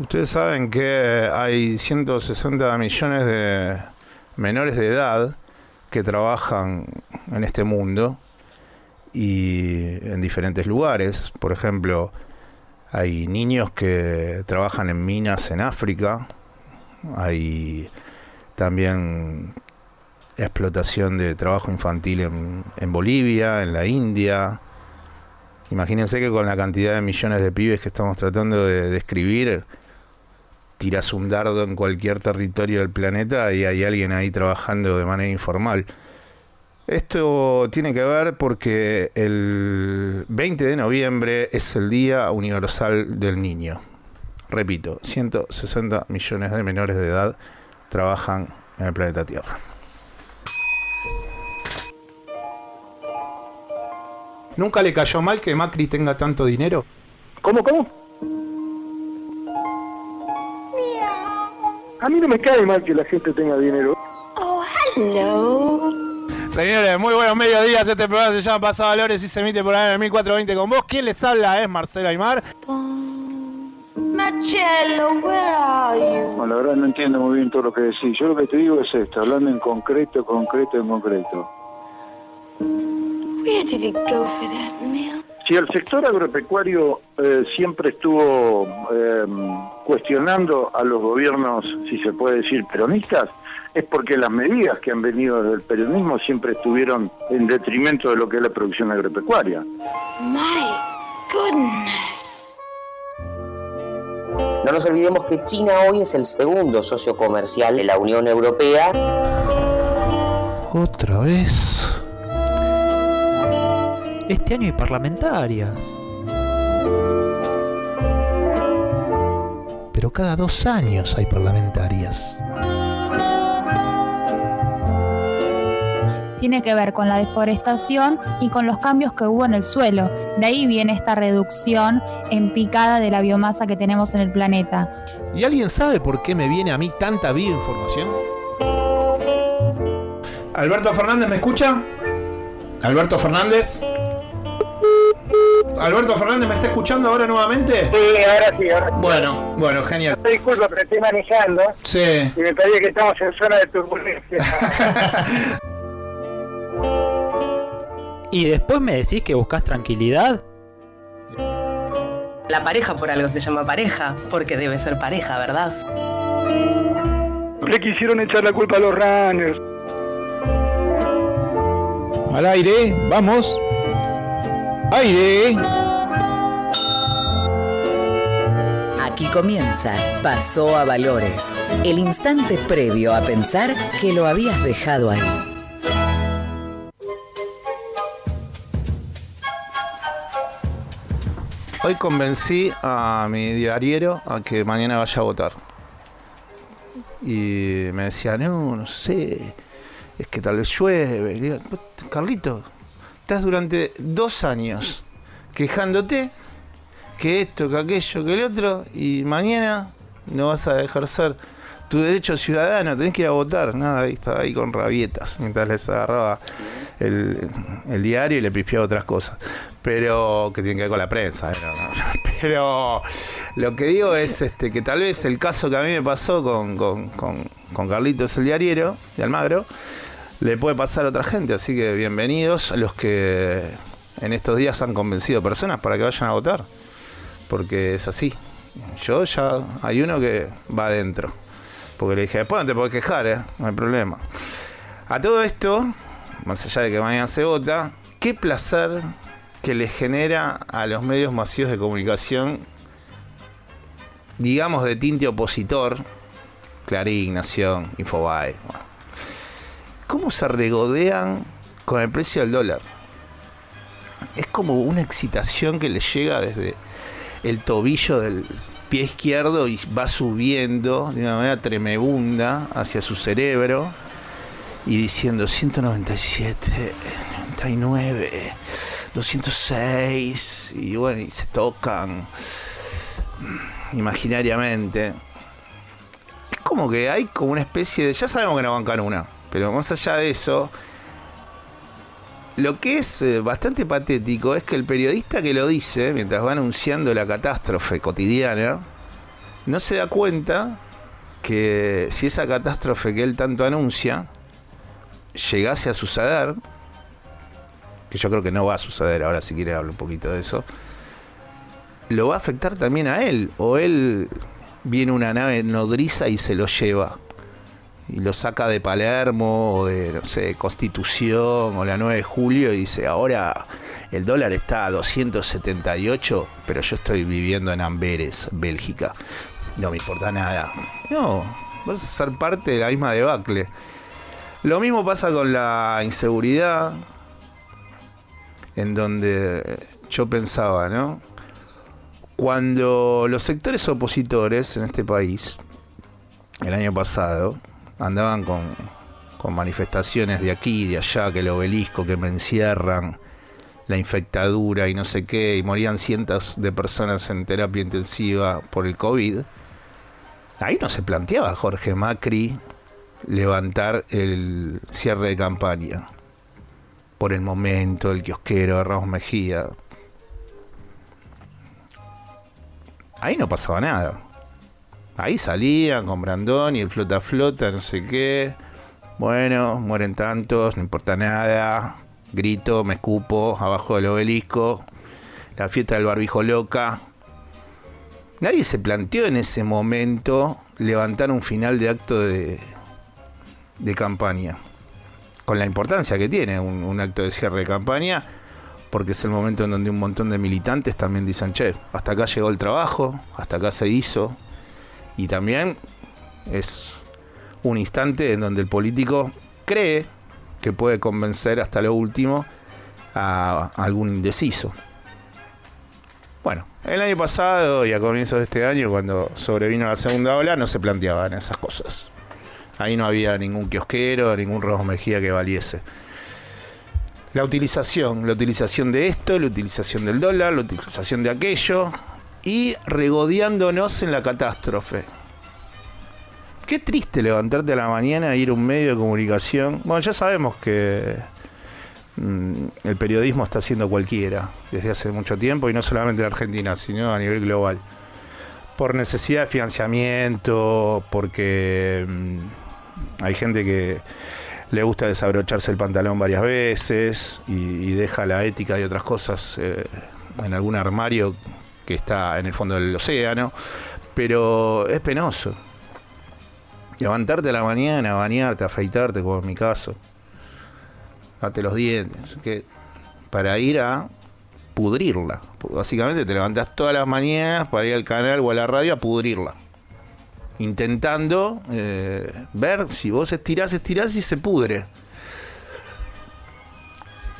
Ustedes saben que hay 160 millones de menores de edad que trabajan en este mundo y en diferentes lugares. Por ejemplo, hay niños que trabajan en minas en África, hay también explotación de trabajo infantil en Bolivia, en la India. Imagínense que con la cantidad de millones de pibes que estamos tratando de describir, tiras un dardo en cualquier territorio del planeta y hay alguien ahí trabajando de manera informal. Esto tiene que ver porque el 20 de noviembre es el Día Universal del Niño. Repito, 160 millones de menores de edad trabajan en el planeta Tierra. ¿Nunca le cayó mal que Macri tenga tanto dinero? ¿Cómo? A mí no me cae mal que la gente tenga dinero. Oh, hello. Señores, muy buenos mediodías. Este programa se llama Pasado Valores y se emite por ahí en 1420 con vos. ¿Quién les habla? Es Marcelo Aymar. Marcello, where are you? Bueno, la verdad no entiendo muy bien todo lo que decís. Yo lo que te digo es esto, hablando en concreto. Where did it go for that milk? Si el sector agropecuario siempre estuvo cuestionando a los gobiernos, si se puede decir, peronistas, es porque las medidas que han venido desde el peronismo siempre estuvieron en detrimento de lo que es la producción agropecuaria. My goodness. No nos olvidemos que China hoy es el segundo socio comercial de la Unión Europea. ¿Otra vez? Este año hay parlamentarias. Pero cada 2 años hay parlamentarias. Tiene que ver con la deforestación y con los cambios que hubo en el suelo. De ahí viene esta reducción en picada de la biomasa que tenemos en el planeta. ¿Y alguien sabe por qué me viene a mí tanta bioinformación? ¿Alberto Fernández me escucha? ¿Alberto Fernández? ¿Alberto Fernández me está escuchando ahora nuevamente? Sí, ahora sí. Bueno, genial. Disculpa, pero estoy manejando Sí. y me parece que estamos en zona de turbulencia. Y después me decís que buscas tranquilidad. La pareja por algo se llama pareja, porque debe ser pareja, ¿verdad? Le quisieron echar la culpa a los runners. Al aire, vamos. Aire. Aquí comienza Pasó a Valores, el instante previo a pensar que lo habías dejado ahí. Hoy convencí a mi diariero a que mañana vaya a votar. Y me decía, no sé, es que tal vez llueve. Y digo, Carlito, estás durante 2 años quejándote que esto, que aquello, que el otro, y mañana no vas a ejercer tu derecho ciudadano, tenés que ir a votar. Nada, ahí estaba ahí con rabietas mientras les agarraba el diario y le pifiaba otras cosas. Pero que tiene que ver con la prensa. Pero lo que digo es que tal vez el caso que a mí me pasó con Carlitos el diariero de Almagro le puede pasar a otra gente. Así que bienvenidos a los que en estos días han convencido personas para que vayan a votar. Porque es así. Yo ya hay uno que va adentro. Porque le dije, después no te podés quejar, no hay problema. A todo esto, más allá de que mañana se vota, qué placer que le genera a los medios masivos de comunicación, digamos de tinte opositor, Clarín, Nación, Infobae, bueno, cómo se regodean con el precio del dólar. Es como una excitación que le llega desde el tobillo del pie izquierdo y va subiendo de una manera tremebunda hacia su cerebro y diciendo 197, 99, 206 y bueno, y se tocan imaginariamente. Es como que hay como una especie de, ya sabemos que no bancan una, pero más allá de eso, lo que es bastante patético es que el periodista que lo dice, mientras va anunciando la catástrofe cotidiana, no se da cuenta que si esa catástrofe que él tanto anuncia llegase a suceder, que yo creo que no va a suceder, ahora si quiere hablar un poquito de eso, lo va a afectar también a él, o él viene una nave nodriza y se lo lleva y lo saca de Palermo o de, no sé, Constitución o la 9 de Julio y dice, ahora el dólar está a 278, pero yo estoy viviendo en Amberes, Bélgica, no me importa nada. No, vas a ser parte de la misma debacle. Lo mismo pasa con la inseguridad, en donde yo pensaba, ¿no? Cuando los sectores opositores en este país, el año pasado, andaban con manifestaciones de aquí y de allá, que el obelisco, que me encierran, la infectadura y no sé qué, y morían cientos de personas en terapia intensiva por el COVID, ahí no se planteaba Jorge Macri levantar el cierre de campaña por el momento, el kiosquero de Ramos Mejía. Ahí no pasaba nada. Ahí salían con Brandoni, el flota, no sé qué. Bueno, mueren tantos, no importa nada. Grito, me escupo abajo del obelisco. La fiesta del barbijo loca. Nadie se planteó en ese momento levantar un final de acto de campaña. Con la importancia que tiene un acto de cierre de campaña, porque es el momento en donde un montón de militantes también dicen, che, hasta acá llegó el trabajo, hasta acá se hizo. Y también es un instante en donde el político cree que puede convencer hasta lo último a algún indeciso. Bueno, el año pasado y a comienzos de este año, cuando sobrevino la segunda ola, no se planteaban esas cosas. Ahí no había ningún kiosquero, ningún Ramos Mejía que valiese. La utilización de esto, la utilización del dólar, la utilización de aquello, y regodeándonos en la catástrofe. Qué triste levantarte a la mañana e ir a un medio de comunicación. Bueno, ya sabemos que el periodismo está haciendo cualquiera desde hace mucho tiempo, y no solamente en Argentina, sino a nivel global. Por necesidad de financiamiento, porque hay gente que le gusta desabrocharse el pantalón varias veces y deja la ética y otras cosas en algún armario que está en el fondo del océano, pero es penoso. Levantarte a la mañana, bañarte, afeitarte, como en mi caso, darte los dientes, para ir a pudrirla. Básicamente te levantás todas las mañanas para ir al canal o a la radio a pudrirla, intentando ver si vos estirás y se pudre.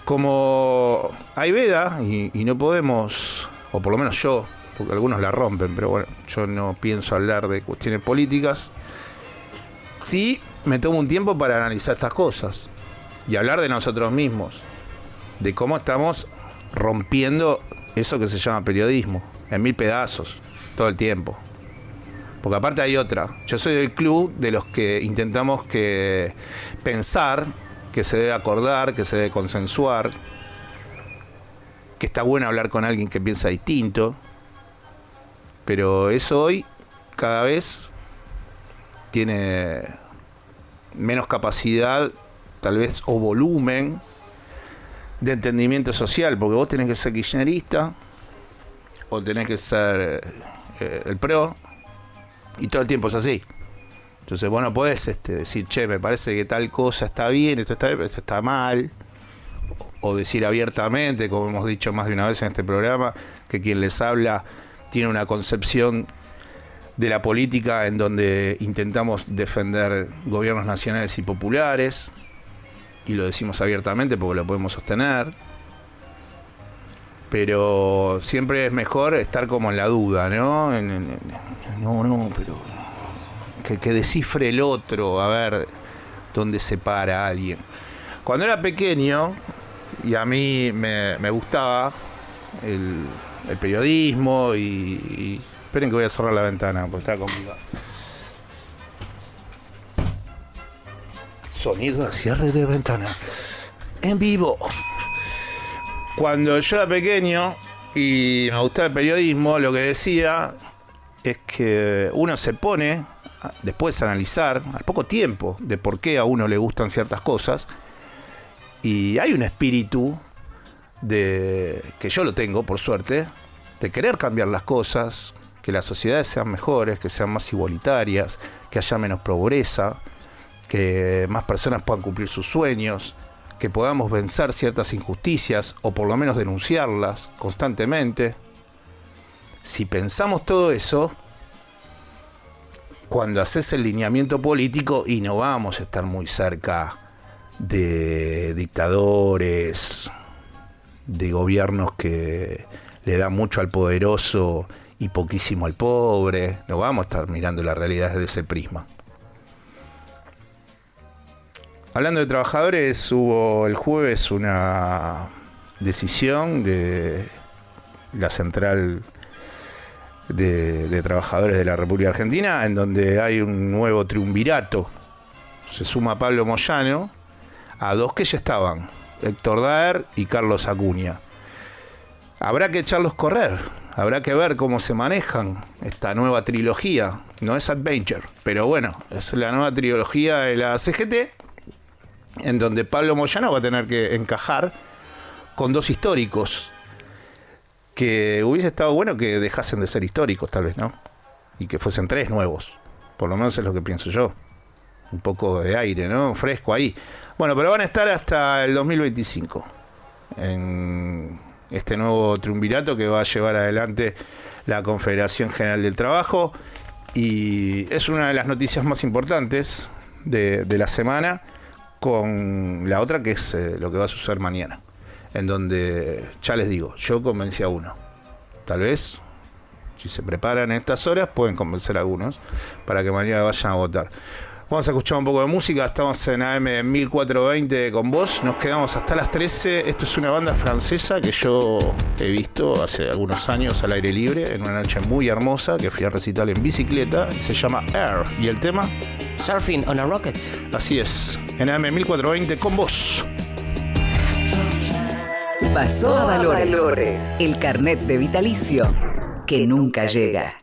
Como hay veda y no podemos, o por lo menos yo, porque algunos la rompen, pero bueno, yo no pienso hablar de cuestiones políticas, sí me tomo un tiempo para analizar estas cosas y hablar de nosotros mismos, de cómo estamos rompiendo eso que se llama periodismo en 1000 pedazos todo el tiempo. Porque aparte hay otra. Yo soy del club de los que intentamos que pensar, que se debe acordar, que se debe consensuar, que está bueno hablar con alguien que piensa distinto. Pero eso hoy cada vez tiene menos capacidad, tal vez, o volumen de entendimiento social, porque vos tenés que ser kirchnerista o tenés que ser el PRO, y todo el tiempo es así. Entonces vos no podés decir, che, me parece que tal cosa está bien, esto está mal, o decir abiertamente, como hemos dicho más de una vez en este programa, que quien les habla tiene una concepción de la política en donde intentamos defender gobiernos nacionales y populares, y lo decimos abiertamente porque lo podemos sostener, pero siempre es mejor estar como en la duda, ¿no? Pero que descifre el otro, a ver dónde se para alguien. Cuando era pequeño, y a mí me gustaba el periodismo, y esperen que voy a cerrar la ventana porque está complicado. Sonido de cierre de ventana en vivo. Cuando yo era pequeño y me gustaba el periodismo, lo que decía es que uno se pone, después de analizar, al poco tiempo, de por qué a uno le gustan ciertas cosas, y hay un espíritu que yo lo tengo, por suerte, de querer cambiar las cosas, que las sociedades sean mejores, que sean más igualitarias, que haya menos pobreza, que más personas puedan cumplir sus sueños, que podamos vencer ciertas injusticias o por lo menos denunciarlas constantemente. Si pensamos todo eso, cuando haces el lineamiento político, y no vamos a estar muy cerca de dictadores, de gobiernos que le dan mucho al poderoso y poquísimo al pobre, no vamos a estar mirando la realidad desde ese prisma. Hablando de trabajadores, hubo el jueves una decisión de la Central de Trabajadores de la República Argentina, en donde hay un nuevo triunvirato. Se suma Pablo Moyano a dos que ya estaban, Héctor Daer y Carlos Acuña. Habrá que echarlos a correr, habrá que ver cómo se manejan esta nueva trilogía. No es Adventure, pero bueno, es la nueva trilogía de la CGT, en donde Pablo Moyano va a tener que encajar con dos históricos, que hubiese estado bueno que dejasen de ser históricos, tal vez, ¿no? Y que fuesen tres nuevos, por lo menos es lo que pienso yo. Un poco de aire, ¿no? Fresco ahí. Bueno, pero van a estar hasta el 2025 en este nuevo triunvirato que va a llevar adelante la Confederación General del Trabajo, y es una de las noticias más importantes de la semana, con la otra que es lo que va a suceder mañana, en donde, ya les digo, yo convencí a uno. Tal vez, si se preparan en estas horas, pueden convencer a algunos para que mañana vayan a votar. Vamos a escuchar un poco de música. Estamos en AM 1420 con vos. Nos quedamos hasta las 13. Esto es una banda francesa que yo he visto hace algunos años al aire libre, en una noche muy hermosa, que fui a recital en bicicleta, y se llama Air. ¿Y el tema? Surfing on a Rocket. Así es, en AM 1420 con vos. Pasó a Valores, el carnet de vitalicio que nunca llega.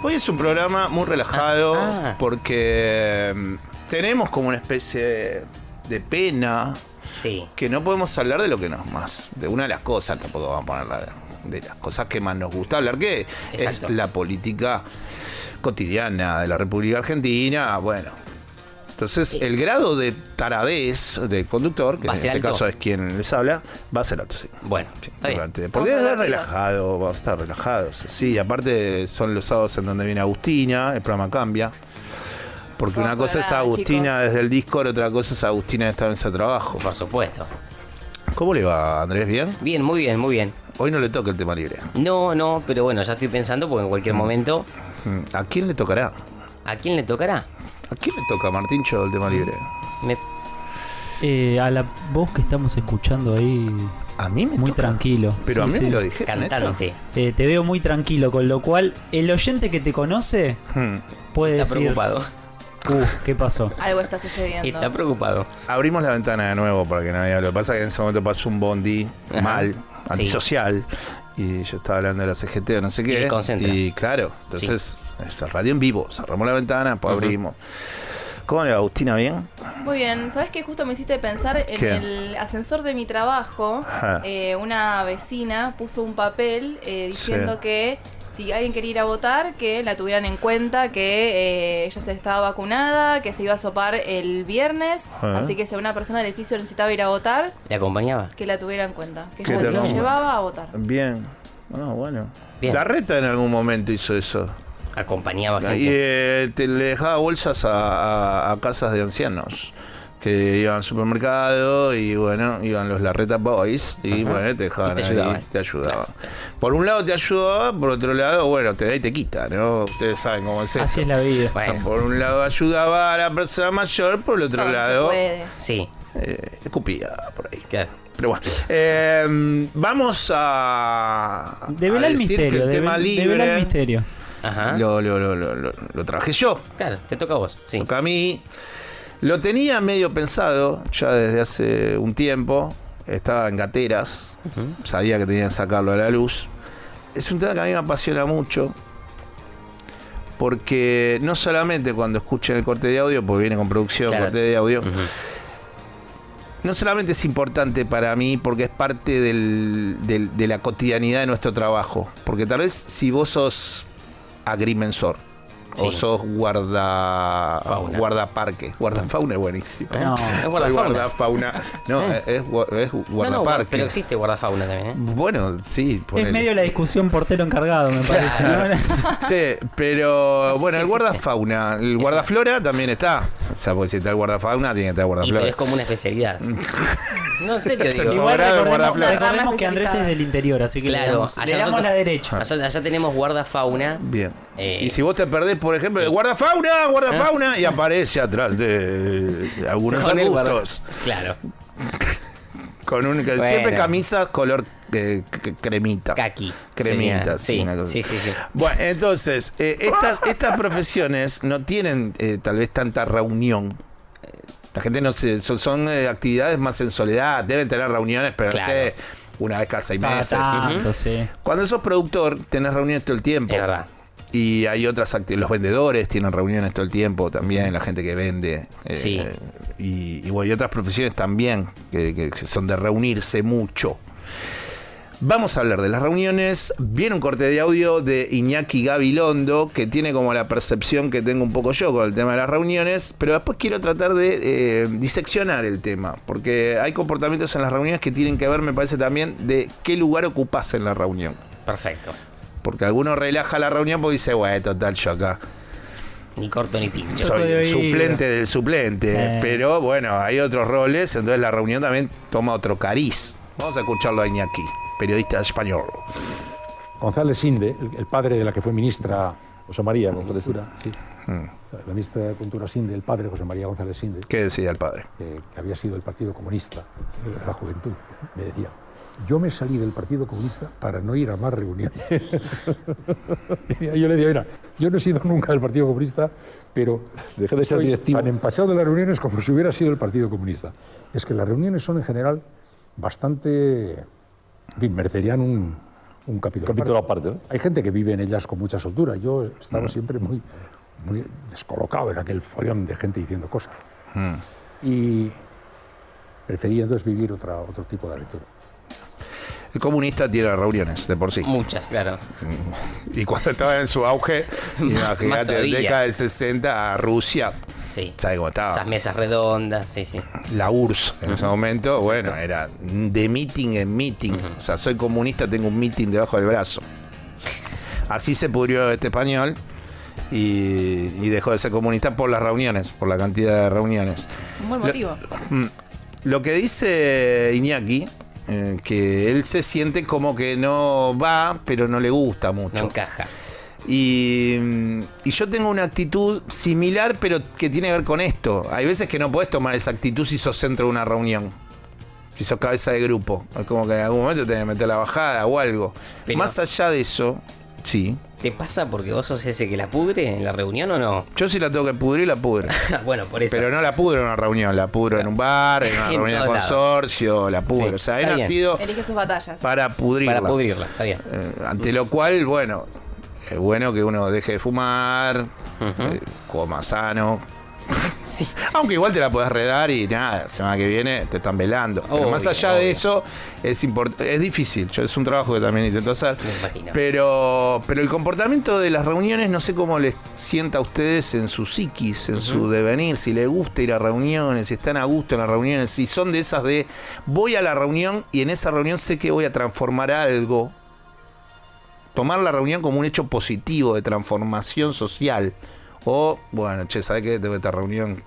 Hoy es un programa muy relajado porque tenemos como una especie de pena, sí, que no podemos hablar de lo que nos más, de una de las cosas, tampoco vamos a poner de las cosas que más nos gusta hablar, que exacto, es la política cotidiana de la República Argentina. Bueno, entonces el grado de taradez del conductor, que en este alto. caso es quien les habla, va a ser alto, sí. Bueno, sí, está bien. porque es relajado, vamos a estar relajados. Sí, aparte son los sábados en donde viene Agustina, el programa cambia. Porque una cosa es Agustina desde el Discord, otra cosa es Agustina de esta mesa de trabajo. Por supuesto. ¿Cómo le va, Andrés? ¿Bien? Bien, muy bien, muy bien. Hoy no le toca el tema libre. No, pero bueno, ya estoy pensando porque en cualquier momento. ¿A quién le tocará? ¿A quién le tocará? ¿A quién le toca, Martíncho, el tema libre? A la voz que estamos escuchando ahí. A mí me muy toca. tranquilo. Pero sí, a mí me lo dije. Cantante. Te veo muy tranquilo, con lo cual el oyente que te conoce puede Está decir... preocupado. ¿Qué pasó? Algo está sucediendo. Está preocupado. Abrimos la ventana de nuevo para que nadie hable. Lo que pasa es que en ese momento pasó un bondi mal, antisocial. Y yo estaba hablando de la CGT o no sé qué. Y claro, entonces es radio en vivo. Cerramos la ventana, pues abrimos. ¿Cómo le va, Agustina? ¿Bien? Muy bien. ¿Sabes qué? Justo me hiciste pensar en el ascensor de mi trabajo. Una vecina puso un papel diciendo que si alguien quería ir a votar, que la tuvieran en cuenta, que ella se estaba vacunada, que se iba a sopar el viernes. Así que si una persona del edificio necesitaba ir a votar, ¿le acompañaba? que la tuviera en cuenta. Que ella lo llevaba a votar. Bien. Bueno. Bien. La Reta en algún momento hizo eso. Acompañaba gente. Y le dejaba bolsas a casas de ancianos que iban al supermercado y bueno, iban los Larreta Boys y bueno, te dejaban Y te ahí, ayudaban. te ayudaba. Claro. Por un lado te ayudaba, por otro lado, bueno, te da y te quita, ¿no? Ustedes saben cómo es eso. Así es la vida. O sea, Bueno, por un lado ayudaba a la persona mayor, por el otro Todo se lado puede. sí, escupía por ahí. claro. Pero bueno, vamos a Devela el decir que misterio. el tema Devela el libre misterio. Ajá. lo trabajé yo. Claro, te toca a vos. Sí. Toca a mí. Lo tenía medio pensado ya desde hace un tiempo. Estaba en gateras. Sabía que tenía que sacarlo a la luz. Es un tema que a mí me apasiona mucho. Porque no solamente cuando escuchen el corte de audio, porque viene con producción, Claro. corte de audio. Ujú. No solamente es importante para mí porque es parte de la cotidianidad de nuestro trabajo. Porque tal vez si vos sos agrimensor o Sí. sos guardaparque. Guardafauna es buenísimo. No, es Soy guardafauna. guardafauna. No, es No, guardaparque. pero existe guardafauna también, ¿eh? Bueno, sí. Es ponele. medio la discusión portero encargado, me parece. ¿no? Sí, pero bueno, sí el existe. guardafauna. El guardaflora también está. O sea, porque si está el guardafauna, tiene que estar el Y pero guardaflora. es como una especialidad. No, en serio, Eso digo. no. Igual Guardaflora. recordemos que Andrés es del interior, así que Claro, le damos la derecha. Allá tenemos guardafauna. Bien. Eh, Y si vos te perdés, por ejemplo, guardafauna, y aparece atrás de algunos con el arbustos. Claro, Con Bueno. siempre camisas color cremita. kaki. Cremita, sería. sí, una cosa. Sí. Bueno, entonces, estas profesiones no tienen tal vez tanta reunión. La gente no se, son actividades más en soledad, deben tener reuniones, pero Claro. no sé, una vez cada 6 Cada meses. tanto, sí. Cuando sos productor, tenés reuniones todo el tiempo. Es verdad. Y hay otras actividades. Los vendedores tienen reuniones todo el tiempo también, la gente que vende. Sí. Y bueno, y otras profesiones también que son de reunirse mucho. Vamos a hablar de las reuniones. Viene un corte de audio de Iñaki Gabilondo, que tiene como la percepción que tengo un poco yo con el tema de las reuniones, pero después quiero tratar de diseccionar el tema, porque hay comportamientos en las reuniones que tienen que ver, me parece también, de qué lugar ocupás en la reunión. Perfecto. Porque alguno relaja la reunión porque dice, bueno, total, yo acá Ni corto ni pincho. soy de el oído. suplente del suplente. Pero bueno, hay otros roles, entonces la reunión también toma otro cariz. Vamos a escucharlo a Iñaki, periodista español. González Sinde, el padre de la que fue ministra José María González Sura, sí. La ministra de Cultura Sinde, el padre José María González Sinde, ¿Qué decía el padre? que había sido del Partido Comunista de la juventud, me decía: yo me salí del Partido Comunista para no ir a más reuniones. Yo le digo, mira, yo no he sido nunca del Partido Comunista, pero Dejé de ser soy directivo. tan empachado de las reuniones como si hubiera sido el Partido Comunista. Es que las reuniones son en general bastante... En fin, merecerían un capítulo aparte, ¿no? Hay gente que vive en ellas con mucha soltura. Yo estaba siempre muy descolocado en aquel follón de gente diciendo cosas. Y prefería entonces vivir otro tipo de aventura. El comunista tiene reuniones de por sí. Muchas, claro. Y cuando estaba en su auge, Más imagínate, todavía. década del 60 a Rusia, Sí. ¿sabes cómo estaba? Esas mesas redondas, sí. La URSS en ese momento, bueno, era de meeting en meeting. O sea, soy comunista, tengo un meeting debajo del brazo. Así se pudrió este español y dejó de ser comunista por las reuniones, por la cantidad de reuniones. Un buen motivo. Lo que dice Iñaki, que él se siente como que no va, pero no le gusta mucho. No encaja. Y yo tengo una actitud similar, pero que tiene que ver con esto. Hay veces que no podés tomar esa actitud si sos centro de una reunión. Si sos cabeza de grupo. Es como que en algún momento tenés que meter la bajada o algo. Pero- Más allá de eso, sí. ¿Te pasa porque vos sos ese que la pudre en la reunión o no? Yo sí la tengo que pudrir, la pudro. Bueno, por eso. Pero no la pudro en una reunión, la pudro en un bar, en una En reunión de todos lados. consorcio, la pudro. Sí, O sea, he está bien. nacido Elige sus batallas. para pudrirla. Para pudrirla, está bien. Ante lo cual, bueno, es bueno que uno deje de fumar, coma sano. Sí. Aunque igual te la podés redar y nada, la semana que viene te están velando. Pero más Obvio, allá de obvio. eso, es difícil. Es un trabajo que también intento hacer. Me imagino. Pero el comportamiento de las reuniones, no sé cómo les sienta a ustedes en su psiquis, en su devenir, si les gusta ir a reuniones, si están a gusto en las reuniones, si son de esas de voy a la reunión y en esa reunión sé que voy a transformar algo. Tomar la reunión como un hecho positivo de transformación social. O, bueno, che, ¿sabes qué? Tengo esta reunión.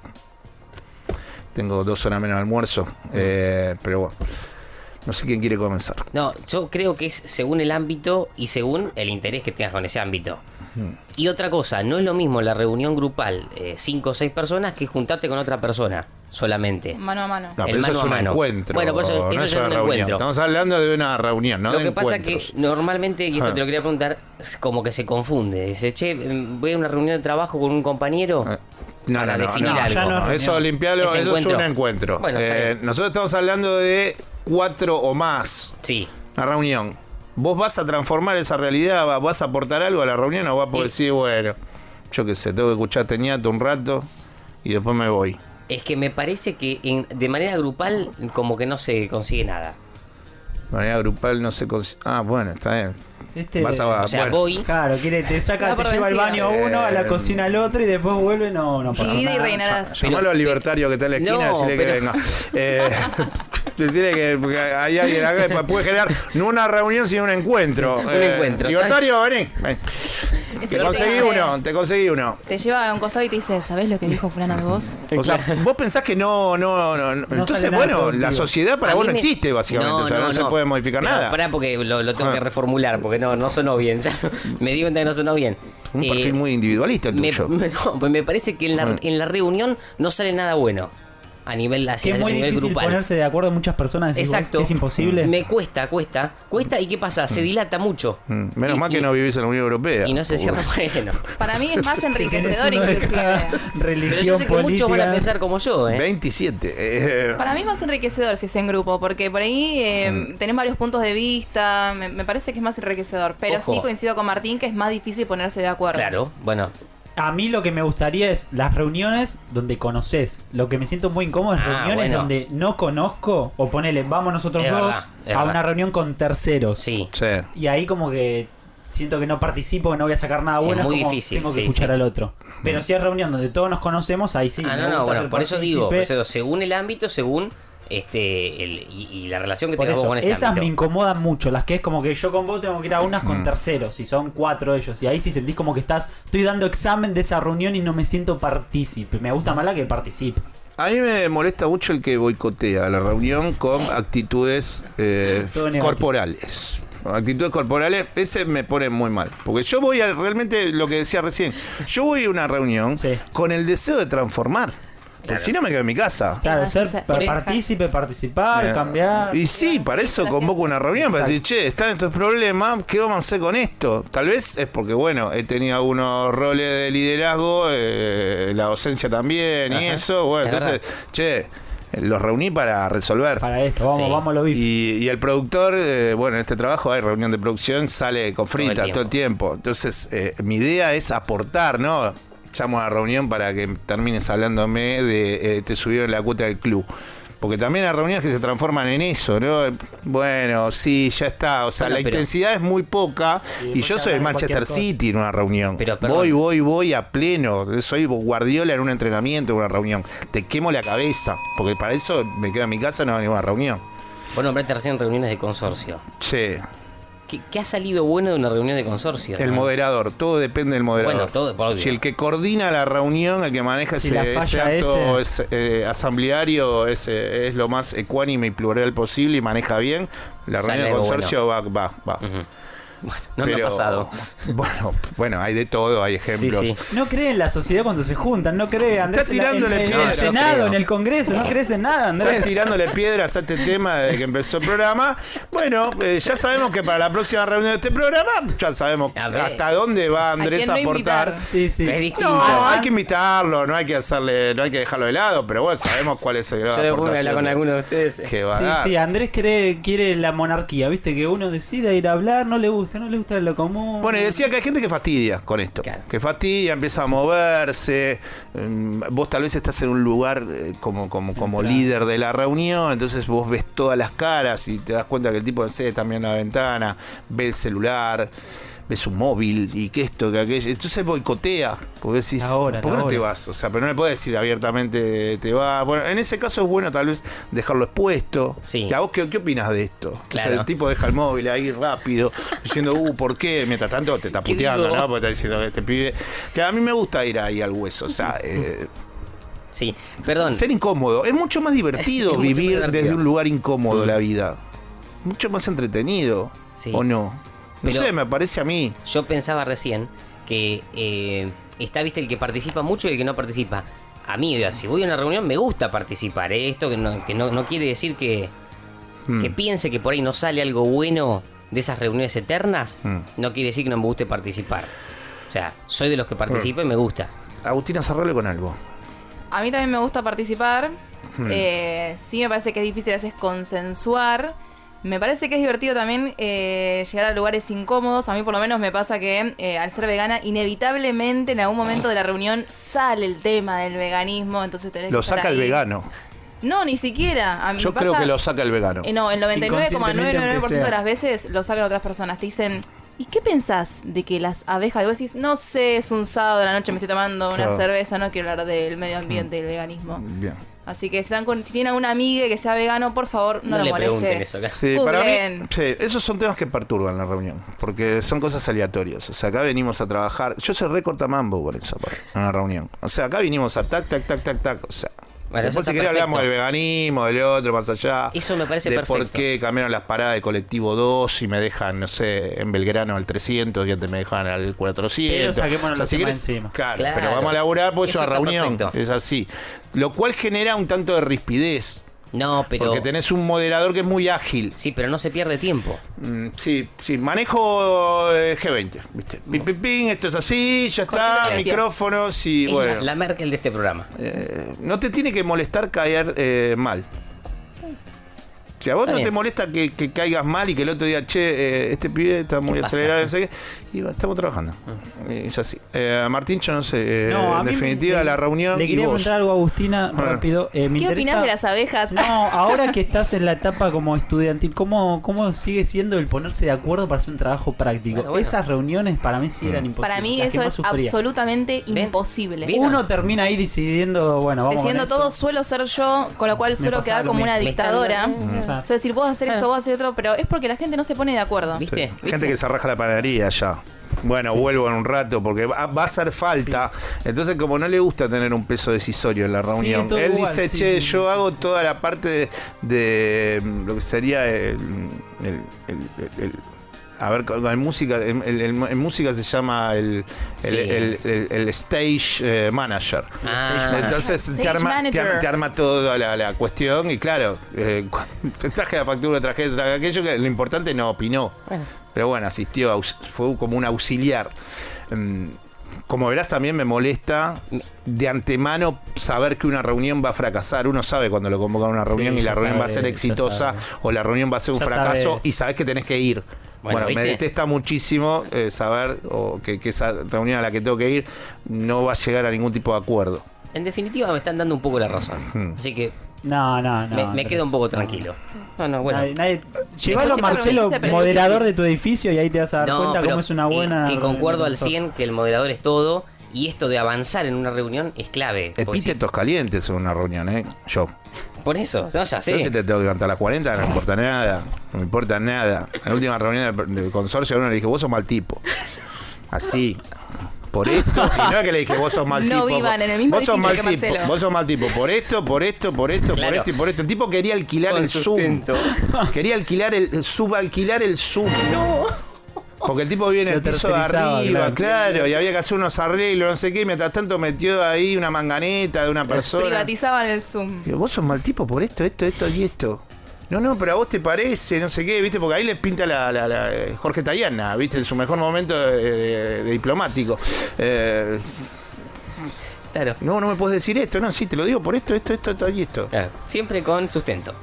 tengo 2 horas menos de almuerzo, pero bueno, no sé quién quiere comenzar. No, yo creo que es según el ámbito y según el interés que tengas con ese ámbito. Y otra cosa, no es lo mismo la reunión grupal, 5 o 6 personas, que juntarte con otra persona solamente. Mano a mano. No, pero eso es un encuentro. Bueno, pues eso no ya es es una un reunión. encuentro. Estamos hablando de una reunión, ¿no? Lo de que pasa encuentros. que normalmente, y esto te lo quería preguntar, es como que se confunde. Dice, che, voy a una reunión de trabajo con un compañero. No, definir algo. ya no es eso limpiarlo, ¿Ese eso es un encuentro? encuentro. Bueno, está bien. Nosotros estamos hablando de 4 o más. Sí. Una reunión. ¿Vos vas a transformar esa realidad? ¿Vas a aportar algo a la reunión o vas a poder decir, bueno, yo qué sé, tengo que escuchar Teñato un rato y después me voy? Es que me parece que de manera grupal como que no se consigue nada. De manera grupal no se consigue. Ah, bueno, está bien. O sea, voy. Claro, te Da por lleva al vencido. baño uno, a la cocina al otro y después vuelve, no pasa Divide y nada. reinarás. Llamalo al libertario que está en la esquina, No, decirle que venga. Decirle que porque hay alguien acá que puede generar no una reunión sino un encuentro. Sí, un encuentro. Libertario, vení. Ese Te conseguí uno. Te lleva a un costado y te dice, ¿sabés lo que dijo fulano de vos? O sea, vos pensás que no. Entonces, sale nada bueno, productivo. la sociedad para A vos mí no me- existe, básicamente. O sea, no se puede modificar Pero nada. Pará, porque lo tengo que reformular, porque no sonó bien. Ya me di cuenta que no sonó bien. Un perfil muy individualista el tuyo. No, pues me parece que en la reunión no sale nada bueno. A nivel, Que es muy nivel difícil grupal. ponerse de acuerdo en muchas personas. decís vos, Exacto. es imposible. Me cuesta. ¿Y qué pasa? Se dilata mucho. Menos mal que no vivís en la Unión Europea. Y no se cierra bueno. Para mí es más enriquecedor uno de inclusive. cada Pero religión yo sé que muchos van a política. pensar como yo, 27. Para mí es más enriquecedor si es en grupo, porque por ahí tenés varios puntos de vista, me parece que es más enriquecedor, pero Ojo. sí coincido con Martín que es más difícil ponerse de acuerdo. Claro, bueno. A mí lo que me gustaría es las reuniones donde conoces. Lo que me siento muy incómodo es reuniones bueno. donde no conozco. O ponele, vamos nosotros Es dos verdad, es a verdad. una reunión con terceros. Sí. Sí. Y ahí como que siento que no participo, que no voy a sacar nada Es bueno. muy como difícil, tengo que sí, escuchar sí. al otro. Pero si es reunión donde todos nos conocemos, ahí sí. me gusta Bueno, ser por eso digo, partícipe. según el ámbito, según y la relación que Por tengas vos eso, con ese esas ámbito. me incomodan mucho, las que es como que yo con vos tengo que ir a unas con terceros, y son 4 ellos, y ahí sí sentís como que estoy dando examen de esa reunión y no me siento partícipe. Me gusta más la que participe. A mí me molesta mucho el que boicotea la reunión con actitudes Todo negativo. corporales. Actitudes corporales, ese me pone muy mal. Porque yo voy a, realmente, lo que decía recién, yo voy a una reunión con el deseo de transformar. Porque si no me quedo en mi casa. Claro, ser partícipe, participar, cambiar. Y sí, para eso convoco una reunión, para decir, che, están estos problemas, ¿qué vamos a hacer con esto? Tal vez es porque, bueno, he tenido algunos roles de liderazgo, la docencia también y eso. Bueno, Es entonces, che, los reuní para resolver. Para esto, vamos a lo bife. Y el productor, bueno, en este trabajo hay reunión de producción, sale con frita todo el tiempo. Entonces, mi idea es aportar, ¿no? Llamo a la reunión para que termines hablándome de te subieron la cuota del club. Porque también hay reuniones que se transforman en eso, ¿no? Bueno, sí, ya está. O sea, Bueno, la pero- intensidad es muy poca. Y yo soy el Manchester City en una reunión. Voy a pleno. Soy Guardiola en un entrenamiento, en una reunión. Te quemo la cabeza. Porque para eso me quedo en mi casa, no hago ninguna reunión. Vos nombraste recién reuniones de consorcio. Sí. ¿Qué ha salido bueno de una reunión de consorcio? El moderador, todo depende del moderador. Bueno, todo, por obvio. Si el que coordina la reunión, el que maneja Si la ese falla acto asambleario es lo más ecuánime y plural posible y maneja bien, la Sale reunión de algo consorcio va. Bueno, no me ha pasado. Bueno, hay de todo, hay ejemplos. Sí. No cree en la sociedad cuando se juntan, no cree, Andrés. Está tirándole en el piedras. Senado, No en el Congreso, no crees en nada, Andrés. Están tirándole piedras a este tema desde que empezó el programa. Bueno, ya sabemos que para la próxima reunión de este programa, ya sabemos hasta dónde va Andrés a aportar. Sí. Es distinto. No, hay que invitarlo, no hay que dejarlo de lado, pero bueno, sabemos cuál es el grado Yo de después voy a hablar con aportación alguno de ustedes. que va a dar. Sí, Andrés quiere la monarquía, viste, que uno decida ir a hablar, no le gusta lo común. Bueno, y decía que hay gente que fastidia con esto. Que fastidia, empieza a moverse. Vos tal vez estás en un lugar como líder de la reunión, entonces vos ves todas las caras y te das cuenta que el tipo está mirando la ventana, ve el celular, ve su móvil y que esto, que aquello. Entonces boicotea. Porque decís, Ahora, ¿por qué no te ahora. vas? O sea, pero no le puedes decir abiertamente te vas. Bueno, en ese caso es bueno tal vez dejarlo expuesto. Sí. ¿Y a vos qué opinas de esto? Claro. O sea, el tipo deja el móvil ahí rápido, diciendo, ¿por qué? Mientras tanto te está ¿Qué puteando, digo? ¿no? Porque está diciendo que este pibe. Que a mí me gusta ir ahí al hueso. O sea, Sí, perdón. Ser incómodo. Es mucho más divertido Es mucho vivir más divertido. desde un lugar incómodo la vida. Mucho más entretenido. Sí. ¿O no? No Pero sé, me parece a mí. Yo pensaba recién que está, viste, el que participa mucho y el que no participa. A mí, si voy a una reunión, me gusta participar. Esto que no quiere decir que piense que por ahí no sale algo bueno de esas reuniones eternas. No quiere decir que no me guste participar. O sea, soy de los que participa y me gusta. Agustina, cerrale con algo. A mí también me gusta participar. Sí me parece que es difícil a veces consensuar. Me parece que es divertido también llegar a lugares incómodos. A mí por lo menos me pasa que al ser vegana, inevitablemente en algún momento de la reunión sale el tema del veganismo. Entonces tenés Lo que estar saca el ahí. vegano. No, ni siquiera. A mí Yo me creo pasa- que lo saca el vegano. No, el 99,999% de sea. las veces lo sacan otras personas. Te dicen, ¿y qué pensás de que las abejas? Y vos decís, no sé, es un sábado de la noche, me estoy tomando una Claro. cerveza, no quiero hablar del medio ambiente y del veganismo. Bien. Así que si tienen alguna amiga que sea vegano, por favor, no lo le moleste. pregunten eso. Sí, para mí, Googleen. sí, esos son temas que perturban la reunión, porque son cosas aleatorias. O sea, acá venimos a trabajar. Yo soy re cortamambo con eso, en una reunión. O sea, acá vinimos a tac. O sea, Bueno, eso después si está querés hablamos del perfecto. veganismo, del otro, más allá. Eso me parece de perfecto. por qué cambiaron las paradas del colectivo 2 y me dejan, no sé, en Belgrano al 300 y antes me dejan al 400. Pero saquémonos los si temas querés- encima. Claro, pero vamos a laburar porque es Eso una está reunión. perfecto. Es así. Lo cual genera un tanto de rispidez. No, pero... Porque tenés un moderador que es muy ágil. Sí, pero no se pierde tiempo. Sí, manejo G20, ¿viste? Ping, ping, ping, esto es así, ya está, Cortito. micrófonos y Es bueno. la Merkel de este programa. No te tiene que molestar caer mal. Si a vos Está no te bien. molesta que caigas mal y que el otro día, che, este pibe está muy pasa? acelerado, no sé qué, y va, estamos trabajando. Es así. Martín, yo no sé, No, a en mí definitiva, la reunión. Le y quería vos. preguntar algo a Agustina Bueno. rápido. Me ¿Qué interesa... opinás de las abejas? No, ahora que estás en la etapa como estudiantil, ¿cómo sigue siendo el ponerse de acuerdo para hacer un trabajo práctico? Bueno. Esas reuniones para mí sí eran imposibles. Para mí las que eso más es sufría. absolutamente ¿Ven? imposible. ¿Ven? Uno termina ahí decidiendo, bueno, vamos Decidiendo con esto. todo, suelo ser yo, con lo cual suelo pasaba quedar lo como una mismo. dictadora. Claro. Suelo decir, vos hacer esto, vos hacer otro, pero es porque la gente no se pone de acuerdo. ¿Viste? Sí. Gente que se raja la panadería ya. Bueno, vuelvo en un rato porque va a hacer falta. Entonces, como no le gusta tener un peso decisorio en la reunión, todo él igual, dice, sí, che, sí, yo sí, hago sí. toda la parte de lo que sería a ver, en música, en música se llama el stage manager. Ah. Entonces Stage te manager. arma toda la cuestión y claro, te traje la factura, traje aquello, que lo importante no opinó. Pero bueno, asistió, fue como un auxiliar. Como verás, también me molesta de antemano saber que una reunión va a fracasar. Uno sabe cuando lo convocan a una reunión Sí, y la ya reunión va a sabe, ser ya exitosa sabe. o la reunión va a ser un Ya fracaso sabes. y sabes que tenés que ir. Bueno, Bueno, me ¿viste? detesta muchísimo saber que esa reunión a la que tengo que ir no va a llegar a ningún tipo de acuerdo. En definitiva me están dando un poco la razón. Así que No, me quedo un poco tranquilo. No, bueno. Llévalo, Después Marcelo, se reunice, moderador de tu edificio y ahí te vas a dar No, cuenta pero cómo es una buena... que concuerdo al reunión. 100 que el moderador es todo y esto de avanzar en una reunión es clave. Porque Epítetos calientes en una reunión, Yo. por eso, no, ya Yo si sé. te tengo que cantar las 40, no me importa nada. No me importa nada. En la última reunión del consorcio, a uno le dije, vos sos mal tipo. Así. Por esto. Y no es que le dije, vos sos mal No tipo. vivan en el mismo vos sos mal edificio que tipo. Marcelo. Vos sos mal tipo. Por esto, por esto, por esto, Claro. por esto y por esto. El tipo quería alquilar Con el sustento. Zoom. Quería alquilar subalquilar el Zoom. No. Porque el tipo viene en Lo el piso de tercerizaba, arriba, claro. claro, y había que hacer unos arreglos, no sé qué, y mientras tanto metió ahí una manganeta de una persona. Privatizaban el Zoom. Digo, vos sos mal tipo por esto y esto. No, pero a vos te parece, no sé qué, ¿viste? Porque ahí les pinta la Jorge Tayana, ¿viste? En su mejor momento de diplomático. Claro. No me puedes decir esto, no, sí, te lo digo por esto y esto. Claro, siempre con sustento.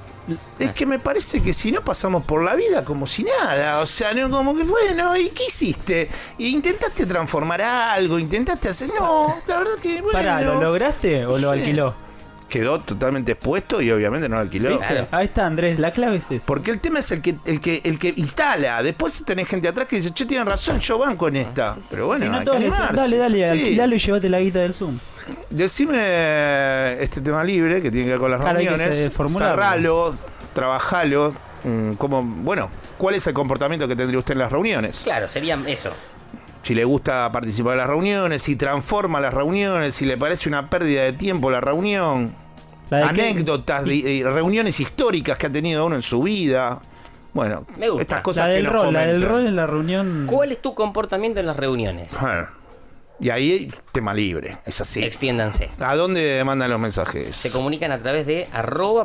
Es que me parece que si no pasamos por la vida como si nada, o sea, no como que bueno, ¿y qué hiciste? ¿Y intentaste transformar algo? ¿Intentaste hacer? No, la verdad que bueno. Pará, ¿lo lograste o lo Sí. alquiló? Quedó totalmente expuesto y obviamente no lo alquiló. ¿Viste? Claro. Ahí está, Andrés, la clave es esa. Porque el tema es el que instala. Después tenés gente atrás que dice, che, tienen razón, yo banco en esta. Pero bueno, Si no hay todos que le dicen, animarse. dale, Sí. alquilalo y llévate la guita del Zoom. Decime este tema libre que tiene que ver con las Claro, hay que reuniones. formularlo. Cerralo, trabajalo. ¿Cuál es el comportamiento que tendría usted en las reuniones? Claro, sería eso. si le gusta participar en las reuniones, si transforma las reuniones, si le parece una pérdida de tiempo la reunión, anécdotas, reuniones históricas que ha tenido uno en su vida. Bueno, me gusta. Estas cosas la que del nos rol, la comentan. del rol en la reunión. ¿Cuál es tu comportamiento en las reuniones? Y ahí, tema libre, es así. Extiéndanse. ¿A dónde mandan los mensajes? Se comunican a través de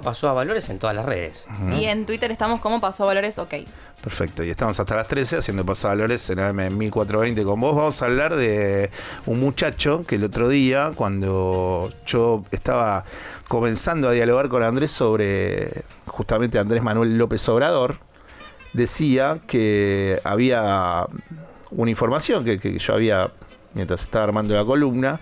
@pasoavalores en todas las redes. Y en Twitter estamos como Pasó a Valores OK. Perfecto, y estamos hasta las 13 haciendo Pasavalores en AM 1420 con vos. Vamos a hablar de un muchacho que el otro día, cuando yo estaba comenzando a dialogar con Andrés sobre justamente Andrés Manuel López Obrador, decía que había una información que yo había, mientras estaba armando la columna,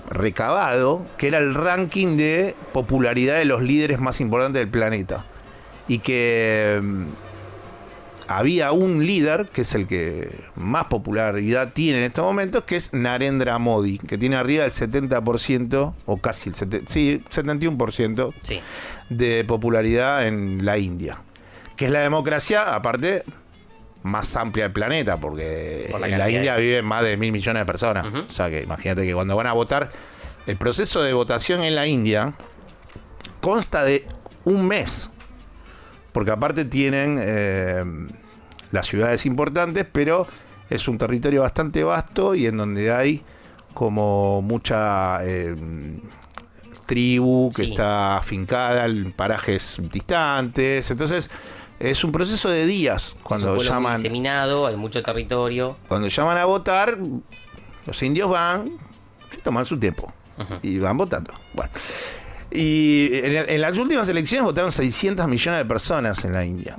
recabado, que era el ranking de popularidad de los líderes más importantes del planeta. Y que había un líder, que es el que más popularidad tiene en estos momentos, que es Narendra Modi, que tiene arriba del 70%, o casi el 71% sí, de popularidad en la India. Que es la democracia, aparte, más amplia del planeta, porque en la India viven más de 1.000 millones de personas. O sea que imagínate que cuando van a votar, el proceso de votación en la India consta de un mes. Porque aparte tienen las ciudades importantes, pero es un territorio bastante vasto y en donde hay como mucha tribu que está afincada en parajes distantes. Entonces es un proceso de días. Cuando es un llaman, muy diseminado, hay mucho territorio. Cuando llaman a votar, los indios van, se toman su tiempo y van votando. Bueno. Y en las últimas elecciones votaron 600 millones de personas en la India.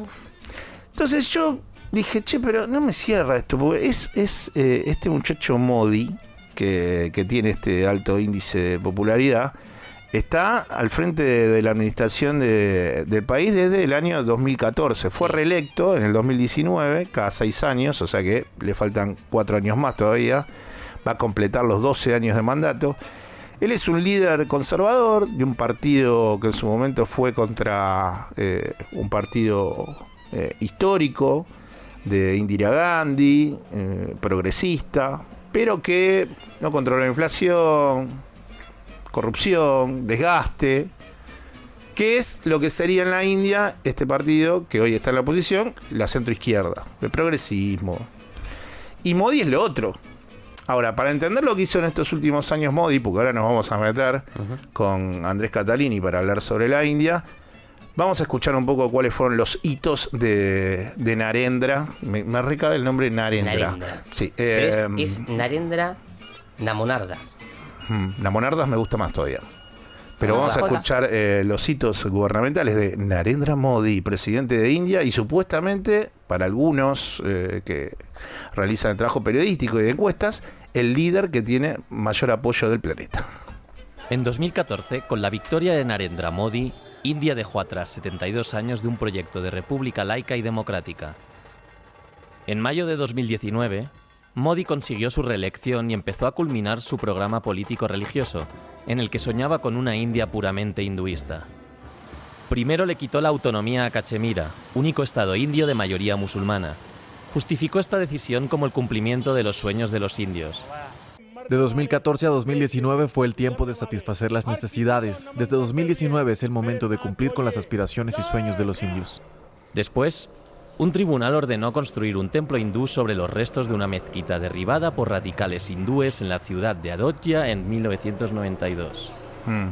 Entonces yo dije, pero no me cierra esto, porque es este muchacho Modi, que tiene este alto índice de popularidad, está al frente de la administración del país desde el año 2014. Fue reelecto en el 2019, cada 6 años, o sea que le faltan 4 años más todavía. Va a completar los 12 años de mandato. Él es un líder conservador de un partido que en su momento fue contra un partido histórico de Indira Gandhi, progresista, pero que no controla la inflación, corrupción, desgaste, que es lo que sería en la India este partido que hoy está en la oposición, la centroizquierda, el progresismo. Y Modi es lo otro. Ahora, para entender lo que hizo en estos últimos años Modi, porque ahora nos vamos a meter con Andrés Catalini para hablar sobre la India, vamos a escuchar un poco cuáles fueron los hitos de Narendra. Me recabe el nombre Narendra. Sí, pero es Narendra Namonardas. Namonardas me gusta más todavía. Pero vamos a escuchar los hitos gubernamentales de Narendra Modi, presidente de India, y supuestamente, para algunos que realizan el trabajo periodístico y de encuestas, el líder que tiene mayor apoyo del planeta. En 2014, con la victoria de Narendra Modi, India dejó atrás 72 años de un proyecto de república laica y democrática. En mayo de 2019, Modi consiguió su reelección y empezó a culminar su programa político religioso, en el que soñaba con una India puramente hinduista. Primero le quitó la autonomía a Cachemira, único estado indio de mayoría musulmana. Justificó esta decisión como el cumplimiento de los sueños de los indios. De 2014 a 2019 fue el tiempo de satisfacer las necesidades. Desde 2019 es el momento de cumplir con las aspiraciones y sueños de los indios. Después, un tribunal ordenó construir un templo hindú sobre los restos de una mezquita derribada por radicales hindúes en la ciudad de Ayodhya en 1992.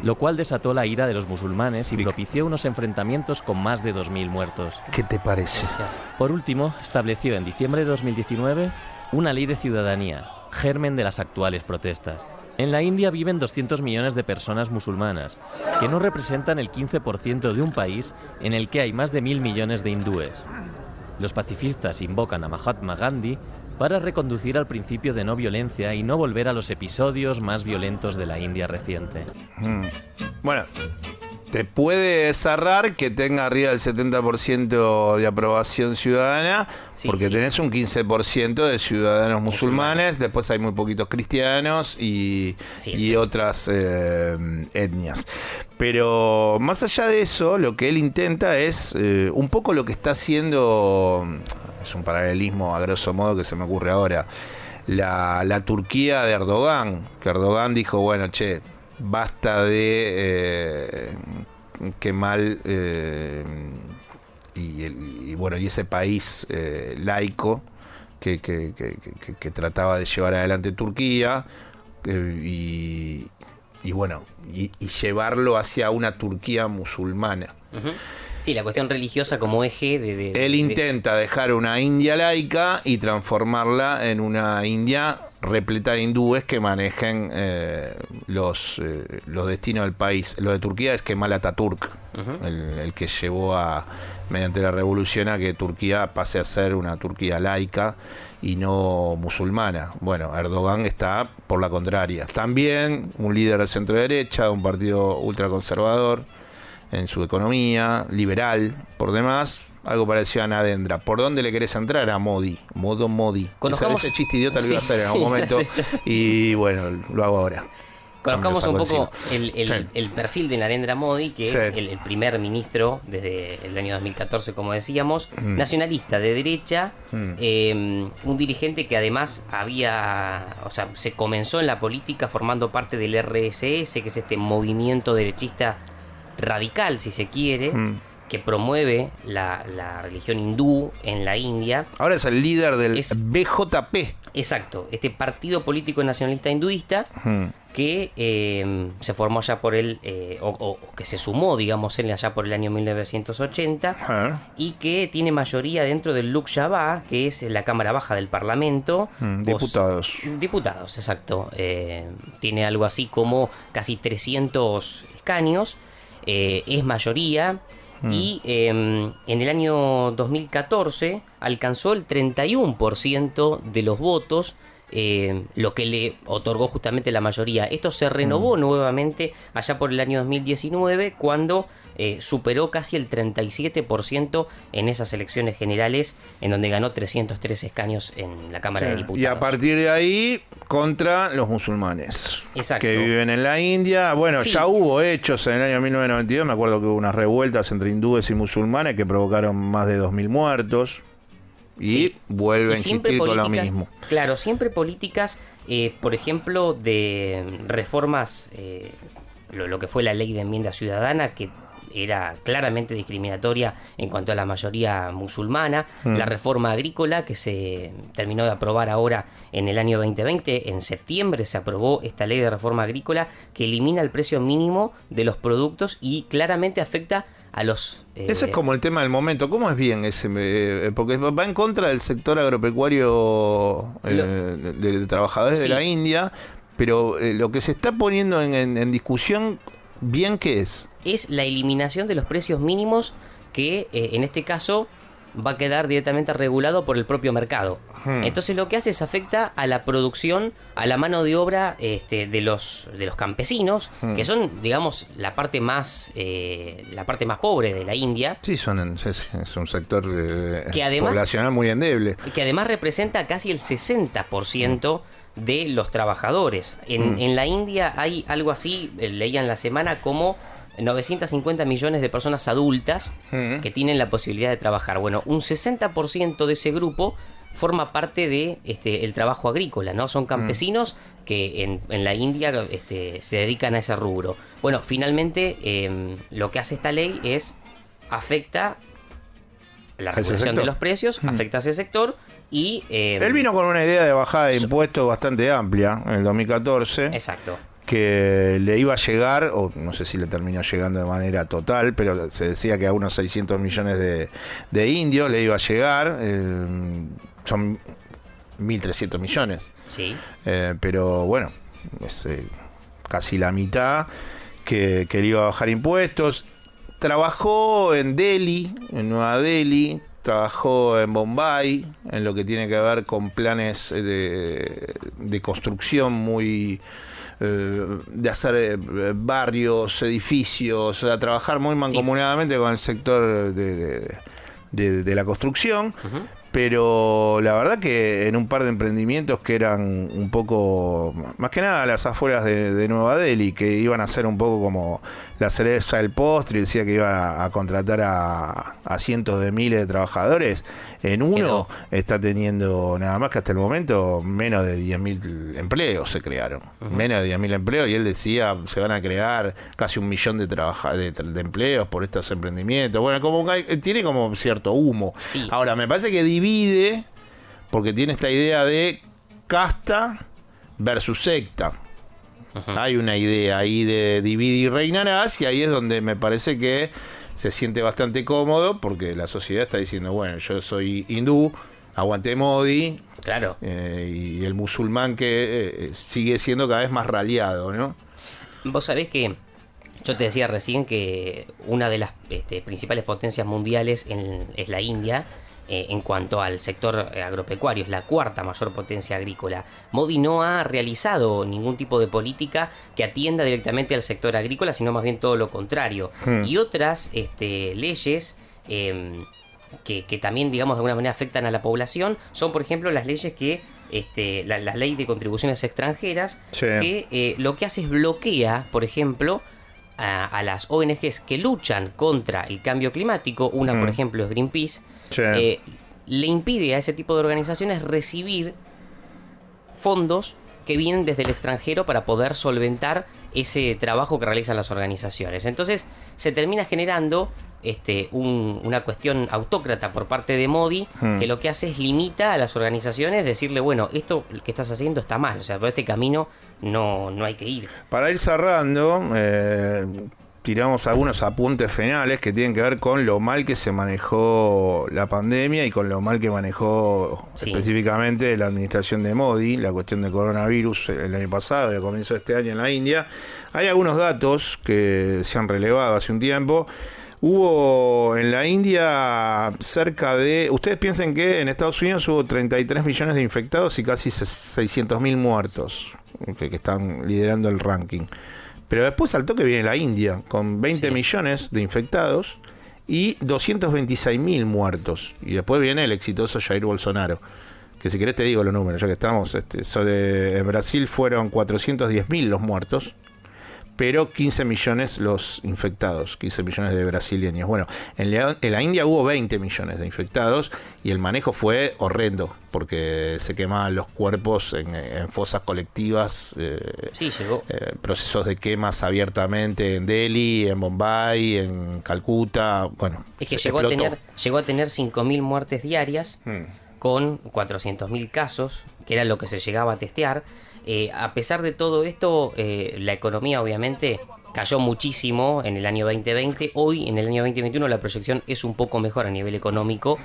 Lo cual desató la ira de los musulmanes y propició unos enfrentamientos con más de 2.000 muertos. ¿Qué te parece? Por último, estableció en diciembre de 2019 una ley de ciudadanía, germen de las actuales protestas. En la India viven 200 millones de personas musulmanas, que no representan el 15% de un país en el que hay más de 1.000 millones de hindúes. Los pacifistas invocan a Mahatma Gandhi para reconducir al principio de no violencia y no volver a los episodios más violentos de la India reciente. Bueno, te puede cerrar que tenga arriba del 70% de aprobación ciudadana, porque tenés un 15% de ciudadanos musulmanes, después hay muy poquitos cristianos y otras etnias. Pero más allá de eso, lo que él intenta es un poco lo que está haciendo es un paralelismo a grosso modo que se me ocurre ahora. La Turquía de Erdogan, que Erdogan dijo, bueno, che, basta de qué mal, y bueno, y ese país laico que trataba de llevar adelante Turquía, y bueno, y llevarlo hacia una Turquía musulmana. Sí, la cuestión religiosa como eje Él intenta dejar una India laica y transformarla en una India repleta de hindúes que manejen los destinos del país. Lo de Turquía es Kemal Atatürk, el que llevó mediante la revolución a que Turquía pase a ser una Turquía laica y no musulmana. Bueno, Erdogan está por la contraria. También un líder de centro derecha, un partido ultraconservador en su economía, liberal, por demás, algo parecido a Narendra. ¿Por dónde le querés entrar a Modi? Modi. Ese chiste idiota lo iba a hacer en algún momento, y bueno, lo hago ahora. Conozcamos un poco el perfil de Narendra Modi, que es el primer ministro desde el año 2014, como decíamos, nacionalista de derecha, un dirigente que además se comenzó en la política formando parte del RSS, que es este movimiento derechista radical, si se quiere, que promueve la religión hindú en la India. Ahora es el líder del BJP. Exacto, este partido político nacionalista hinduista que se formó allá por o que se sumó, digamos, allá por el año 1980 y que tiene mayoría dentro del Lok Sabha, que es la cámara baja del Parlamento. Diputados, exacto. Tiene algo así como casi 300 escaños. Es mayoría y en el año 2014 alcanzó el 31% de los votos, lo que le otorgó justamente la mayoría. Esto se renovó nuevamente allá por el año 2019 cuando superó casi el 37% en esas elecciones generales, en donde ganó 303 escaños en la Cámara de Diputados. Y a partir de ahí, contra los musulmanes. Exacto. Que viven en la India. Bueno, ya hubo hechos en el año 1992, me acuerdo que hubo unas revueltas entre hindúes y musulmanes que provocaron más de 2.000 muertos. Y vuelve a insistir con lo mismo. Claro, siempre políticas, por ejemplo, de reformas, lo que fue la ley de enmienda ciudadana, que era claramente discriminatoria en cuanto a la mayoría musulmana, la reforma agrícola que se terminó de aprobar ahora en el año 2020, en septiembre se aprobó esta ley de reforma agrícola que elimina el precio mínimo de los productos y claramente afecta a los... Ese es como el tema del momento. ¿Cómo es bien ese? Porque va en contra del sector agropecuario de trabajadores de la India, pero lo que se está poniendo en discusión, ¿bien qué es? Es la eliminación de los precios mínimos que en este caso va a quedar directamente regulado por el propio mercado. Entonces lo que hace es afecta a la producción, a la mano de obra de los campesinos, que son, digamos, la parte más pobre de la India. Sí, es un sector que además, poblacional muy endeble. Que además representa casi el 60% de los trabajadores. En la India hay algo así, leía en la semana, como 950 millones de personas adultas que tienen la posibilidad de trabajar. Bueno, un 60% de ese grupo forma parte de el trabajo agrícola, ¿no? Son campesinos que en la India se dedican a ese rubro. Bueno, finalmente lo que hace esta ley es afecta la regulación de los precios, afecta a ese sector y... Él vino con una idea de bajada de impuestos bastante amplia en el 2014. Exacto. Que le iba a llegar, o no sé si le terminó llegando de manera total, pero se decía que a unos 600 millones de indios le iba a llegar. Son 1.300 millones. Sí. Pero bueno, es casi la mitad que le iba a bajar impuestos. Trabajó en Delhi, en Nueva Delhi. Trabajó en Bombay, en lo que tiene que ver con planes de construcción muy... de hacer barrios, edificios, a trabajar muy mancomunadamente con el sector de la construcción. Pero la verdad que en un par de emprendimientos que eran un poco, más que nada a las afueras de Nueva Delhi, que iban a ser un poco como la cereza del postre, y decía que iba a contratar a cientos de miles de trabajadores, en uno está teniendo nada más que hasta el momento menos de 10.000 empleos se crearon. Menos de 10.000 empleos, y él decía se van a crear casi 1 millón de empleos por estos emprendimientos. Bueno, como tiene como cierto humo. Sí. Ahora, me parece que divide, porque tiene esta idea de casta versus secta. Hay una idea ahí de divide y reinarás, y ahí es donde me parece que se siente bastante cómodo, porque la sociedad está diciendo, bueno, yo soy hindú, aguanté Modi, claro, y el musulmán que sigue siendo cada vez más raliado, ¿no? Vos sabés que yo te decía recién que una de las principales potencias mundiales es la India. En cuanto al sector agropecuario, es la cuarta mayor potencia agrícola. Modi no ha realizado ningún tipo de política que atienda directamente al sector agrícola, sino más bien todo lo contrario. Y otras leyes que también, digamos, de alguna manera afectan a la población son, por ejemplo, las leyes que la ley de contribuciones extranjeras, que lo que hace es bloquea, por ejemplo, a las ONGs que luchan contra el cambio climático. Una, por ejemplo, es Greenpeace. Le impide a ese tipo de organizaciones recibir fondos que vienen desde el extranjero para poder solventar ese trabajo que realizan las organizaciones. Entonces se termina generando una cuestión autócrata por parte de Modi, que lo que hace es limita a las organizaciones, decirle, bueno, esto que estás haciendo está mal, o sea, por este camino no hay que ir. Para ir cerrando, tiramos algunos apuntes finales que tienen que ver con lo mal que se manejó la pandemia y con lo mal que manejó específicamente la administración de Modi, la cuestión del coronavirus el año pasado y a comienzo de este año en la India. Hay algunos datos que se han relevado hace un tiempo. Hubo en la India cerca de... Ustedes piensen que en Estados Unidos hubo 33 millones de infectados y casi 600.000 muertos, que están liderando el ranking. Pero después saltó que viene la India, con 20 millones de infectados y 226.000 muertos. Y después viene el exitoso Jair Bolsonaro, que si querés te digo los números, ya que estamos. En Brasil fueron 410.000 los muertos, pero 15 millones los infectados, 15 millones de brasileños. Bueno, en la India hubo 20 millones de infectados y el manejo fue horrendo, porque se quemaban los cuerpos en fosas colectivas, procesos de quemas abiertamente en Delhi, en Bombay, en Calcuta. Bueno, es que llegó a tener 5.000 muertes diarias, con 400.000 casos, que era lo que se llegaba a testear. A pesar de todo esto, la economía obviamente cayó muchísimo en el año 2020. Hoy, en el año 2021, la proyección es un poco mejor a nivel económico,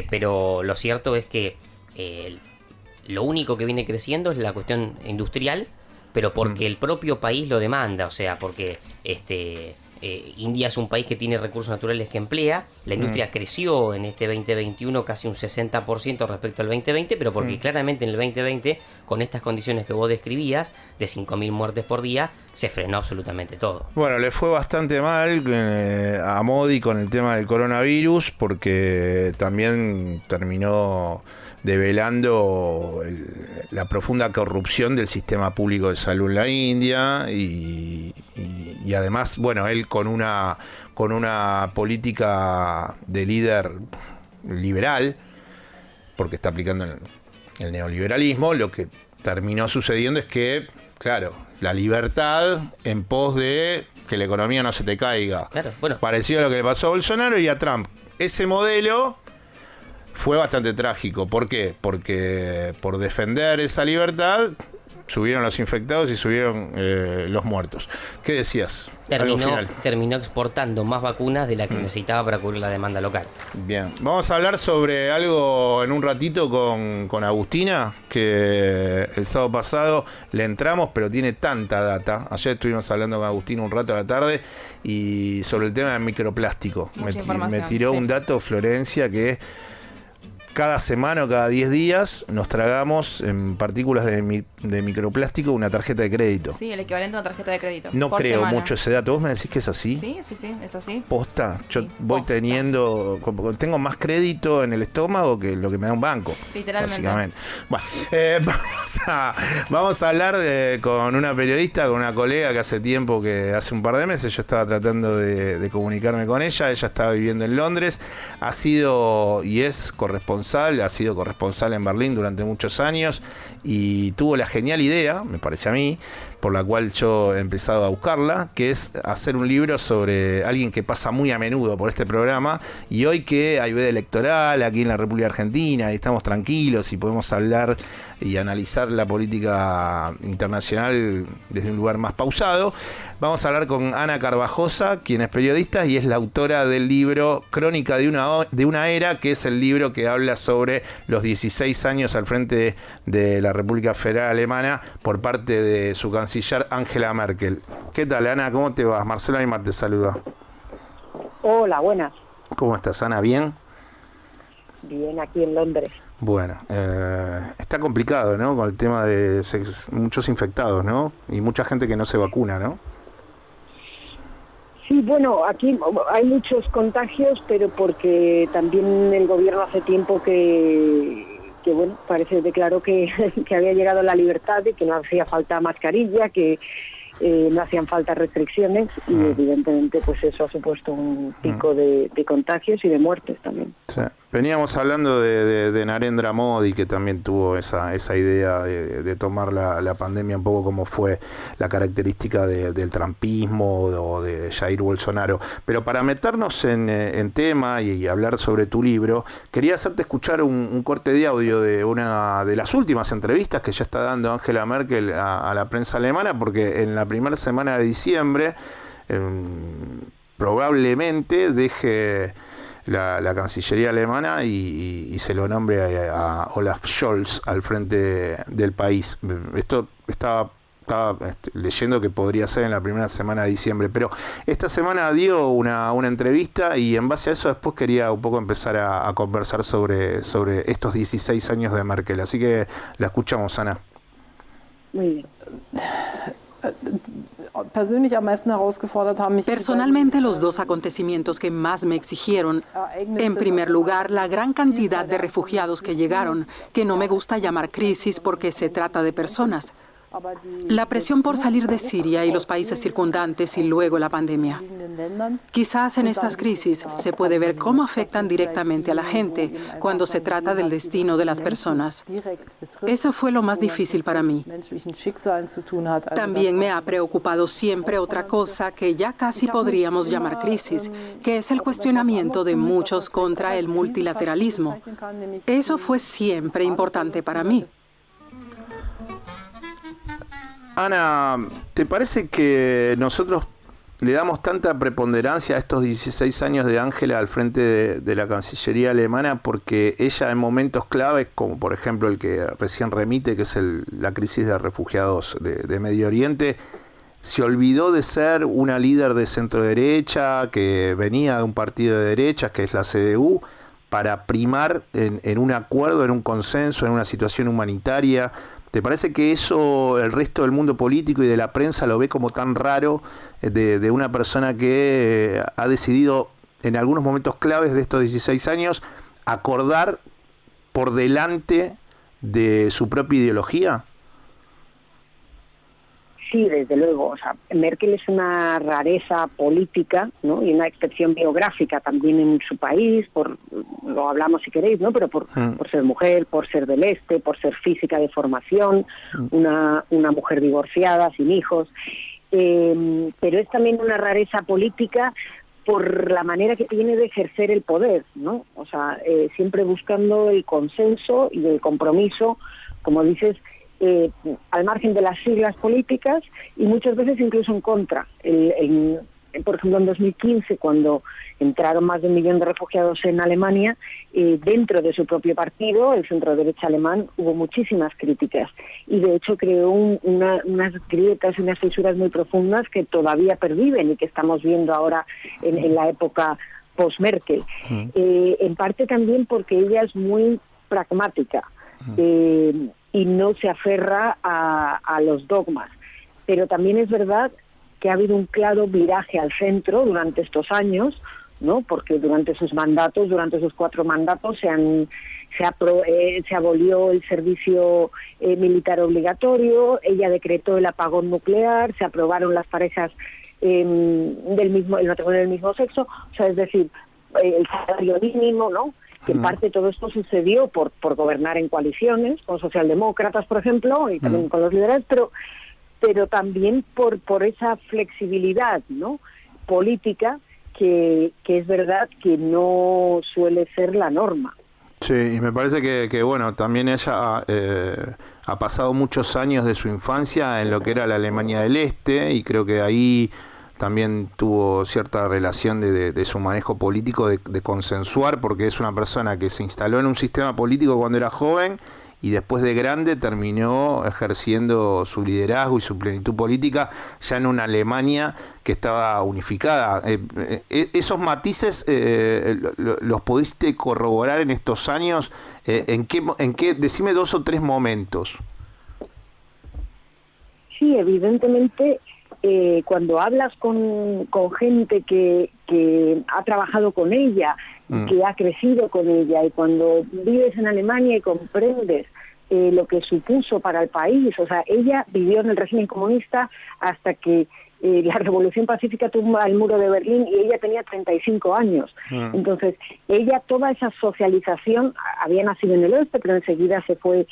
pero lo cierto es que lo único que viene creciendo es la cuestión industrial, pero porque el propio país lo demanda, o sea, porque India es un país que tiene recursos naturales que emplea. La industria creció en este 2021 casi un 60% respecto al 2020, pero porque claramente en el 2020, con estas condiciones que vos describías, de 5.000 muertes por día, se frenó absolutamente todo. Bueno, le fue bastante mal a Modi con el tema del coronavirus, porque también terminó develando la profunda corrupción del sistema público de salud en la India y además, bueno, él con una política de líder liberal, porque está aplicando el neoliberalismo, lo que terminó sucediendo es que, claro, la libertad en pos de que la economía no se te caiga. Claro, bueno. Parecido a lo que le pasó a Bolsonaro y a Trump. Ese modelo fue bastante trágico. ¿Por qué? Porque por defender esa libertad subieron los infectados y subieron los muertos. ¿Qué decías? Terminó exportando más vacunas de las que necesitaba para cubrir la demanda local. Bien, vamos a hablar sobre algo en un ratito con Agustina, que el sábado pasado le entramos, pero tiene tanta data. Ayer estuvimos hablando con Agustina un rato a la tarde y sobre el tema del microplástico. Me tiró un dato, Florencia, que cada semana o cada 10 días nos tragamos en partículas de microplástico una tarjeta de crédito. Sí, el equivalente a una tarjeta de crédito. No por creo semana. mucho ese dato. ¿Vos me decís que es así? Sí, es así. ¿Posta? Yo Sí, voy teniendo... Tengo más crédito en el estómago que lo que me da un banco. Literalmente. Básicamente. Bueno, vamos a hablar con una periodista, con una colega que hace tiempo, que hace un par de meses yo estaba tratando de comunicarme con ella. Ella estaba viviendo en Londres. Ha sido y es corresponsal, ha sido corresponsal en Berlín durante muchos años y tuvo la genial idea, me parece a mí, por la cual yo he empezado a buscarla, que es hacer un libro sobre alguien que pasa muy a menudo por este programa, y hoy que hay veda electoral aquí en la República Argentina y estamos tranquilos y podemos hablar y analizar la política internacional desde un lugar más pausado, vamos a hablar con Ana Carvajosa, quien es periodista y es la autora del libro Crónica de una era, que es el libro que habla sobre los 16 años al frente de la República Federal Alemana por parte de su canciller Angela Merkel. ¿Qué tal, Ana? ¿Cómo te vas? Marcelo Aymar te saluda. Hola, buenas. ¿Cómo estás, Ana? ¿Bien? Bien, aquí en Londres. Bueno, está complicado, ¿no? Con el tema de muchos infectados, ¿no? Y mucha gente que no se vacuna, ¿no? Sí, bueno, aquí hay muchos contagios, pero porque también el gobierno hace tiempo que bueno, parece declaró que había llegado la libertad y que no hacía falta mascarilla, que no hacían falta restricciones y evidentemente pues eso ha supuesto un pico de contagios y de muertes también. Sí. Veníamos hablando de Narendra Modi, que también tuvo esa idea de tomar la pandemia un poco como fue la característica del trumpismo o de Jair Bolsonaro. Pero para meternos en tema y hablar sobre tu libro, quería hacerte escuchar un corte de audio de una de las últimas entrevistas que ya está dando Angela Merkel a la prensa alemana, porque en la primera semana de diciembre probablemente deje la Cancillería alemana y se lo nombre a Olaf Scholz al frente del país. Esto estaba leyendo que podría ser en la primera semana de diciembre, pero esta semana dio una entrevista y en base a eso después quería un poco empezar a conversar sobre estos 16 años de Merkel. Así que la escuchamos, Ana. Muy bien. Personalmente, los dos acontecimientos que más me exigieron, en primer lugar, la gran cantidad de refugiados que llegaron, que no me gusta llamar crisis porque se trata de personas. La presión por salir de Siria y los países circundantes y luego la pandemia. Quizás en estas crisis se puede ver cómo afectan directamente a la gente cuando se trata del destino de las personas. Eso fue lo más difícil para mí. También me ha preocupado siempre otra cosa que ya casi podríamos llamar crisis, que es el cuestionamiento de muchos contra el multilateralismo. Eso fue siempre importante para mí. Ana, ¿te parece que nosotros le damos tanta preponderancia a estos 16 años de Angela al frente de la Cancillería alemana porque ella en momentos claves, como por ejemplo el que recién remite, que es la crisis de refugiados de Medio Oriente, se olvidó de ser una líder de centro derecha que venía de un partido de derechas, que es la CDU, para primar en un acuerdo, en un consenso, en una situación humanitaria? ¿Te parece que eso el resto del mundo político y de la prensa lo ve como tan raro de una persona que ha decidido en algunos momentos claves de estos 16 años acordar por delante de su propia ideología? Sí, desde luego. O sea, Merkel es una rareza política, ¿no? Y una excepción biográfica también en su país, lo hablamos si queréis, ¿no? Pero por ser mujer, por ser del este, por ser física de formación, una mujer divorciada, sin hijos. Pero es también una rareza política por la manera que tiene de ejercer el poder, ¿no? O sea, siempre buscando el consenso y el compromiso, como dices, al margen de las siglas políticas y muchas veces incluso en contra. Por ejemplo, en 2015, cuando entraron más de 1 millón de refugiados en Alemania, dentro de su propio partido, el centro derecha alemán, hubo muchísimas críticas y de hecho creó unas grietas y unas fisuras muy profundas que todavía perviven y que estamos viendo ahora en la época post-Merkel. En parte también porque ella es muy pragmática y no se aferra a los dogmas. Pero también es verdad que ha habido un claro viraje al centro durante estos años, ¿no? Porque durante sus 4 mandatos, se abolió el servicio militar obligatorio, ella decretó el apagón nuclear, se aprobaron las parejas el matrimonio del mismo sexo, o sea, es decir, el salario mínimo, ¿no? Que en parte todo esto sucedió por gobernar en coaliciones, con socialdemócratas, por ejemplo, y también con los liberales, pero también por esa flexibilidad, ¿no? Política que es verdad que no suele ser la norma. Sí, y me parece que bueno, también ella ha pasado muchos años de su infancia en lo que era la Alemania del Este, y creo que ahí también tuvo cierta relación de su manejo político, de consensuar, porque es una persona que se instaló en un sistema político cuando era joven y después de grande terminó ejerciendo su liderazgo y su plenitud política ya en una Alemania que estaba unificada. Esos matices los pudiste corroborar en estos años. ¿En qué? Decime 2 o 3 momentos. Sí, evidentemente, cuando hablas con gente que ha trabajado con ella, que ha crecido con ella, y cuando vives en Alemania y comprendes lo que supuso para el país, o sea, ella vivió en el régimen comunista hasta que la Revolución Pacífica tumba el muro de Berlín, y ella tenía 35 años. Entonces, ella, toda esa socialización, había nacido en el oeste, pero enseguida se fue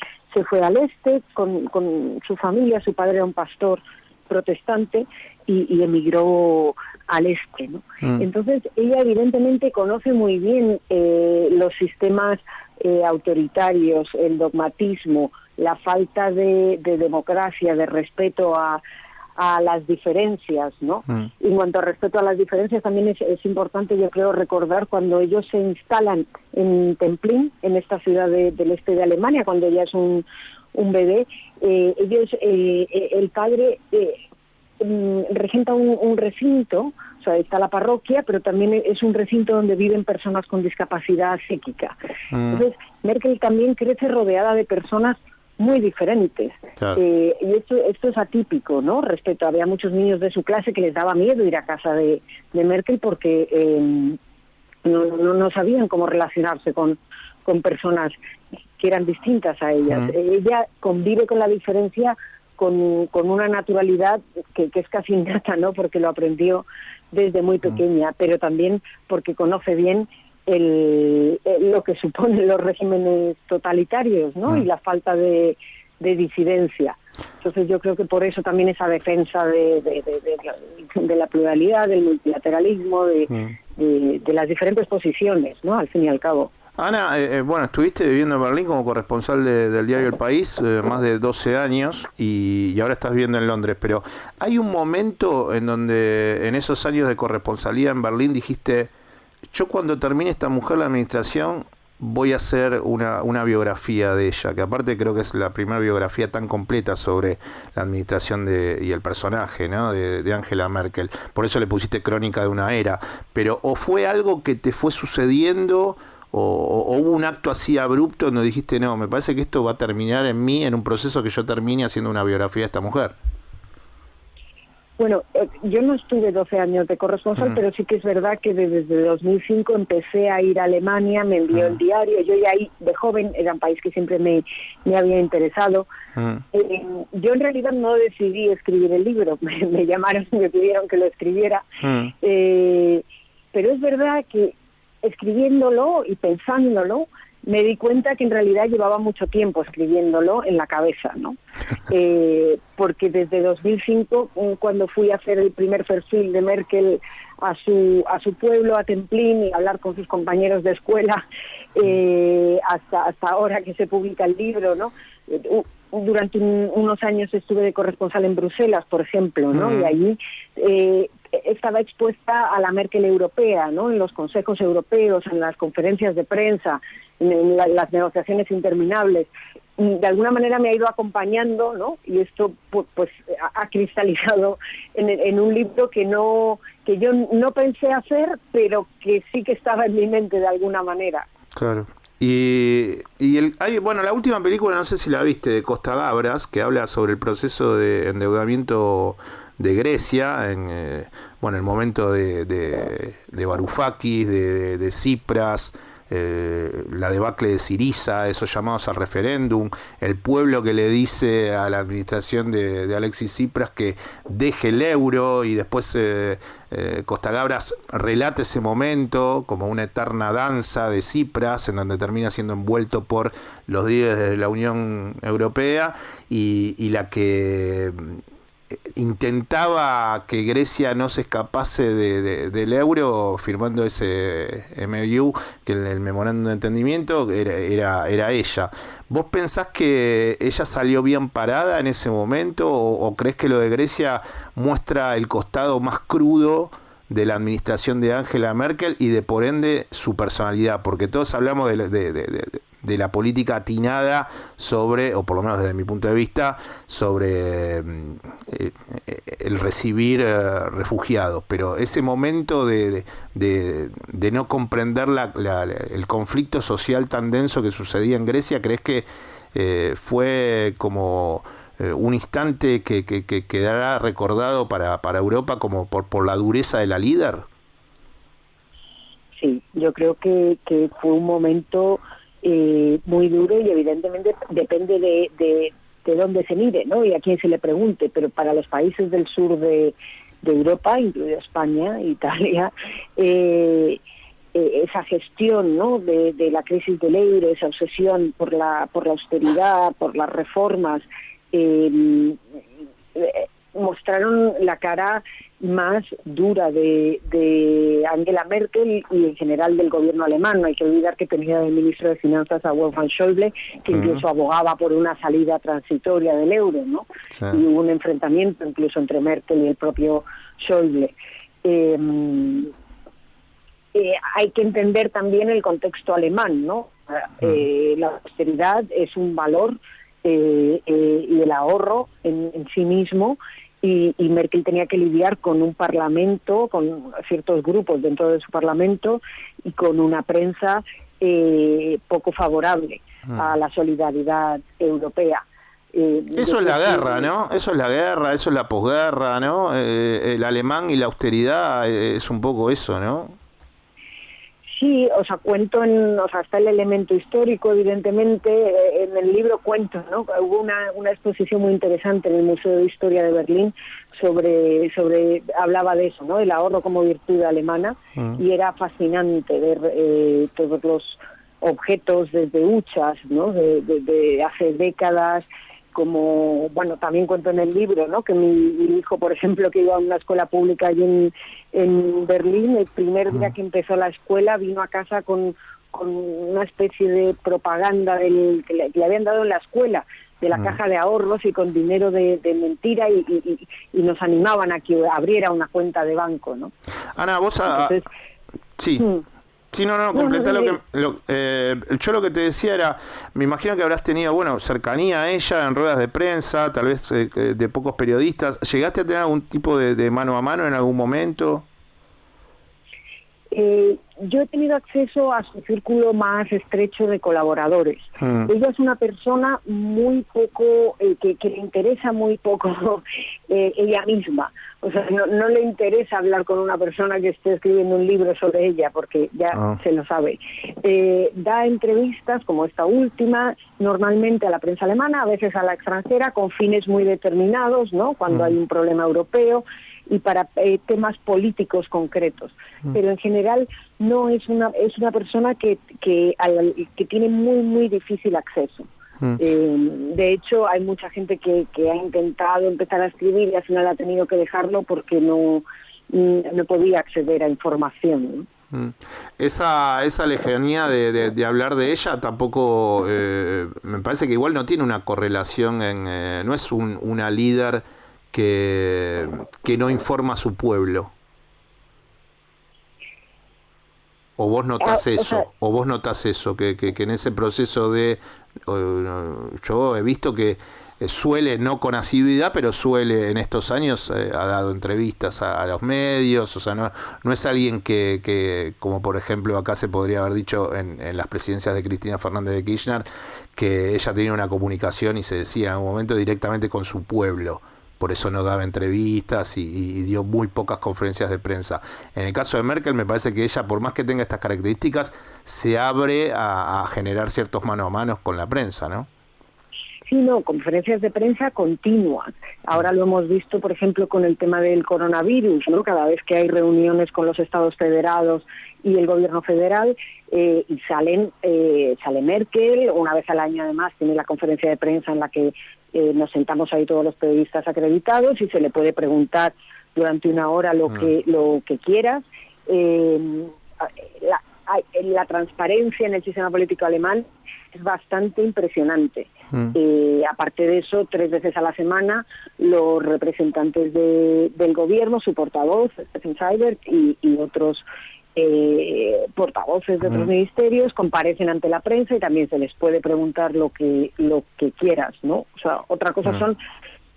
al este con su familia. Su padre era un pastor protestante y emigró al este, ¿no? Entonces ella evidentemente conoce muy bien los sistemas autoritarios, el dogmatismo, la falta de democracia, de respeto a las diferencias, ¿no? Y en cuanto a respeto a las diferencias, también es importante, yo creo, recordar cuando ellos se instalan en Templin, en esta ciudad del este de Alemania, cuando ella es un bebé, el padre regenta un recinto, o sea, está la parroquia, pero también es un recinto donde viven personas con discapacidad psíquica. Entonces, Merkel también crece rodeada de personas muy diferentes. Claro. Y esto es atípico, ¿no? Había muchos niños de su clase que les daba miedo ir a casa de Merkel porque no sabían cómo relacionarse con personas que eran distintas a ellas. Ella convive con la diferencia con una naturalidad que es casi innata, ¿no? Porque lo aprendió desde muy pequeña, pero también porque conoce bien lo que suponen los regímenes totalitarios, ¿no? Y la falta de disidencia. Entonces yo creo que por eso también esa defensa de la pluralidad, del multilateralismo, de las diferentes posiciones, ¿no? Al fin y al cabo. Ana, bueno, estuviste viviendo en Berlín como corresponsal del diario El País más de 12 años y ahora estás viviendo en Londres, pero ¿hay un momento en donde en esos años de corresponsalía en Berlín dijiste, yo cuando termine esta mujer la administración voy a hacer una biografía de ella, que aparte creo que es la primera biografía tan completa sobre la administración y el personaje, ¿no? de Angela Merkel, por eso le pusiste Crónica de una era, pero ¿o fue algo que te fue sucediendo o hubo un acto así abrupto donde dijiste, no, me parece que esto va a terminar en mí, en un proceso que yo termine haciendo una biografía de esta mujer? Bueno, yo no estuve 12 años de corresponsal, pero sí que es verdad que desde 2005 empecé a ir a Alemania, me envió el diario, yo ya ahí de joven, era un país que siempre me había interesado. Yo en realidad no decidí escribir el libro, me llamaron y me pidieron que lo escribiera, pero es verdad que escribiéndolo y pensándolo, me di cuenta que en realidad llevaba mucho tiempo escribiéndolo en la cabeza, ¿no? Porque desde 2005, cuando fui a hacer el primer perfil de Merkel a su pueblo, a Templin, y hablar con sus compañeros de escuela, hasta ahora que se publica el libro, ¿no? Durante unos años estuve de corresponsal en Bruselas, por ejemplo, ¿no? Y allí estaba expuesta a la Merkel europea, ¿no? En los consejos europeos, en las conferencias de prensa, en las negociaciones interminables. De alguna manera me ha ido acompañando, ¿no? Y esto pues ha cristalizado en un libro que yo no pensé hacer, pero que sí que estaba en mi mente de alguna manera. Claro. Bueno, la última película, no sé si la viste, de Costa Gabras, que habla sobre el proceso de endeudamiento de Grecia en el momento de Varoufakis, de Tsipras, la debacle de Syriza, esos llamados al referéndum, el pueblo que le dice a la administración de Alexis Tsipras que deje el euro, y después Costa Gabras relata ese momento como una eterna danza de Tsipras, en donde termina siendo envuelto por los líderes de la Unión Europea, y la que intentaba que Grecia no se escapase del euro firmando ese MOU, que el memorándum de entendimiento era ella. ¿Vos pensás que ella salió bien parada en ese momento, o crees que lo de Grecia muestra el costado más crudo de la administración de Angela Merkel y de por ende su personalidad? Porque todos hablamos de la política atinada sobre, o por lo menos desde mi punto de vista, sobre el recibir refugiados, pero ese momento de no comprender el conflicto social tan denso que sucedía en Grecia, ¿crees que fue como un instante que quedará recordado para Europa como por la dureza de la líder? Sí, yo creo que fue un momento muy duro, y evidentemente depende de dónde se mire, ¿no? Y a quién se le pregunte, pero para los países del sur de Europa, incluido España, Italia, esa gestión, ¿no?, de la crisis del euro, esa obsesión por la austeridad, por las reformas, mostraron la cara más dura de Angela Merkel y en general del gobierno alemán. No hay que olvidar que tenía de ministro de Finanzas a Wolfgang Schäuble, que incluso abogaba por una salida transitoria del euro, ¿no? Sí. Y hubo un enfrentamiento incluso entre Merkel y el propio Schäuble. Hay que entender también el contexto alemán, ¿no? La austeridad es un valor y el ahorro en sí mismo, y Merkel tenía que lidiar con un parlamento, con ciertos grupos dentro de su parlamento y con una prensa poco favorable a la solidaridad europea. Eso es la guerra, ¿no? Eso es la guerra, eso es la posguerra, ¿no? El alemán y la austeridad es un poco eso, ¿no? Sí, o sea, está el elemento histórico, evidentemente. En el libro cuento, ¿no? Hubo una exposición muy interesante en el Museo de Historia de Berlín hablaba de eso, ¿no? El ahorro como virtud alemana, y era fascinante ver todos los objetos desde huchas, ¿no? De hace décadas, como, bueno, también cuento en el libro, ¿no?, que mi hijo, por ejemplo, que iba a una escuela pública allí en Berlín, el primer día que empezó la escuela vino a casa con una especie de propaganda que le habían dado en la escuela, de la caja de ahorros, y con dinero de mentira, y nos animaban a que abriera una cuenta de banco, ¿no? Ana, vos... Entonces, sí. Sí, no, completa yo lo que te decía era, me imagino que habrás tenido, cercanía a ella en ruedas de prensa, tal vez de pocos periodistas. ¿Llegaste a tener algún tipo de mano a mano en algún momento? Yo he tenido acceso a su círculo más estrecho de colaboradores. Ella es una persona muy poco, que le interesa muy poco ella misma. O sea, no le interesa hablar con una persona que esté escribiendo un libro sobre ella, porque ya se lo sabe. Da entrevistas, como esta última, normalmente a la prensa alemana, a veces a la extranjera, con fines muy determinados, ¿no?, cuando hay un problema europeo, y para temas políticos concretos. Pero en general no es una persona que tiene muy, muy difícil acceso. De hecho, hay mucha gente que ha intentado empezar a escribir y al final ha tenido que dejarlo porque no podía acceder a información, ¿no? Esa lejanía de hablar de ella tampoco, me parece que igual no tiene una correlación, no es una líder que no informa a su pueblo. ¿O vos notás eso? ¿O vos notás eso? Que en ese proceso de... yo he visto que suele, no con asiduidad, pero suele en estos años, ha dado entrevistas a los medios, o sea, no es alguien que, como por ejemplo acá se podría haber dicho en las presidencias de Cristina Fernández de Kirchner, que ella tenía una comunicación y se decía en un momento directamente con su pueblo. Por eso no daba entrevistas y dio muy pocas conferencias de prensa. En el caso de Merkel me parece que ella, por más que tenga estas características, se abre a generar ciertos mano a mano con la prensa, ¿no? Sí, no, conferencias de prensa continuas. Ahora lo hemos visto, por ejemplo, con el tema del coronavirus, ¿no? Cada vez que hay reuniones con los estados federados y el gobierno federal, y sale Merkel, una vez al año además tiene la conferencia de prensa en la que nos sentamos ahí todos los periodistas acreditados y se le puede preguntar durante una hora lo que quieras. La transparencia en el sistema político alemán es bastante impresionante. Aparte de eso, 3 veces a la semana los representantes del gobierno, su portavoz, Steffen Seibert, y otros portavoces de otros ministerios comparecen ante la prensa y también se les puede preguntar lo que quieras, ¿no? O sea, otra cosa son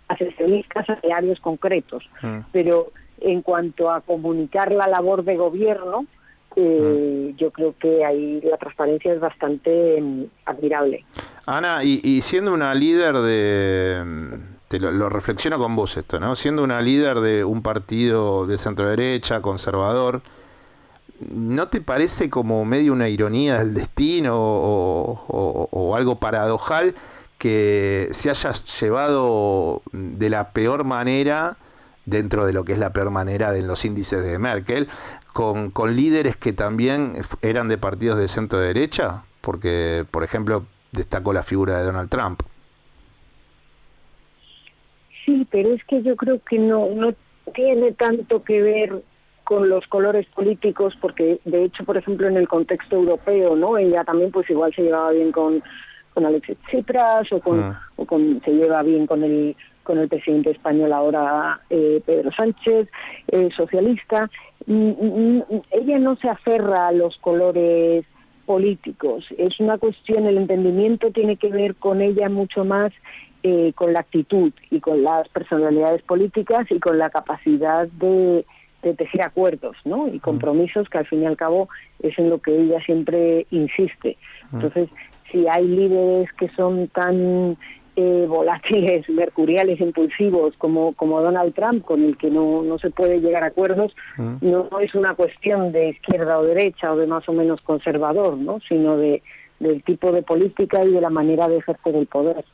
asesorías a diarios concretos, pero en cuanto a comunicar la labor de gobierno, yo creo que ahí la transparencia es bastante admirable. Ana, y siendo una líder lo reflexiono con vos esto, ¿no? Siendo una líder de un partido de centro derecha, conservador, ¿no te parece como medio una ironía del destino o algo paradojal que se haya llevado de la peor manera, dentro de lo que es la peor manera de los índices de Merkel, con líderes que también eran de partidos de centro derecha? Porque, por ejemplo, destacó la figura de Donald Trump. Sí, pero es que yo creo que no tiene tanto que ver con los colores políticos, porque de hecho, por ejemplo, en el contexto europeo, ¿no? Ella también pues igual se llevaba bien con Alexis Tsipras se lleva bien con el presidente español ahora, Pedro Sánchez, socialista. Ella no se aferra a los colores políticos, es una cuestión, el entendimiento tiene que ver con ella mucho más con la actitud y con las personalidades políticas y con la capacidad de tejer acuerdos, ¿no? Y compromisos, que al fin y al cabo es en lo que ella siempre insiste. Entonces, si hay líderes que son tan volátiles, mercuriales, impulsivos como Donald Trump, con el que no se puede llegar a acuerdos, no es una cuestión de izquierda o derecha o de más o menos conservador, ¿no? Sino del tipo de política y de la manera de ejercer el poder.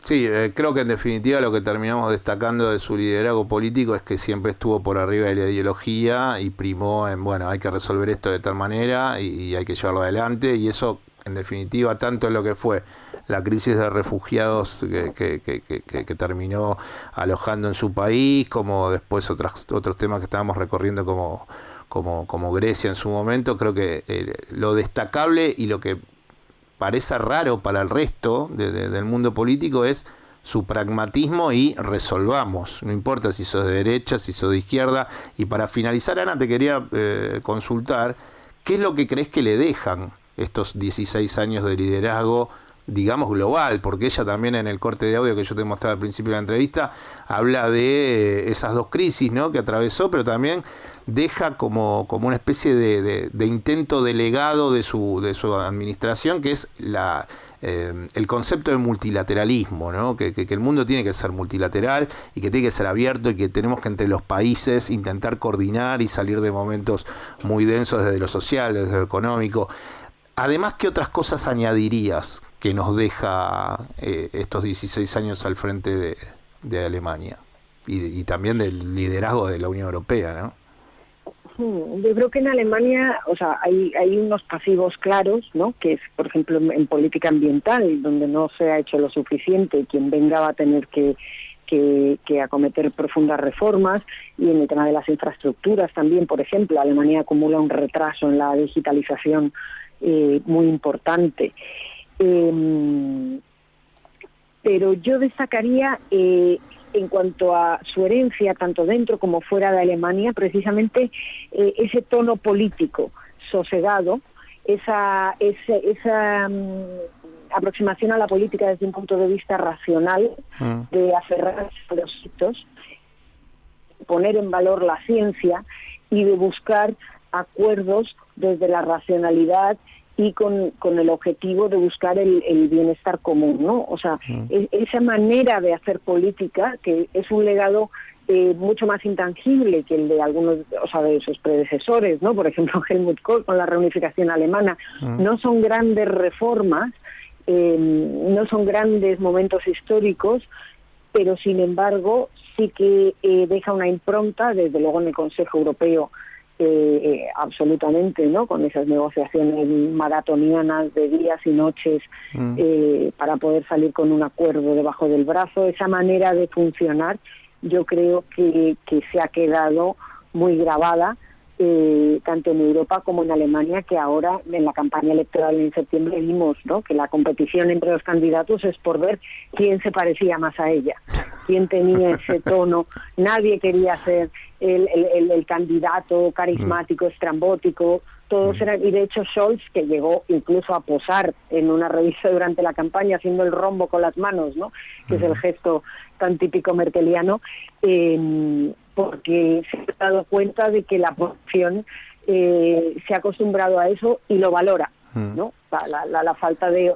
Sí, creo que en definitiva lo que terminamos destacando de su liderazgo político es que siempre estuvo por arriba de la ideología y primó en, bueno, hay que resolver esto de tal manera y hay que llevarlo adelante, y eso en definitiva tanto en lo que fue la crisis de refugiados que terminó alojando en su país, como después otros temas que estábamos recorriendo como Grecia en su momento. Creo que lo destacable y lo que parece raro para el resto del mundo político es su pragmatismo y resolvamos, no importa si sos de derecha, si sos de izquierda. Y para finalizar, Ana, te quería consultar, ¿qué es lo que crees que le dejan estos 16 años de liderazgo, digamos, global? Porque ella también, en el corte de audio que yo te mostraba al principio de la entrevista, habla de esas dos crisis, ¿no?, que atravesó, pero también deja como una especie de intento delegado de su administración, que es el concepto de multilateralismo, ¿no? Que el mundo tiene que ser multilateral y que tiene que ser abierto y que tenemos que entre los países intentar coordinar y salir de momentos muy densos desde lo social, desde lo económico. Además, ¿qué otras cosas añadirías que nos deja estos 16 años al frente de Alemania y también del liderazgo de la Unión Europea, ¿no? Yo creo que en Alemania, o sea, hay unos pasivos claros, ¿no? Que es, por ejemplo, en política ambiental, donde no se ha hecho lo suficiente, quien venga va a tener que acometer profundas reformas, y en el tema de las infraestructuras también, por ejemplo, Alemania acumula un retraso en la digitalización muy importante. Pero yo destacaría en cuanto a su herencia, tanto dentro como fuera de Alemania, precisamente ese tono político sosegado, esa aproximación a la política desde un punto de vista racional, de aferrarse a los hitos, poner en valor la ciencia y de buscar acuerdos desde la racionalidad y con el objetivo de buscar el bienestar común, ¿no? O sea, esa manera de hacer política, que es un legado mucho más intangible que el de algunos, o sea, de sus predecesores, ¿no? Por ejemplo, Helmut Kohl con la reunificación alemana. No son grandes reformas, no son grandes momentos históricos, pero sin embargo sí que deja una impronta, desde luego en el Consejo Europeo, absolutamente, ¿no? Con esas negociaciones maratonianas de días y noches para poder salir con un acuerdo debajo del brazo. Esa manera de funcionar yo creo que se ha quedado muy grabada, tanto en Europa como en Alemania, que ahora en la campaña electoral en septiembre vimos, ¿no?, que la competición entre los candidatos es por ver quién se parecía más a ella, quién tenía ese tono. Nadie quería ser el candidato carismático, estrambótico. Todos eran, y de hecho Scholz, que llegó incluso a posar en una revista durante la campaña haciendo el rombo con las manos, ¿no?, que es el gesto tan típico merkeliano, porque se ha dado cuenta de que la población se ha acostumbrado a eso y lo valora, ¿no? La falta de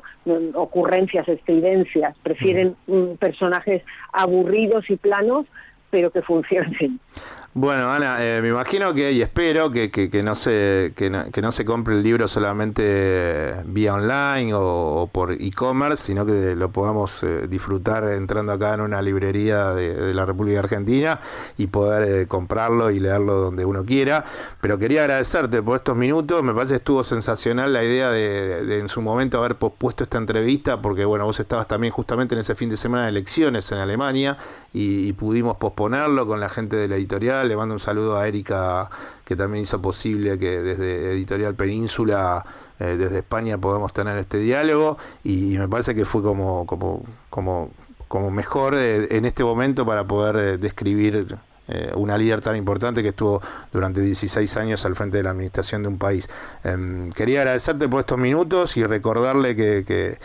ocurrencias, estridencias. Prefieren personajes aburridos y planos, pero que funcionen. Bueno, Ana, me imagino que, y espero que no se compre el libro solamente vía online o por e-commerce, sino que lo podamos disfrutar entrando acá en una librería de la República Argentina y poder comprarlo y leerlo donde uno quiera. Pero quería agradecerte por estos minutos. Me parece que estuvo sensacional la idea de en su momento haber pospuesto esta entrevista, porque bueno, vos estabas también justamente en ese fin de semana de elecciones en Alemania y pudimos posponerlo con la gente de la editorial. Le mando un saludo a Erika, que también hizo posible que desde Editorial Península, desde España, podamos tener este diálogo, y me parece que fue como mejor en este momento para poder describir una líder tan importante que estuvo durante 16 años al frente de la administración de un país. Quería agradecerte por estos minutos y recordarle que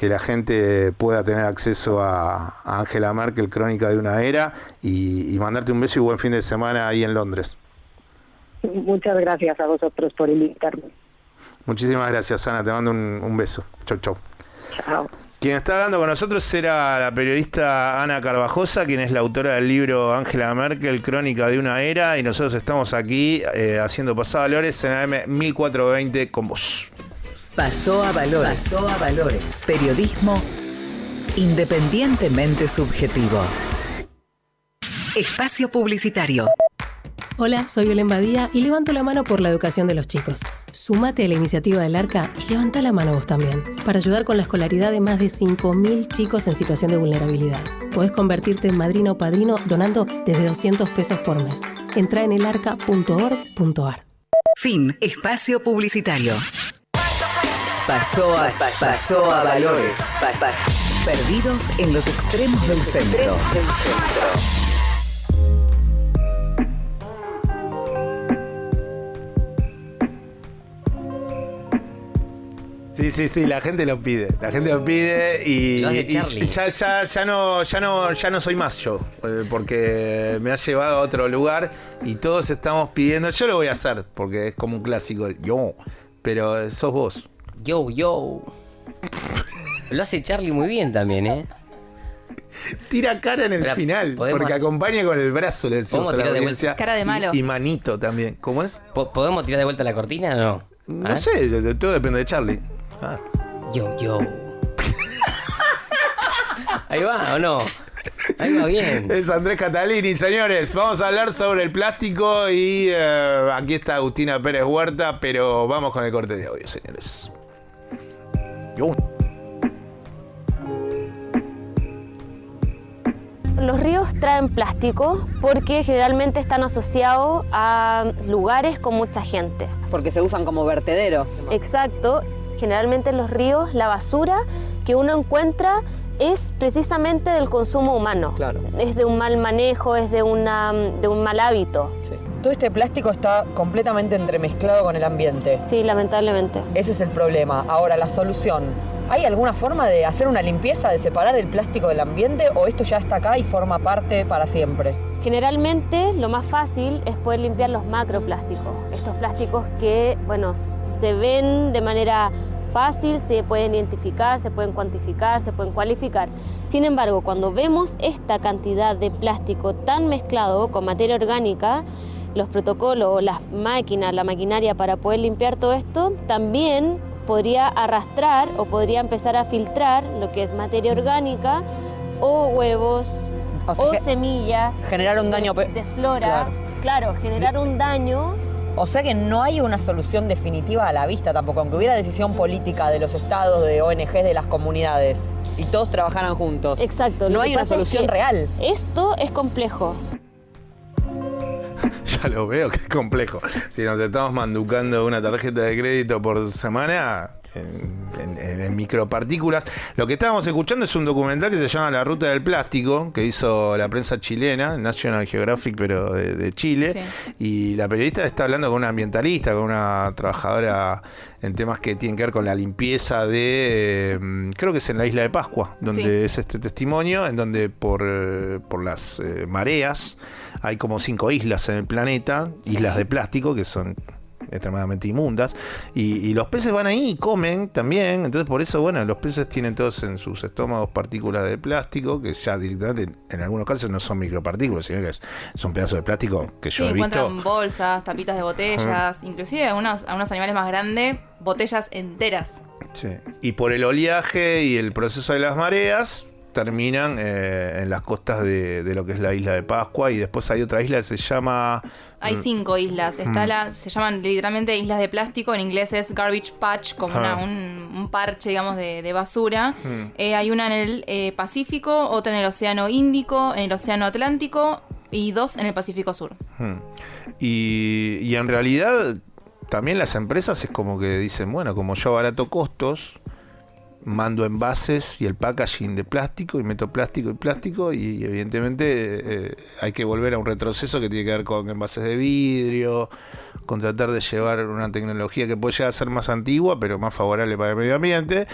la gente pueda tener acceso a Angela Merkel, Crónica de una era, y mandarte un beso y buen fin de semana ahí en Londres. Muchas gracias a vosotros por invitarme. Muchísimas gracias, Ana, te mando un beso. Chau, chau. Chao. Quien está hablando con nosotros era la periodista Ana Carvajosa, quien es la autora del libro Angela Merkel, Crónica de una era, y nosotros estamos aquí haciendo Pasó a Valores en AM 1420 con vos. Pasó a Valores. Pasó a Valores. Periodismo independientemente subjetivo. Espacio publicitario. Hola, soy Belén Badía y levanto la mano por la educación de los chicos. Súmate a la iniciativa del Arca y levanta la mano vos también, para ayudar con la escolaridad de más de 5.000 chicos en situación de vulnerabilidad. Podés convertirte en madrina o padrino donando desde 200 pesos por mes. Entrá en elarca.org.ar. Fin. Espacio publicitario. Pasó a Valores. Perdidos en los extremos del centro. Sí, la gente lo pide y ya no soy más yo, porque me ha llevado a otro lugar y todos estamos pidiendo. Yo lo voy a hacer porque es como un clásico, pero sos vos. Yo. Lo hace Charlie muy bien también, ¿eh? Tira cara en el final, porque acompaña con el brazo, le decimos a la audiencia. Cara de malo. Y manito también. ¿Cómo es? ¿Podemos tirar de vuelta la cortina o no? No sé, todo depende de Charlie. Yo. Ahí va, ¿o no? Ahí va bien. Es Andrés Catalini, señores. Vamos a hablar sobre el plástico y aquí está Agustina Pérez Huerta, pero vamos con el corte de audio, señores. Los ríos traen plástico porque generalmente están asociados a lugares con mucha gente. Porque se usan como vertedero. Exacto. Generalmente en los ríos la basura que uno encuentra es precisamente del consumo humano. Claro. Es de un mal manejo, es de un mal hábito. Sí. todo este plástico está completamente entremezclado con el ambiente. Sí, lamentablemente. Ese es el problema. Ahora, la solución. ¿Hay alguna forma de hacer una limpieza, de separar el plástico del ambiente, o esto ya está acá y forma parte para siempre? Generalmente lo más fácil es poder limpiar los macroplásticos. Estos plásticos que, bueno, se ven de manera fácil, se pueden identificar, se pueden cuantificar, se pueden cualificar. Sin embargo, cuando vemos esta cantidad de plástico tan mezclado con materia orgánica, los protocolos, las máquinas, la maquinaria para poder limpiar todo esto, también podría arrastrar o podría empezar a filtrar lo que es materia orgánica o huevos o semillas. Generar un daño de flora. Claro, generar un daño. O sea que no hay una solución definitiva a la vista tampoco, aunque hubiera decisión política de los estados, de ONGs, de las comunidades y todos trabajaran juntos. Exacto. No hay una solución real. Esto es complejo. Ya lo veo que es complejo. Si nos estamos manducando una tarjeta de crédito por semana en micropartículas. Lo que estábamos escuchando es un documental que se llama La Ruta del Plástico, que hizo la prensa chilena, National Geographic, pero de Chile. Sí. Y la periodista está hablando con una ambientalista, con una trabajadora en temas que tienen que ver con la limpieza de, creo que es en la isla de Pascua, donde es este testimonio, en donde por las mareas hay como 5 islas en el planeta, islas de plástico que son extremadamente inmundas, y los peces van ahí y comen también. Entonces por eso, bueno, los peces tienen todos en sus estómagos partículas de plástico, que ya directamente en algunos casos no son micropartículas, sino que son pedazos de plástico que yo he visto. Encuentran bolsas, tapitas de botellas, inclusive a unos animales más grandes, botellas enteras. Sí. Y por el oleaje y el proceso de las mareas terminan en las costas de lo que es la isla de Pascua, y después hay otra isla que se llama... Hay 5 islas. Se llaman literalmente islas de plástico. En inglés es garbage patch, como un parche, digamos, de basura. Hay una en el Pacífico, otra en el Océano Índico, en el Océano Atlántico y 2 en el Pacífico Sur. Y en realidad también las empresas es como que dicen, bueno, como yo abarato costos, mando envases y el packaging de plástico y meto plástico y evidentemente hay que volver a un retroceso que tiene que ver con envases de vidrio, con tratar de llevar una tecnología que puede llegar a ser más antigua pero más favorable para el medio ambiente,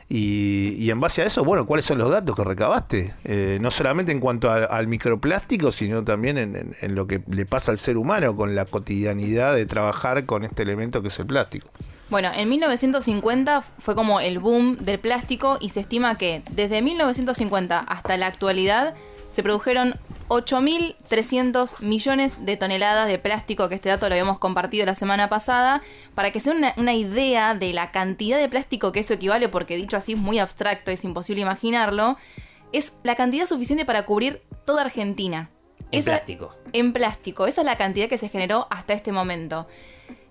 y en base a eso, bueno, ¿cuáles son los datos que recabaste? No solamente en cuanto al microplástico, sino también en lo que le pasa al ser humano con la cotidianidad de trabajar con este elemento que es el plástico. Bueno, en 1950 fue como el boom del plástico, y se estima que desde 1950 hasta la actualidad se produjeron 8.300 millones de toneladas de plástico, que este dato lo habíamos compartido la semana pasada, para que se den una idea de la cantidad de plástico que eso equivale, porque dicho así es muy abstracto, es imposible imaginarlo. Es la cantidad suficiente para cubrir toda Argentina. Plástico. En plástico. Esa es la cantidad que se generó hasta este momento.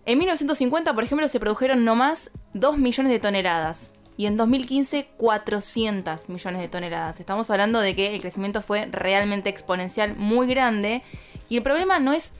En 1950, por ejemplo, se produjeron nomás 2 millones de toneladas. Y en 2015, 400 millones de toneladas. Estamos hablando de que el crecimiento fue realmente exponencial, muy grande. Y el problema no es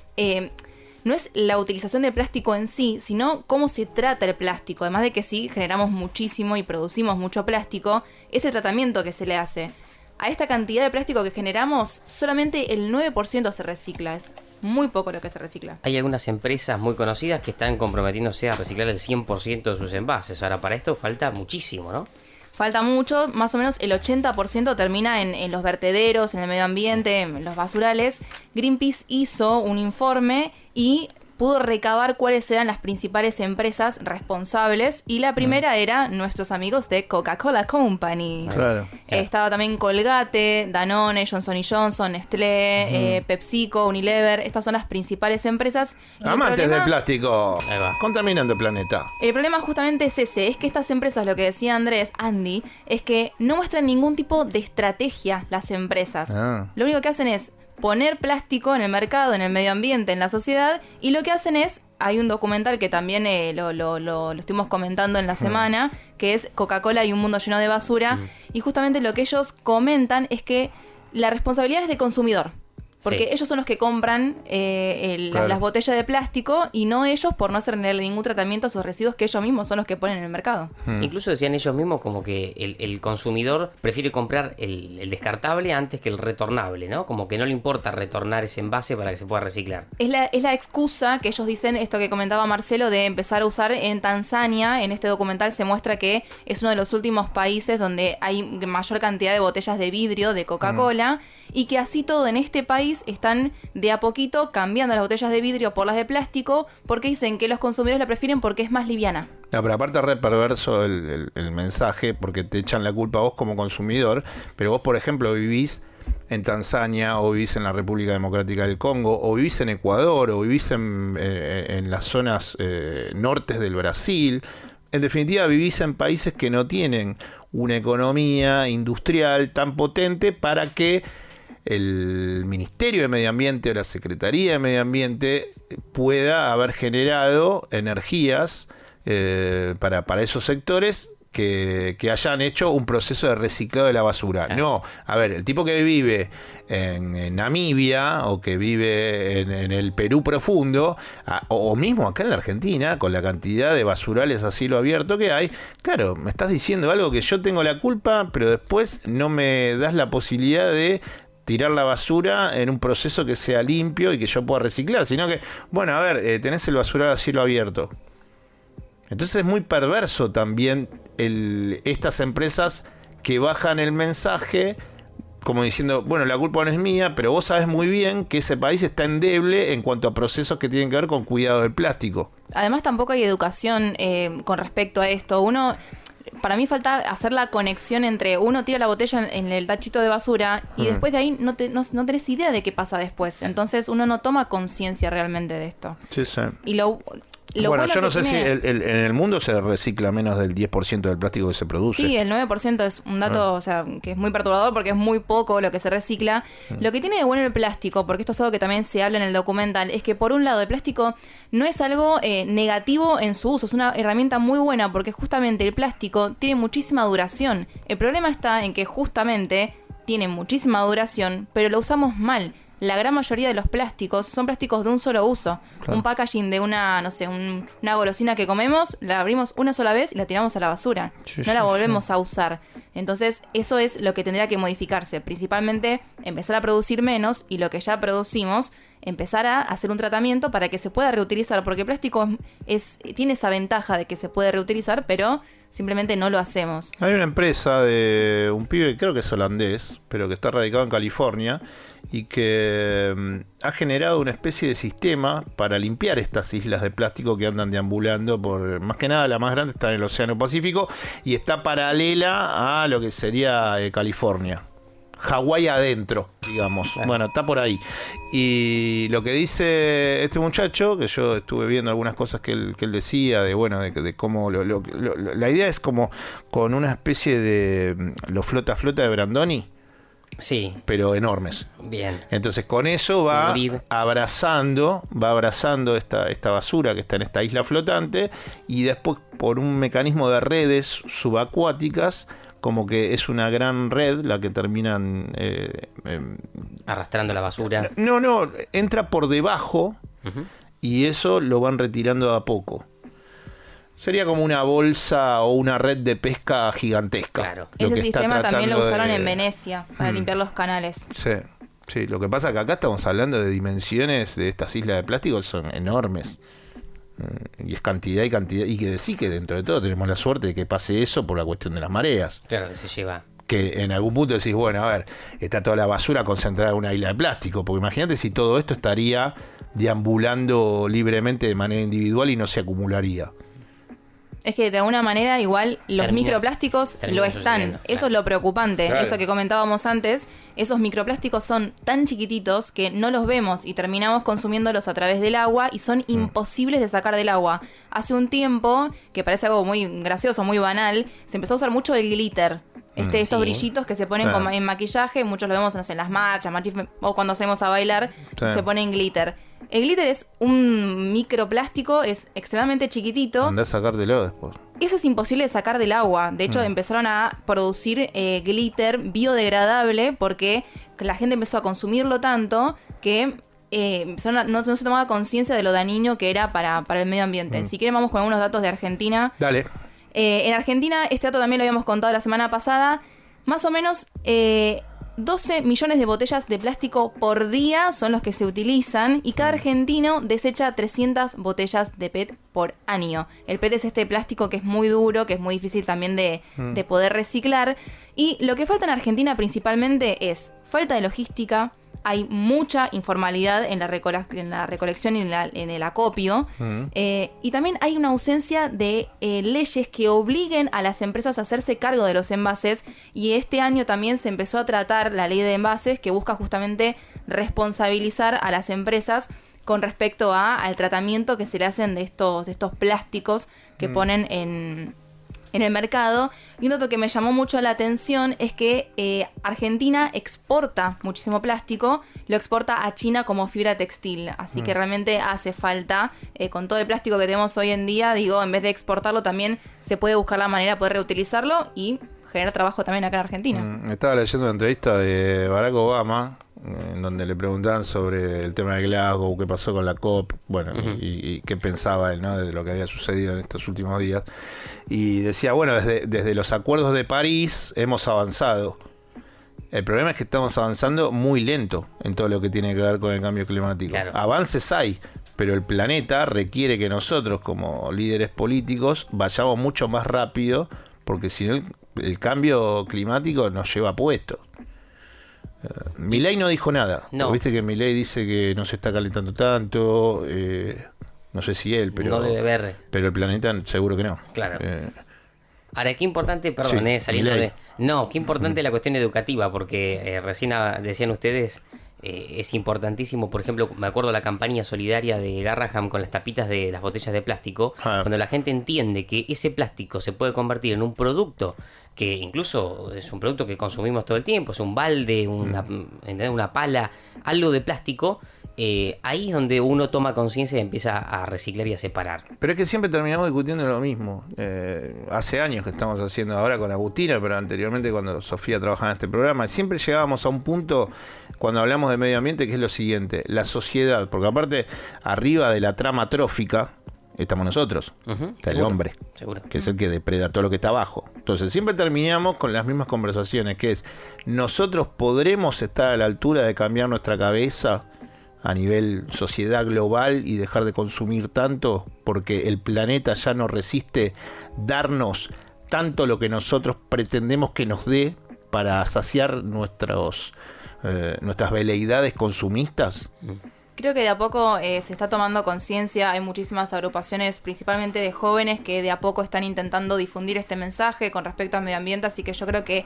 la utilización del plástico en sí, sino cómo se trata el plástico. Además de que sí, generamos muchísimo y producimos mucho plástico, ese tratamiento que se le hace. A esta cantidad de plástico que generamos, solamente el 9% se recicla. Es muy poco lo que se recicla. Hay algunas empresas muy conocidas que están comprometiéndose a reciclar el 100% de sus envases. Ahora, para esto falta muchísimo, ¿no? Falta mucho, más o menos el 80% termina en los vertederos, en el medio ambiente, en los basurales. Greenpeace hizo un informe y pudo recabar cuáles eran las principales empresas responsables, y la primera era nuestros amigos de Coca-Cola Company. Claro. Estaba también Colgate, Danone, Johnson & Johnson, Nestlé, PepsiCo, Unilever. Estas son las principales empresas. Amantes del plástico, contaminando el planeta. El problema justamente es ese, es que estas empresas, lo que decía Andy, es que no muestran ningún tipo de estrategia las empresas. Lo único que hacen es poner plástico en el mercado, en el medio ambiente, en la sociedad, y lo que hacen es, hay un documental que también lo estuvimos comentando en la semana, que es Coca-Cola y un mundo lleno de basura, y justamente lo que ellos comentan es que la responsabilidad es del consumidor. Porque Sí. ellos son los que compran Claro. las botellas de plástico y no ellos por no hacerle ningún tratamiento a esos residuos que ellos mismos son los que ponen en el mercado. Incluso decían ellos mismos como que el consumidor prefiere comprar el descartable antes que el retornable, ¿no? Como que no le importa retornar ese envase para que se pueda reciclar. Es la excusa que ellos dicen, esto que comentaba Marcelo, de empezar a usar en Tanzania. En este documental se muestra que es uno de los últimos países donde hay mayor cantidad de botellas de vidrio de Coca-Cola y que así todo en este país están de a poquito cambiando las botellas de vidrio por las de plástico porque dicen que los consumidores la prefieren porque es más liviana. No, pero aparte es re perverso el mensaje porque te echan la culpa a vos como consumidor, pero vos, por ejemplo, vivís en Tanzania o vivís en la República Democrática del Congo o vivís en Ecuador o vivís en las zonas nortes del Brasil. En definitiva, vivís en países que no tienen una economía industrial tan potente para que el Ministerio de Medio Ambiente o la Secretaría de Medio Ambiente pueda haber generado energías para esos sectores que hayan hecho un proceso de reciclado de la basura. No, a ver, el tipo que vive en Namibia o que vive en el Perú profundo, o mismo acá en la Argentina, con la cantidad de basurales a cielo abierto que hay, claro, me estás diciendo algo que yo tengo la culpa, pero después no me das la posibilidad de tirar la basura en un proceso que sea limpio y que yo pueda reciclar, sino que, bueno, a ver, tenés el basural a cielo abierto. Entonces es muy perverso también estas empresas que bajan el mensaje como diciendo, bueno, la culpa no es mía, pero vos sabés muy bien que ese país está endeble en cuanto a procesos que tienen que ver con cuidado del plástico. Además tampoco hay educación con respecto a esto. Para mí falta hacer la conexión entre uno tira la botella en el tachito de basura y después de ahí no tenés idea de qué pasa después. Entonces uno no toma conciencia realmente de esto. Sí, sí. Y lo bueno, yo no sé tiene... si en el mundo se recicla menos del 10% del plástico que se produce. Sí, el 9% es un dato, o sea, que es muy perturbador porque es muy poco lo que se recicla. Lo que tiene de bueno el plástico, porque esto es algo que también se habla en el documental, es que por un lado el plástico no es algo negativo en su uso, es una herramienta muy buena porque justamente el plástico tiene muchísima duración. El problema está en que justamente tiene muchísima duración, pero lo usamos mal. La gran mayoría de los plásticos son plásticos de un solo uso. Claro. Un packaging de una golosina que comemos, la abrimos una sola vez y la tiramos a la basura. No la volvemos a usar. Entonces, eso es lo que tendría que modificarse. Principalmente, empezar a producir menos y lo que ya producimos, empezar a hacer un tratamiento para que se pueda reutilizar. Porque el plástico tiene esa ventaja de que se puede reutilizar, pero simplemente no lo hacemos. Hay una empresa de un pibe, creo que es holandés, pero que está radicado en California y que ha generado una especie de sistema para limpiar estas islas de plástico que andan deambulando por, más que nada la más grande está en el Océano Pacífico y está paralela a lo que sería California. Hawái adentro, digamos. Bueno, está por ahí. Y lo que dice este muchacho, que yo estuve viendo algunas cosas que él decía, de cómo la idea es como con una especie de los flota de Brandoni. Sí. Pero enormes. Bien. Entonces con eso va abrazando esta basura que está en esta isla flotante y después por un mecanismo de redes subacuáticas como que es una gran red la que terminan arrastrando la basura. No, entra por debajo y eso lo van retirando de a poco. Sería como una bolsa o una red de pesca gigantesca. Claro. Ese sistema también lo usaron en Venecia para limpiar los canales. Sí, lo que pasa es que acá estamos hablando de dimensiones de estas islas de plástico que son enormes. Y es cantidad, y que sí que dentro de todo tenemos la suerte de que pase eso por la cuestión de las mareas. Claro, que se lleva. Que en algún punto decís, bueno, a ver, está toda la basura concentrada en una isla de plástico, porque imagínate si todo esto estaría deambulando libremente de manera individual y no se acumularía. Es que de alguna manera igual los microplásticos lo están. Claro. Eso es lo preocupante. Claro. Eso que comentábamos antes. Esos microplásticos son tan chiquititos que no los vemos y terminamos consumiéndolos a través del agua y son imposibles de sacar del agua. Hace un tiempo, que parece algo muy gracioso, muy banal, se empezó a usar mucho el glitter. Estos brillitos que se ponen en maquillaje, muchos lo vemos en las marchas o cuando hacemos a bailar, se ponen glitter. El glitter es un microplástico, es extremadamente chiquitito. Andá a sacártelo después. Eso es imposible de sacar del agua. De hecho, empezaron a producir glitter biodegradable porque la gente empezó a consumirlo tanto que no se tomaba conciencia de lo dañino que era para el medio ambiente. Si quieren vamos con algunos datos de Argentina. Dale. En Argentina, este dato también lo habíamos contado la semana pasada, más o menos 12 millones de botellas de plástico por día son los que se utilizan y cada argentino desecha 300 botellas de PET por año. El PET es este plástico que es muy duro, que es muy difícil también de poder reciclar. Y lo que falta en Argentina principalmente es falta de logística. Hay mucha informalidad en la recolección y en el acopio. Y también hay una ausencia de leyes que obliguen a las empresas a hacerse cargo de los envases. Y este año también se empezó a tratar la ley de envases que busca justamente responsabilizar a las empresas con respecto al tratamiento que se le hacen de estos plásticos que ponen en el mercado. Y un dato que me llamó mucho la atención es que Argentina exporta muchísimo plástico, lo exporta a China como fibra textil, así que realmente hace falta, con todo el plástico que tenemos hoy en día, digo, en vez de exportarlo también se puede buscar la manera de poder reutilizarlo y generar trabajo también acá en Argentina. Estaba leyendo una entrevista de Barack Obama en donde le preguntaban sobre el tema de Glasgow, qué pasó con la COP, bueno, y qué pensaba él, ¿no?, de lo que había sucedido en estos últimos días. Y decía, bueno, desde los acuerdos de París hemos avanzado. El problema es que estamos avanzando muy lento en todo lo que tiene que ver con el cambio climático. Claro. Avances hay, pero el planeta requiere que nosotros, como líderes políticos, vayamos mucho más rápido, porque si no el cambio climático nos lleva puesto. Milei no dijo nada. No. Viste que Milei dice que no se está calentando tanto. No sé si él, pero. No debe ver. Pero el planeta seguro que no. Claro. Ahora, qué importante, perdón, saliendo Milei. de. No, qué importante la cuestión educativa, porque recién decían ustedes. Es importantísimo, por ejemplo, me acuerdo la campaña solidaria de Garraham con las tapitas de las botellas de plástico, cuando la gente entiende que ese plástico se puede convertir en un producto que incluso es un producto que consumimos todo el tiempo, es un balde, una pala, algo de plástico, ahí es donde uno toma conciencia y empieza a reciclar y a separar. Pero es que siempre terminamos discutiendo lo mismo. Hace años que estamos haciendo ahora con Agustina, pero anteriormente cuando Sofía trabajaba en este programa, siempre llegábamos a un punto cuando hablamos de medio ambiente que es lo siguiente: la sociedad, porque aparte arriba de la trama trófica estamos nosotros, el hombre, que es el que depreda todo lo que está abajo. Entonces siempre terminamos con las mismas conversaciones, que es, nosotros podremos estar a la altura de cambiar nuestra cabeza a nivel sociedad global y dejar de consumir tanto, porque el planeta ya no resiste darnos tanto lo que nosotros pretendemos que nos dé para saciar nuestras veleidades consumistas. Creo que de a poco se está tomando conciencia, hay muchísimas agrupaciones, principalmente de jóvenes, que de a poco están intentando difundir este mensaje con respecto al medio ambiente, así que yo creo que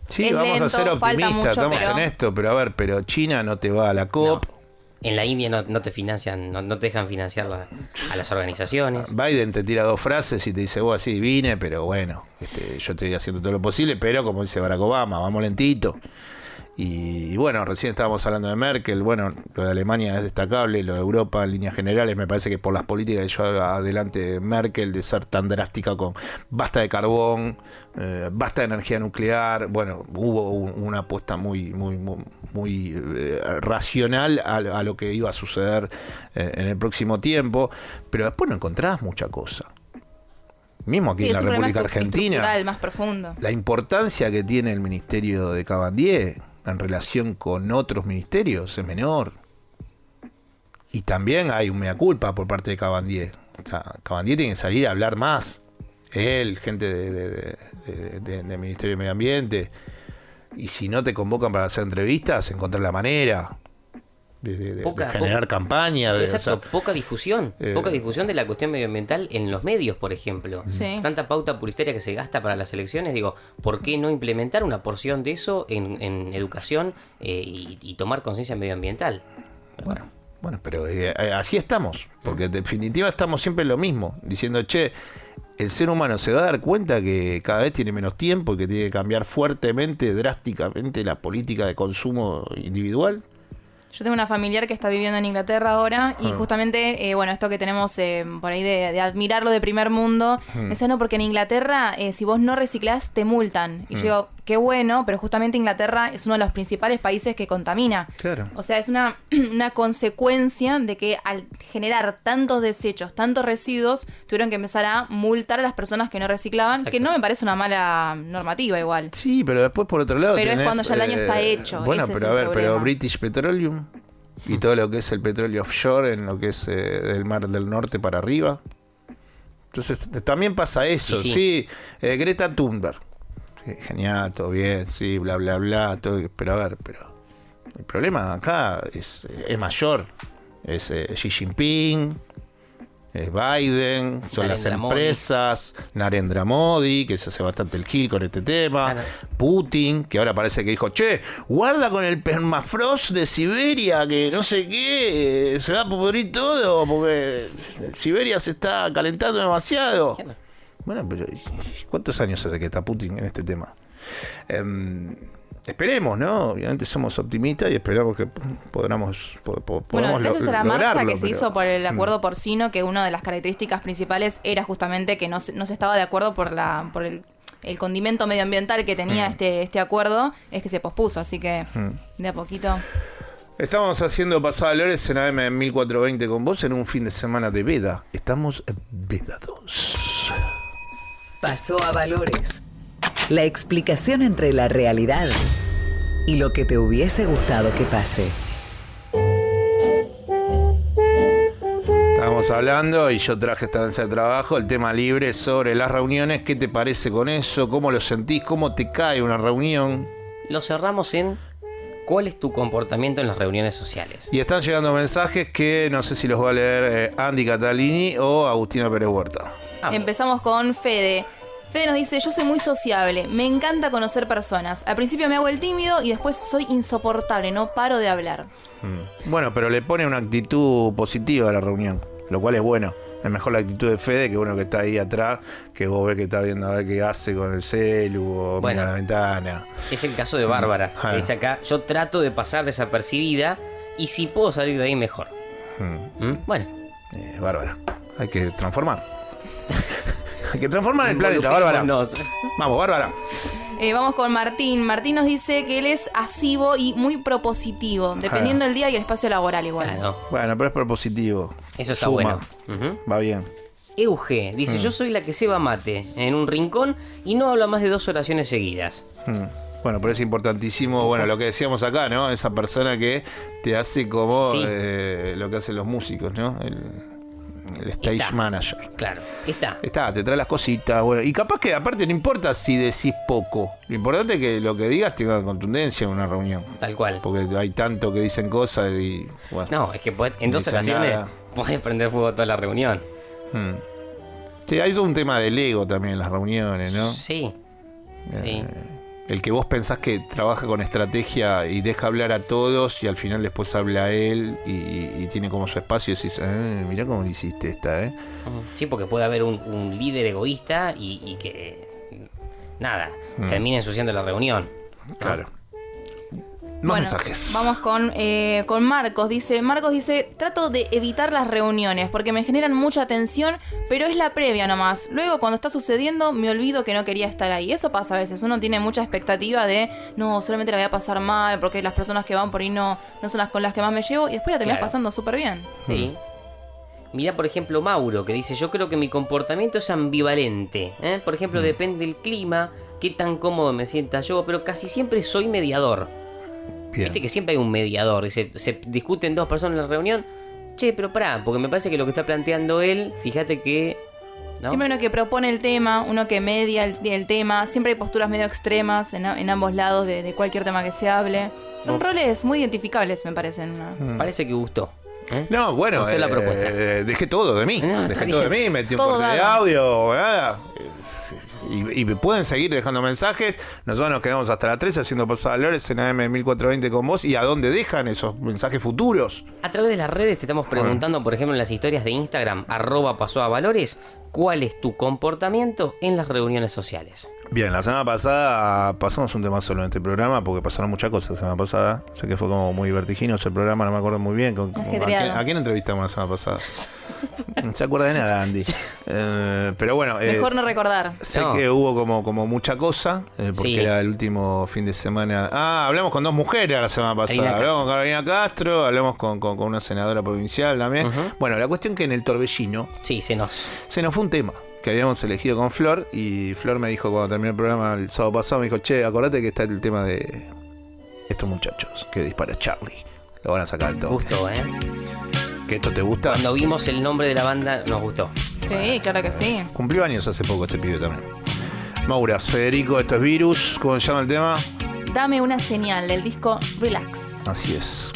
sí, es vamos lento, a ser optimistas, mucho, estamos en esto, pero a ver, pero China no te va a la COP. No. En la India no te financian, no te dejan financiar a las organizaciones. Biden te tira 2 frases y te dice, vos sí, vine, pero bueno, yo estoy haciendo todo lo posible, pero como dice Barack Obama, vamos lentito. Y bueno, recién estábamos hablando de Merkel, bueno, lo de Alemania es destacable, lo de Europa en líneas generales, me parece que por las políticas que lleva adelante Merkel de ser tan drástica con basta de carbón, basta de energía nuclear, bueno, hubo una apuesta muy racional a lo que iba a suceder en el próximo tiempo, pero después no encontrás mucha cosa. Mismo aquí en la República Argentina, más profundo. La importancia que tiene el ministerio de Cabandier en relación con otros ministerios es menor. Y también hay un mea culpa por parte de Cabandier. O sea, Cabandier tiene que salir a hablar más. Él, gente del Ministerio de Medio Ambiente. Y si no te convocan para hacer entrevistas, encontrar la manera de generar campaña. Exacto, poca difusión. Poca difusión de la cuestión medioambiental en los medios, por ejemplo. Sí. Tanta pauta publicitaria que se gasta para las elecciones. Digo, ¿por qué no implementar una porción de eso en educación y tomar conciencia medioambiental? Bueno, pero así estamos. Porque en definitiva estamos siempre en lo mismo. Diciendo, che, el ser humano se va a dar cuenta que cada vez tiene menos tiempo y que tiene que cambiar fuertemente, drásticamente la política de consumo individual. Yo tengo una familiar que está viviendo en Inglaterra ahora y justamente, esto que tenemos por ahí de admirarlo de primer mundo, me dice, no, porque en Inglaterra si vos no reciclás te multan. Y yo digo, qué bueno, pero justamente Inglaterra es uno de los principales países que contamina. Claro. O sea, es una consecuencia de que al generar tantos desechos, tantos residuos, tuvieron que empezar a multar a las personas que no reciclaban, que no me parece una mala normativa igual. Sí, pero después por otro lado Pero tenés, es cuando ya el daño está hecho. Bueno, ese pero es a el ver, problema. pero British Petroleum y todo lo que es el petróleo offshore en lo que es del Mar del Norte para arriba. Entonces también pasa eso. Sí, Greta Thunberg. Sí, genial, todo bien, sí, bla, bla, bla. Todo, pero a ver, el problema acá es mayor. Es Xi Jinping, es Biden, son las empresas, Narendra Modi, que se hace bastante el gil con este tema, Putin, que ahora parece que dijo, che, guarda con el permafrost de Siberia, que no sé qué, se va a pudrir todo, porque Siberia se está calentando demasiado. Bueno, pero ¿cuántos años hace que está Putin en este tema? Esperemos, ¿no? Obviamente somos optimistas y esperamos que podamos bueno, gracias a la marcha que se hizo por el acuerdo Mm. porcino, que una de las características principales era justamente que no se estaba de acuerdo por el condimento medioambiental que tenía este acuerdo, es que se pospuso, así que de a poquito. Estamos haciendo Pasó a Valores en AM 1420 con vos en un fin de semana de veda. Estamos vedados. Pasó a Valores. La explicación entre la realidad y lo que te hubiese gustado que pase. Estábamos hablando y yo traje esta danza de trabajo, el tema libre sobre las reuniones. ¿Qué te parece con eso? ¿Cómo lo sentís? ¿Cómo te cae una reunión? Lo cerramos en ¿cuál es tu comportamiento en las reuniones sociales? Y están llegando mensajes que no sé si los va a leer Andy Catalini o Agustina Pérez Huerta. Empezamos con Fede. Fede nos dice, yo soy muy sociable, me encanta conocer personas. Al principio me hago el tímido y después soy insoportable, no paro de hablar. Bueno, pero le pone una actitud positiva a la reunión, lo cual es bueno. Es mejor la actitud de Fede que uno que está ahí atrás, que vos ves que está viendo a ver qué hace con el celu o mira la ventana. Es el caso de Bárbara, que dice acá, yo trato de pasar desapercibida y si puedo salir de ahí mejor. Bueno. Bárbara, hay que transformar. Hay que transformar el planeta, Bárbara. Vamos, Bárbara. Vamos con Martín. Martín nos dice que él es asivo y muy propositivo, dependiendo del día y el espacio laboral igual. Claro. Bueno, pero es propositivo. Eso está Suma. bueno. Va bien. Euge dice, yo soy la que ceba mate en un rincón y no habla más de 2 oraciones seguidas. Bueno, pero es importantísimo, bueno, lo que decíamos acá, ¿no? Esa persona que te hace como lo que hacen los músicos, ¿no? El stage manager. Claro, te trae las cositas, bueno, y capaz que aparte no importa si decís poco, lo importante es que lo que digas tenga contundencia en una reunión. Tal cual. Porque hay tanto que dicen cosas y bueno. No, es que en 2 ocasiones podés prender fuego toda la reunión. Sí, hay todo un tema del ego también en las reuniones, ¿no? Sí. El que vos pensás que trabaja con estrategia y deja hablar a todos y al final después habla él y tiene como su espacio y decís, mirá cómo le hiciste esta, Sí, porque puede haber un líder egoísta y que termine ensuciando la reunión. Claro. Bueno, mensajes. Vamos con Marcos. Marcos dice, trato de evitar las reuniones porque me generan mucha tensión, pero es la previa nomás. Luego cuando está sucediendo me olvido que no quería estar ahí. Eso pasa a veces. Uno tiene mucha expectativa de, no, solamente la voy a pasar mal porque las personas que van por ahí no son las con las que más me llevo y después la terminas pasando súper bien. Sí. Mirá, por ejemplo, Mauro, que dice, yo creo que mi comportamiento es ambivalente. Por ejemplo, depende del clima, qué tan cómodo me sienta yo, pero casi siempre soy mediador. Viste que siempre hay un mediador y se discuten 2 personas en la reunión. Che, pero pará, porque me parece que lo que está planteando él, fíjate que... ¿no? Siempre uno que propone el tema, uno que media el tema. Siempre hay posturas medio extremas en ambos lados de cualquier tema que se hable. Son roles muy identificables, me parecen. Parece que gustó. No, bueno, Gustó la propuesta. dejé todo de mí. Dejé todo de mí, metí un Todo corte de dado. audio, nada. Y pueden seguir dejando mensajes. Nosotros nos quedamos hasta las 3 haciendo Pasó a Valores en AM 1420 con vos. ¿Y a dónde dejan esos mensajes futuros? A través de las redes te estamos preguntando, por ejemplo, en las historias de Instagram, @pasoavalores, ¿cuál es tu comportamiento en las reuniones sociales? Bien, la semana pasada pasamos un tema solo en este programa porque pasaron muchas cosas la semana pasada. Sé que fue como muy vertiginoso el programa, no me acuerdo muy bien. ¿A quién entrevistamos la semana pasada? No se acuerda de nada, Andy. Pero bueno. Mejor no recordar. Sé que hubo como mucha cosa, porque era el último fin de semana. Hablamos con 2 mujeres la semana pasada. Hablamos con Carolina Castro, hablamos con una senadora provincial también. Bueno, la cuestión que en el Torbellino. Sí, se nos fue un tema que habíamos elegido con Flor, y Flor me dijo cuando terminó el programa el sábado pasado, me dijo, che, acordate que está el tema de estos muchachos que dispara Charlie, lo van a sacar al toque. Gustó, ¿Que esto te gusta? Cuando vimos el nombre de la banda nos gustó. Sí, claro que sí. Cumplió años hace poco este pibe también. Mauras, Federico, esto es Virus, ¿cómo se llama el tema? Dame una señal, del disco Relax. Así es.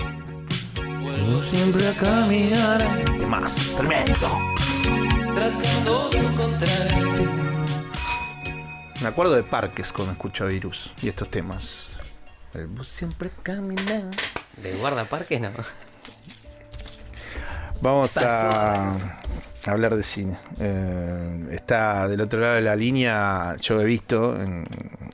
Vuelvo siempre a caminar. De más, tremendo. Tratando de encontrarte. Me acuerdo de Parques cuando escucho Virus y estos temas. Vuelvo siempre a caminar. ¿De guardaparques no? Vamos a hablar de cine. Está del otro lado de la línea. Yo he visto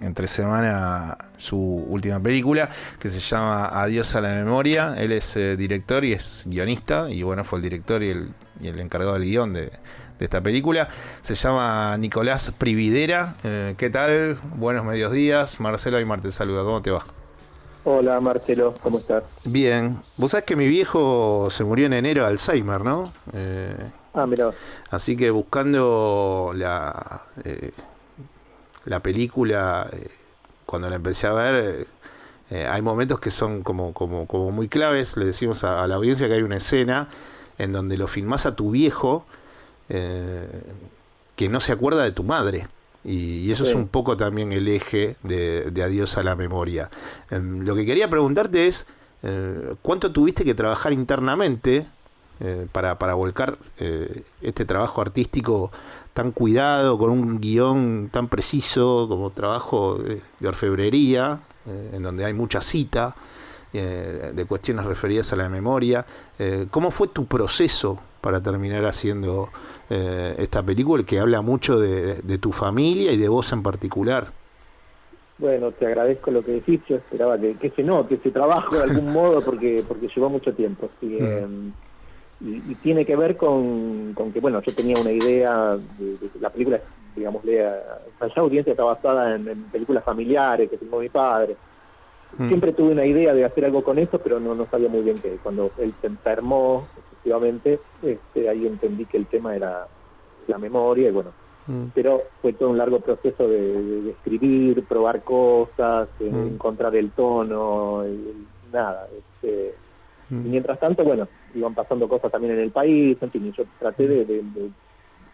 entre semana su última película, que se llama Adiós a la memoria. Él es director y es guionista, y bueno, fue el director y el encargado del guión de esta película. Se llama Nicolás Prividera. ¿Qué tal? Buenos medios días. Marcelo Aymar te saluda. ¿Cómo te va? Hola Marcelo, ¿cómo estás? Bien. Vos sabés que mi viejo se murió en enero de Alzheimer, ¿no? Mirá. Así que buscando la película, cuando la empecé a ver, hay momentos que son como muy claves. Le decimos a la audiencia que hay una escena en donde lo filmás a tu viejo, que no se acuerda de tu madre. Y eso es un poco también el eje de Adiós a la memoria. Lo que quería preguntarte es, ¿cuánto tuviste que trabajar internamente para volcar este trabajo artístico tan cuidado, con un guión tan preciso, como trabajo de orfebrería, en donde hay mucha cita de cuestiones referidas a la memoria? ¿Cómo fue tu proceso para terminar haciendo esta película, que habla mucho de tu familia y de vos en particular? Bueno, te agradezco lo que decís. Yo esperaba que se note ese trabajo de algún modo, porque llevó mucho tiempo. ¿Sí? Y tiene que ver con que, bueno, yo tenía una idea de la película, digámosle, esa audiencia está basada en películas familiares que filmó mi padre. Siempre tuve una idea de hacer algo con eso, pero no sabía muy bien qué. Cuando él se enfermó, efectivamente, ahí entendí que el tema era la memoria, y bueno, pero fue todo un largo proceso de escribir, probar cosas, encontrar el tono, nada. Y mientras tanto, bueno, iban pasando cosas también en el país, en fin, y yo traté de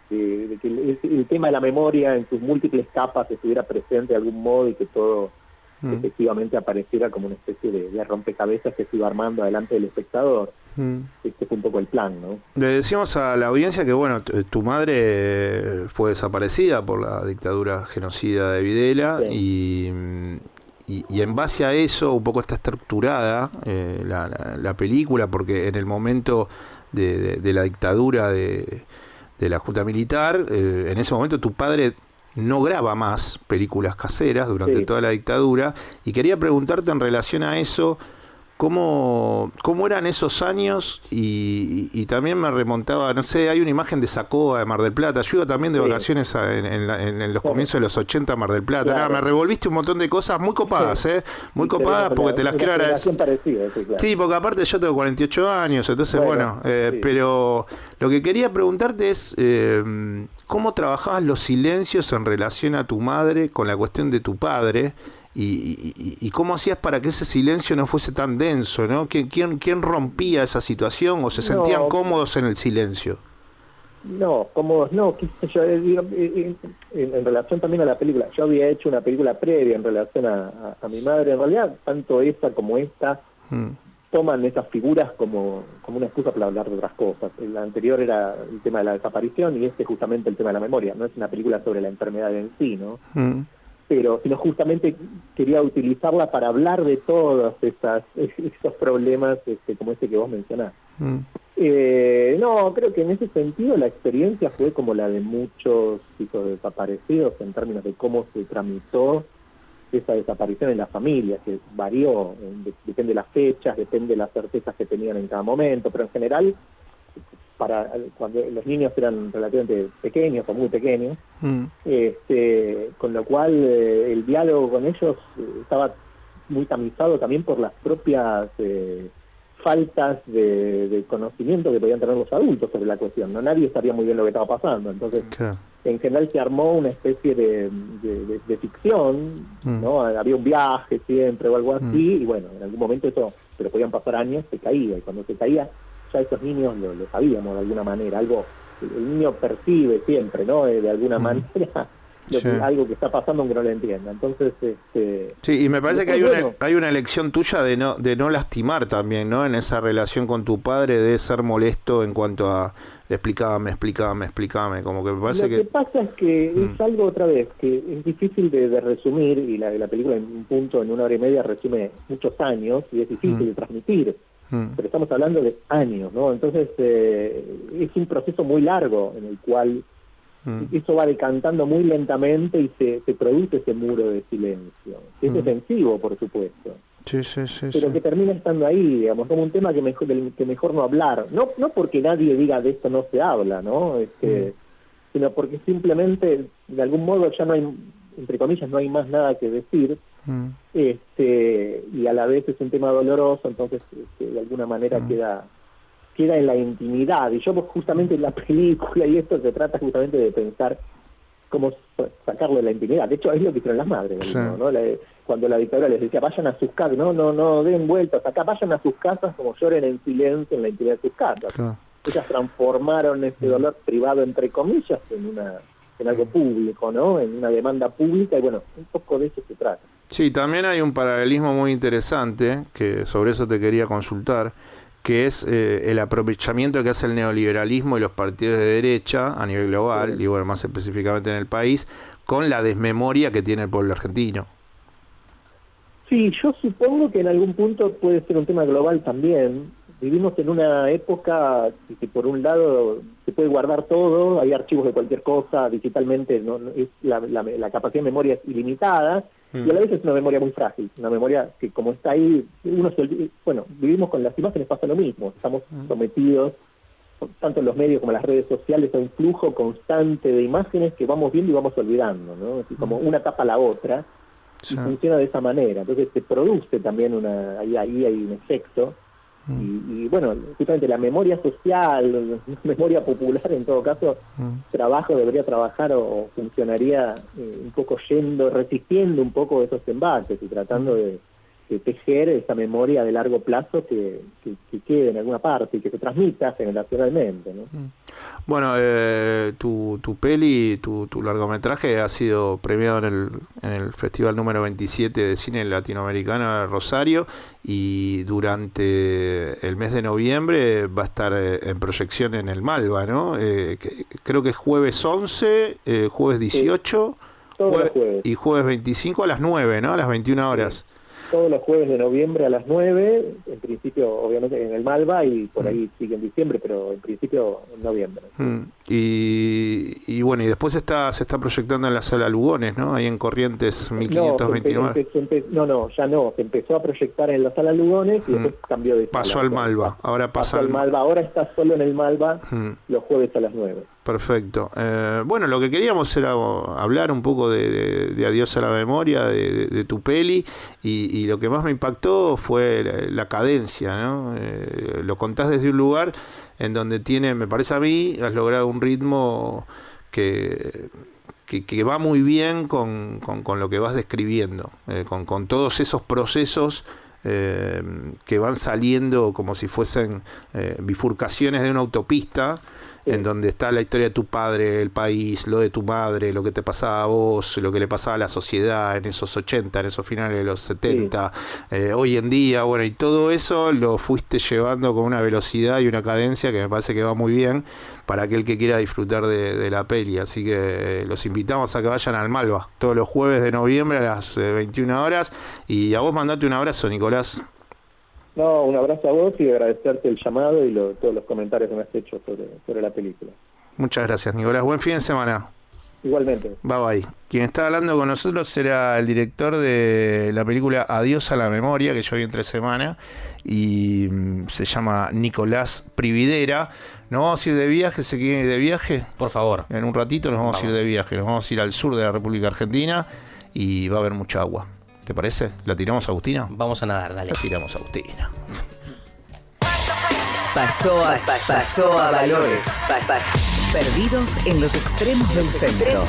que el tema de la memoria en sus múltiples capas estuviera presente de algún modo, y que todo efectivamente apareciera como una especie de rompecabezas que se iba armando delante del espectador. Este fue un poco el plan, ¿no? Le decimos a la audiencia que, bueno, tu madre fue desaparecida por la dictadura genocida de Videla, y en base a eso un poco está estructurada la película, porque en el momento de la dictadura de la Junta Militar, en ese momento tu padre no graba más películas caseras durante toda la dictadura, y quería preguntarte en relación a eso, ¿cómo eran esos años? Y también me remontaba, no sé, hay una imagen de Sacoa de Mar del Plata. Yo iba también de vacaciones en los comienzos de los 80 a Mar del Plata. Nada, me revolviste un montón de cosas muy copadas, muy copadas, porque te las quiero agradecer. Sí, porque aparte yo tengo 48 años, entonces bueno, pero lo que quería preguntarte es, ¿cómo trabajabas los silencios en relación a tu madre con la cuestión de tu padre? Y cómo hacías para que ese silencio no fuese tan denso, ¿no? ¿Quién rompía esa situación, o se sentían cómodos en el silencio? No, cómodos no, qué sé yo, en relación también a la película. Yo había hecho una película previa en relación a mi madre. En realidad, tanto esta como esta toman esas figuras como una excusa para hablar de otras cosas. La anterior era el tema de la desaparición, y este justamente el tema de la memoria. No es una película sobre la enfermedad en sí, ¿no? Sino justamente quería utilizarla para hablar de todos esos problemas, como este que vos mencionás. No, creo que en ese sentido la experiencia fue como la de muchos hijos desaparecidos en términos de cómo se tramitó esa desaparición en la familia, que varió, depende de las fechas, depende de las certezas que tenían en cada momento, pero en general, cuando los niños eran relativamente pequeños o muy pequeños, con lo cual el diálogo con ellos estaba muy tamizado también por las propias faltas de conocimiento que podían tener los adultos sobre la cuestión. No, nadie sabía muy bien lo que estaba pasando, entonces en general se armó una especie de ficción, ¿no? Había un viaje siempre o algo así, y bueno, en algún momento eso, pero podían pasar años, se caía, y cuando se caía, ya esos niños lo sabíamos de alguna manera, algo, el niño percibe siempre, ¿no? De alguna manera algo que está pasando aunque no lo entienda. Entonces, sí, y me parece que hay una elección tuya de no lastimar también, ¿no? En esa relación con tu padre, de ser molesto en cuanto a explícame, como que me parece que pasa es que es algo otra vez que es difícil de resumir, y la película en un punto, en 1 hora y media, resume muchos años y es difícil de transmitir, pero estamos hablando de años, ¿no? Entonces es un proceso muy largo en el cual eso va decantando muy lentamente y se produce ese muro de silencio. Es defensivo, por supuesto. Pero que termina estando ahí, digamos, como un tema del que mejor no hablar. No porque nadie diga de esto no se habla, ¿no? Sino porque simplemente, de algún modo, ya no hay, entre comillas, no hay más nada que decir. Y a la vez es un tema doloroso, entonces de alguna manera queda en la intimidad, y yo justamente en la película, y esto se trata justamente de pensar cómo sacarlo de la intimidad. De hecho, es lo que hicieron las madres, ¿no? Cuando la dictadura les decía, vayan a sus casas, no den vueltas acá, vayan a sus casas, como lloren en silencio en la intimidad de sus casas. Ellas transformaron ese dolor privado, entre comillas, en algo público, ¿no? En una demanda pública, y bueno, un poco de eso se trata. Sí, también hay un paralelismo muy interesante, que sobre eso te quería consultar, que es el aprovechamiento que hace el neoliberalismo y los partidos de derecha a nivel global, y bueno, más específicamente en el país, con la desmemoria que tiene el pueblo argentino. Sí, yo supongo que en algún punto puede ser un tema global también. Vivimos en una época que por un lado se puede guardar todo, hay archivos de cualquier cosa, digitalmente es la capacidad de memoria es ilimitada, y a la vez es una memoria muy frágil, una memoria que como está ahí, vivimos con las imágenes, pasa lo mismo, estamos sometidos, tanto en los medios como en las redes sociales, a un flujo constante de imágenes que vamos viendo y vamos olvidando, ¿no? Así como una tapa a la otra, y funciona de esa manera, entonces se produce también ahí hay un efecto. Y bueno, justamente la memoria social, la memoria popular, en todo caso, debería trabajar o funcionaría un poco resistiendo un poco esos embates y tratando de tejer esa memoria de largo plazo que quede en alguna parte y que se transmita generacionalmente, ¿no? Bueno, tu peli, tu largometraje ha sido premiado en el Festival número 27 de Cine Latinoamericano de Rosario, y durante el mes de noviembre va a estar en proyección en el Malva, ¿no? Creo que es jueves 11, jueves 18 y jueves 25 a las 9, ¿no? A las 21 horas. Todos los jueves de noviembre a las 9, en principio obviamente en el Malva, y por ahí sigue en diciembre, pero en principio en noviembre. Y bueno, y después se está proyectando en la Sala Lugones, ¿no? Ahí en Corrientes 1529. Se empezó a proyectar en la Sala Lugones y después cambió de sala. Pasó al Malva, ahora pasa al Malva. Ahora está solo en el Malva los jueves a las 9. Perfecto. Bueno, lo que queríamos era hablar un poco de Adiós a la Memoria, de tu peli, y lo que más me impactó fue la cadencia, ¿no? Lo contás desde un lugar en donde me parece a mí, has logrado un ritmo que va muy bien con lo que vas describiendo, con todos esos procesos que van saliendo como si fuesen bifurcaciones de una autopista, en donde está la historia de tu padre, el país, lo de tu madre, lo que te pasaba a vos, lo que le pasaba a la sociedad en esos 80, en esos finales de los 70, hoy en día, bueno, y todo eso lo fuiste llevando con una velocidad y una cadencia que me parece que va muy bien para aquel que quiera disfrutar de la peli. Así que los invitamos a que vayan al Malva todos los jueves de noviembre a las 21 horas, y a vos mandate un abrazo, Nicolás. No, un abrazo a vos y agradecerte el llamado y todos los comentarios que me has hecho sobre la película. Muchas gracias, Nicolás. Buen fin de semana. Igualmente. Bye bye. Quien está hablando con nosotros era el director de la película Adiós a la memoria, que yo vi entre semana, y se llama Nicolás Prividera. ¿Nos vamos a ir de viaje? ¿Se quieren ir de viaje? Por favor. En un ratito nos vamos a ir de viaje. Nos vamos a ir al sur de la República Argentina y va a haber mucha agua. ¿Te parece? ¿La tiramos, Agustina? Vamos a nadar, dale. La tiramos, Agustina. Pasó a Valores. Perdidos en los extremos del centro.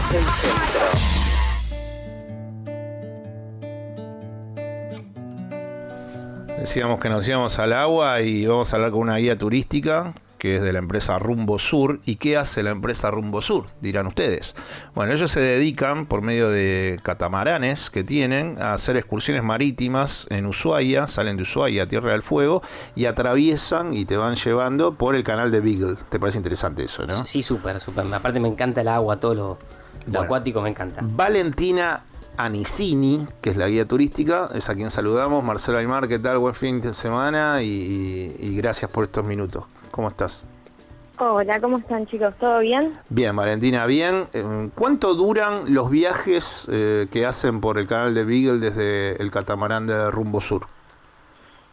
Decíamos que nos íbamos al agua y vamos a hablar con una guía turística que es de la empresa Rumbo Sur. ¿Y qué hace la empresa Rumbo Sur? Dirán ustedes. Bueno, ellos se dedican, por medio de catamaranes que tienen, a hacer excursiones marítimas en Ushuaia. Salen de Ushuaia a Tierra del Fuego y atraviesan y te van llevando por el canal de Beagle. ¿Te parece interesante eso, no? Sí, súper. Aparte me encanta el agua, todo lo acuático me encanta. Valentina Anicini, que es la guía turística, es a quien saludamos. Marcelo Aymar, ¿qué tal? Buen fin de semana y gracias por estos minutos. ¿Cómo estás? Hola, ¿cómo están, chicos? ¿Todo bien? Bien, Valentina, bien. ¿Cuánto duran los viajes que hacen por el canal de Beagle desde el catamarán de Rumbo Sur?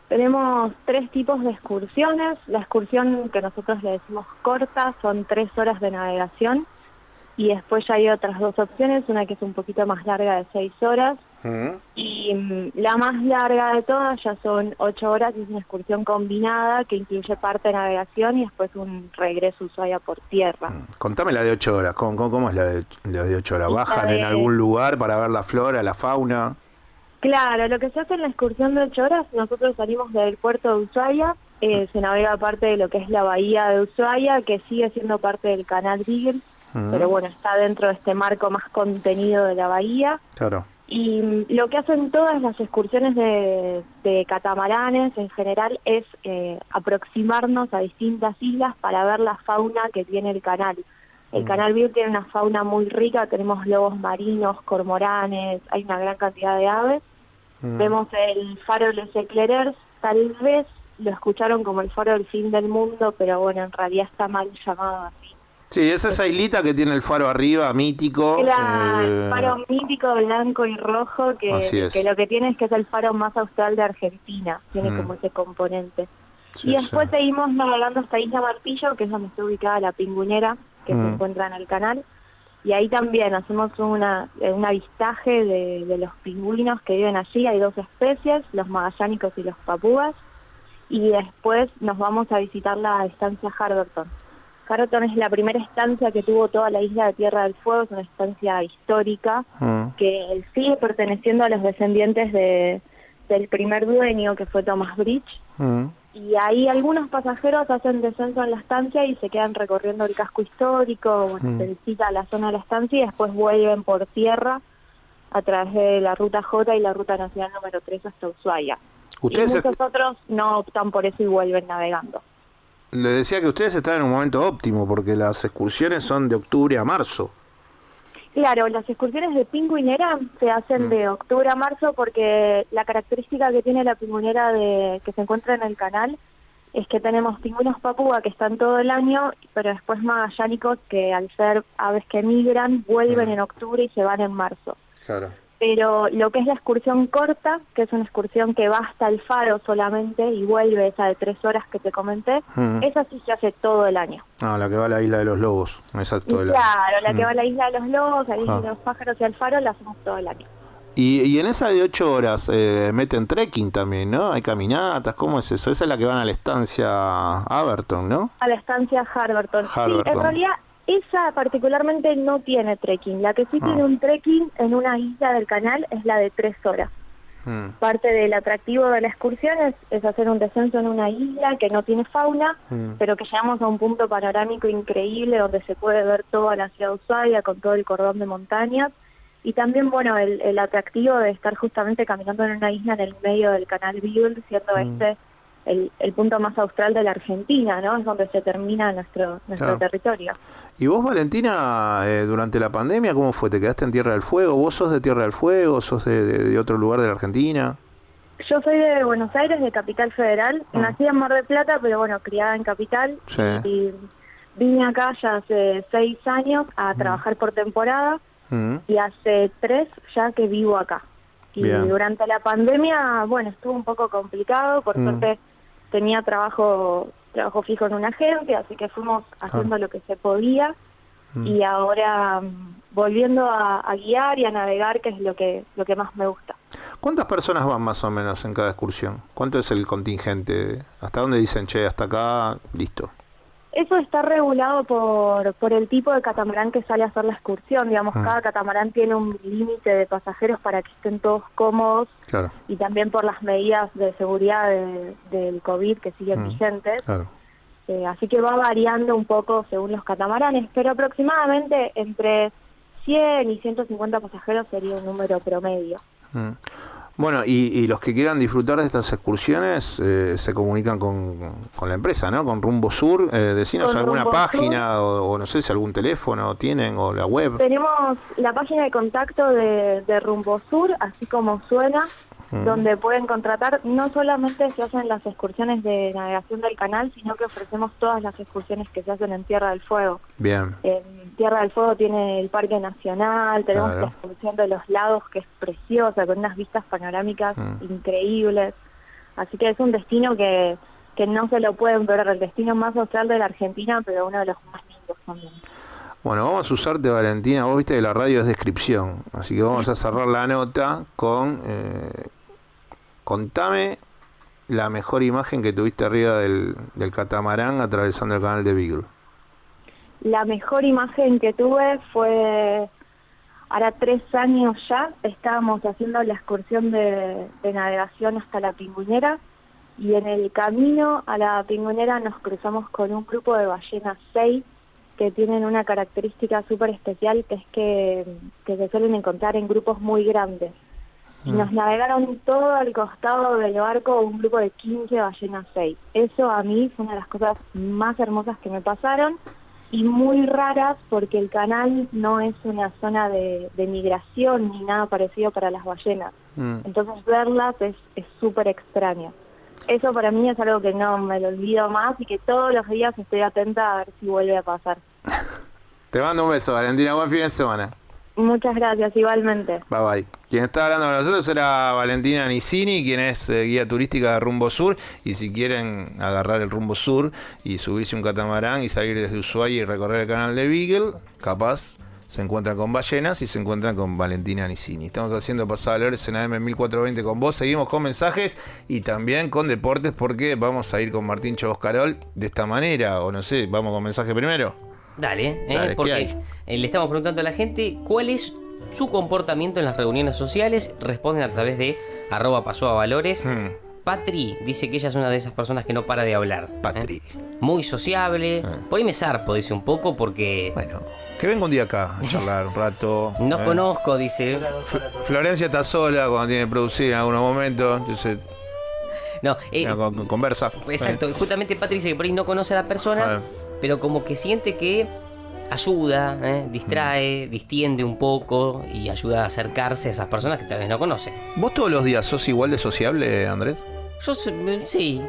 Tenemos 3 tipos de excursiones. La excursión que nosotros le decimos corta son 3 horas de navegación. Y después ya hay otras 2 opciones, una que es un poquito más larga de 6 horas. Y la más larga de todas ya son 8 horas y es una excursión combinada que incluye parte de navegación y después un regreso a Ushuaia por tierra. Contame la de 8 horas. ¿Cómo es la de 8 horas? ¿Bajan en algún lugar para ver la flora, la fauna? Claro, lo que se hace en la excursión de 8 horas, nosotros salimos del puerto de Ushuaia, se navega parte de lo que es la bahía de Ushuaia, que sigue siendo parte del canal Beagle, pero bueno, está dentro de este marco más contenido de la bahía. Claro. Y lo que hacen todas las excursiones de catamaranes en general es aproximarnos a distintas islas para ver la fauna que tiene el canal. El canal Beagle tiene una fauna muy rica, tenemos lobos marinos, cormoranes, hay una gran cantidad de aves. Vemos el faro Les Eclaireurs, tal vez lo escucharon como el faro del fin del mundo, pero bueno, en realidad está mal llamado así. Sí, es esa islita que tiene el faro arriba, mítico. El faro mítico, blanco y rojo, que lo que tiene es que es el faro más austral de Argentina, tiene como ese componente. Sí, y después seguimos navegando hasta Isla Martillo, que es donde está ubicada la Pingüinera, que se encuentra en el canal. Y ahí también hacemos un avistaje de los pingüinos que viven allí. Hay 2 especies, los magallánicos y los papúas. Y después nos vamos a visitar la estancia Harberton. Harberton es la primera estancia que tuvo toda la isla de Tierra del Fuego, es una estancia histórica que sigue perteneciendo a los descendientes del primer dueño, que fue Thomas Bridge. Y ahí algunos pasajeros hacen descenso en la estancia y se quedan recorriendo el casco histórico, se visita la zona de la estancia y después vuelven por tierra a través de la Ruta J y la Ruta Nacional número 3 hasta Ushuaia. Y muchos otros no optan por eso y vuelven navegando. Le decía que ustedes están en un momento óptimo porque las excursiones son de octubre a marzo. Claro, las excursiones de pingüinera se hacen de octubre a marzo porque la característica que tiene la pingüinera que se encuentra en el canal es que tenemos pingüinos papúa que están todo el año, pero después magallánicos que al ser aves que migran vuelven en octubre y se van en marzo. Claro. Pero lo que es la excursión corta, que es una excursión que va hasta el faro solamente y vuelve, esa de 3 horas que te comenté, esa sí se hace todo el año. Ah, la que va a la Isla de los Lobos. Esa todo el año. Claro, la que va a la Isla de los Lobos, a la Isla de los Pájaros y al faro la hacemos todo el año. Y en esa de 8 horas meten trekking también, ¿no? Hay caminatas, ¿cómo es eso? Esa es la que van a la estancia Harberton, ¿no? A la estancia Harberton. Sí, en realidad esa particularmente no tiene trekking. La que sí tiene un trekking en una isla del canal es la de 3 horas. Parte del atractivo de la excursión es hacer un descenso en una isla que no tiene fauna, pero que llegamos a un punto panorámico increíble donde se puede ver toda la ciudad de Ushuaia con todo el cordón de montañas. Y también, bueno, el atractivo de estar justamente caminando en una isla en el medio del canal Beagle, siendo el punto más austral de la Argentina, ¿no? Es donde se termina nuestro territorio. ¿Y vos, Valentina, durante la pandemia, cómo fue? ¿Te quedaste en Tierra del Fuego? ¿Vos sos de Tierra del Fuego? ¿Sos de otro lugar de la Argentina? Yo soy de Buenos Aires, de Capital Federal. Nací en Mar del Plata, pero bueno, criada en Capital. Sí. Y vine acá ya hace 6 años a trabajar por temporada y hace 3 ya que vivo acá. Y Bien. durante la pandemia, bueno, estuvo un poco complicado. Por suerte tenía trabajo fijo en una agencia, así que fuimos haciendo lo que se podía. Y ahora volviendo a guiar y a navegar, que es lo que más me gusta. ¿Cuántas personas van más o menos en cada excursión? ¿Cuánto es el contingente? ¿Hasta dónde dicen, che, hasta acá, listo? Eso está regulado por el tipo de catamarán que sale a hacer la excursión. Digamos, cada catamarán tiene un límite de pasajeros para que estén todos cómodos. Claro. Y también por las medidas de seguridad del COVID que siguen vigentes. Claro. Así que va variando un poco según los catamaranes, pero aproximadamente entre 100 y 150 pasajeros sería un número promedio. Bueno, y los que quieran disfrutar de estas excursiones se comunican con la empresa, ¿no? Con Rumbo Sur. Decinos Con alguna Rumbo página o no sé si algún teléfono tienen o la web. Tenemos la página de contacto de Rumbo Sur, así como suena, donde pueden contratar. No solamente se hacen las excursiones de navegación del canal, sino que ofrecemos todas las excursiones que se hacen en Tierra del Fuego. Bien. Tierra del Fuego tiene el Parque Nacional, tenemos la excursión de los lagos, que es preciosa, con unas vistas panorámicas increíbles. Así que es un destino que no se lo pueden perder, el destino más austral de la Argentina, pero uno de los más lindos también. Bueno, vamos a usarte, Valentina. Vos viste que la radio es descripción, así que vamos a cerrar la nota con... contame la mejor imagen que tuviste arriba del catamarán atravesando el canal de Beagle. La mejor imagen que tuve fue, ahora 3 años ya, estábamos haciendo la excursión de navegación hasta la Pingüinera, y en el camino a la Pingüinera nos cruzamos con un grupo de ballenas 6 que tienen una característica súper especial, que es que se suelen encontrar en grupos muy grandes. Y nos navegaron todo al costado del barco un grupo de 15 ballenas 6. Eso a mí fue una de las cosas más hermosas que me pasaron y muy raras, porque el canal no es una zona de migración ni nada parecido para las ballenas. Entonces verlas es súper extraño. Eso para mí es algo que no me lo olvido más y que todos los días estoy atenta a ver si vuelve a pasar. Te mando un beso, Valentina. Buen fin de semana. Muchas gracias, igualmente. Bye bye. Quien está hablando con nosotros era Valentina Nicini, quien es guía turística de Rumbo Sur. Y si quieren agarrar el Rumbo Sur y subirse un catamarán y salir desde Ushuaia y recorrer el canal de Beagle, capaz se encuentran con ballenas y se encuentran con Valentina Nicini. Estamos haciendo Pasado Valores en AM 1420 con vos. Seguimos con mensajes y también con deportes, porque vamos a ir con Martín Chovos Carol de esta manera. O no sé, vamos con mensaje primero. Dale, Dale, porque le estamos preguntando a la gente cuál es su comportamiento en las reuniones sociales. Responden a través de @pasoavalores. Patri dice que ella es una de esas personas que no para de hablar. Patri. Muy sociable. Por ahí me zarpo, dice un poco, porque... Bueno, que venga un día acá a charlar un rato. No conozco, dice. Florencia está sola cuando tiene que producir en algunos momentos, entonces... No, conversa. Exacto, justamente Patri dice que por ahí no conoce a la persona, pero como que siente que ayuda, distrae, distiende un poco y ayuda a acercarse a esas personas que tal vez no conoce. ¿Vos todos los días sos igual de sociable, Andrés? Yo sí.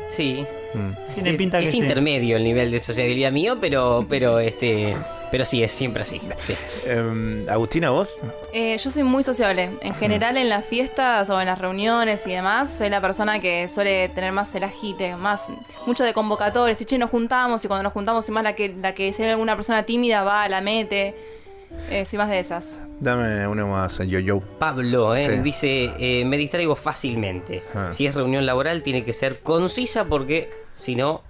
Tiene pinta que es sí. intermedio el nivel de sociabilidad mío, pero sí, es siempre así. Sí. Agustina, ¿vos? Yo soy muy sociable. En general, en las fiestas o en las reuniones y demás, soy la persona que suele tener más el agite, mucho de convocatorias. Y nos juntamos, y cuando nos juntamos, soy más la que si hay alguna persona tímida va, la mete. Soy más de esas. Dame uno más, yo. Pablo dice, me distraigo fácilmente. Si es reunión laboral, tiene que ser concisa, porque si no,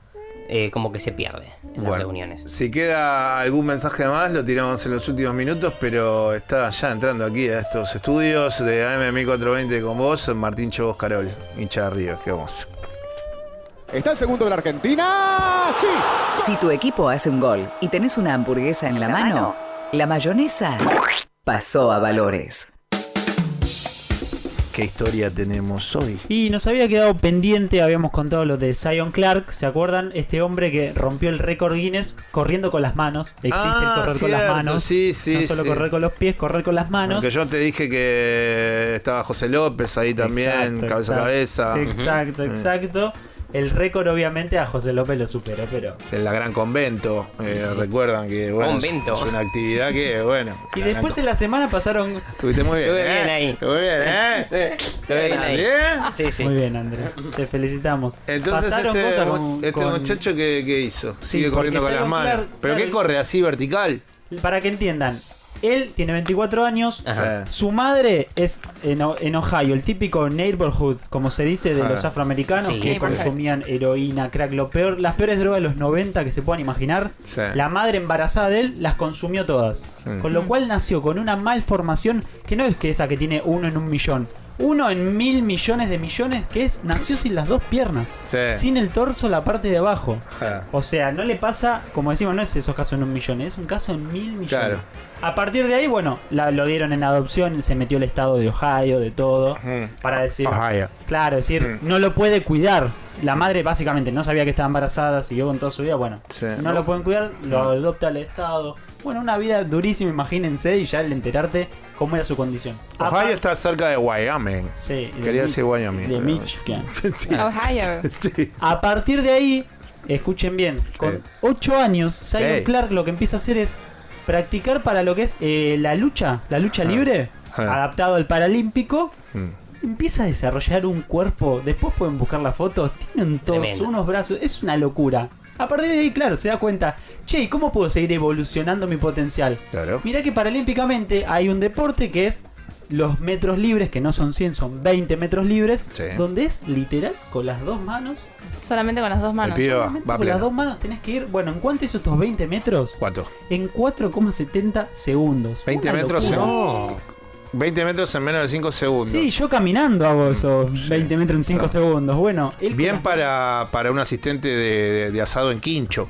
como que se pierde en las reuniones. Si queda algún mensaje más, lo tiramos en los últimos minutos, pero está ya entrando aquí a estos estudios de AM 1420 con vos, Martín Chovos Carol, hincha de River. ¿Qué vamos? ¿Está el segundo de la Argentina? ¡Sí! Si tu equipo hace un gol y tenés una hamburguesa en la mano, la mayonesa pasó a Valores. ¿Qué historia tenemos hoy? Y nos había quedado pendiente, habíamos contado lo de Zion Clark, ¿se acuerdan? Este hombre que rompió el récord Guinness corriendo con las manos. Existe el correr con las manos. Sí, no solo correr con los pies, correr con las manos. Porque yo te dije que estaba José López ahí también, cabeza a cabeza. Exacto. El récord obviamente a José López lo superó, pero... Es el Gran Convento, recuerdan que bueno, Convento. Es una actividad que, bueno... Y después en la semana pasaron... Estuviste muy bien, Estuve bien ahí. Estuve bien, Estuve bien ahí. Sí. Muy bien, Andrés. Te felicitamos. Entonces pasaron cosas con... muchacho ¿qué hizo? Sigue Sí, corriendo con porque las manos. Zion Clark, ¿Pero qué corre? ¿Así vertical? Para que entiendan, él tiene 24 años, Ajá. su madre es en Ohio, el típico neighborhood, como se dice, de los afroamericanos, Sí, que consumían heroína, crack, las peores drogas de los 90 que se puedan imaginar. Sí. La madre embarazada de él las consumió todas, con lo cual nació con una malformación que no es que esa que tiene 1 en 1 millón. 1 en 1000 millones de millones, que es, nació sin las dos piernas, sin el torso, la parte de abajo. O sea, no le pasa, como decimos, no es esos casos en 1 millón, es un caso en 1000 millones. Claro. A partir de ahí, bueno, lo dieron en adopción, se metió el estado de Ohio, de todo, para decir, Ohio. claro, decir, no lo puede cuidar. La madre básicamente no sabía que estaba embarazada, siguió con toda su vida, bueno, no lo pueden cuidar, lo adopta el estado. Bueno, una vida durísima, imagínense, y ya al enterarte cómo era su condición. Ohio está cerca de Wyoming. Sí. Quería decir Wyoming. De Michigan. Ohio. Sí. A partir de ahí, escuchen bien, con 8 años, Zion Clark lo que empieza a hacer es practicar para lo que es la lucha libre, adaptado al paralímpico. Empieza a desarrollar un cuerpo, después pueden buscar las fotos, tiene un torso, unos brazos, es una locura. A partir de ahí, claro, se da cuenta, che, ¿y cómo puedo seguir evolucionando mi potencial? Claro. Mirá que paralímpicamente hay un deporte que es los metros libres, que no son 100, son 20 metros libres, donde es literal con las dos manos. Solamente con las dos manos. Solamente con las dos manos tenés que ir, bueno, ¿en cuánto hizo estos 20 metros? ¿Cuánto? En 4,70 segundos. 20 Una metros locura. 20 metros en menos de 5 segundos. Sí, yo caminando hago esos 20 metros en 5 segundos. Bueno, bien para un asistente de asado en Quincho.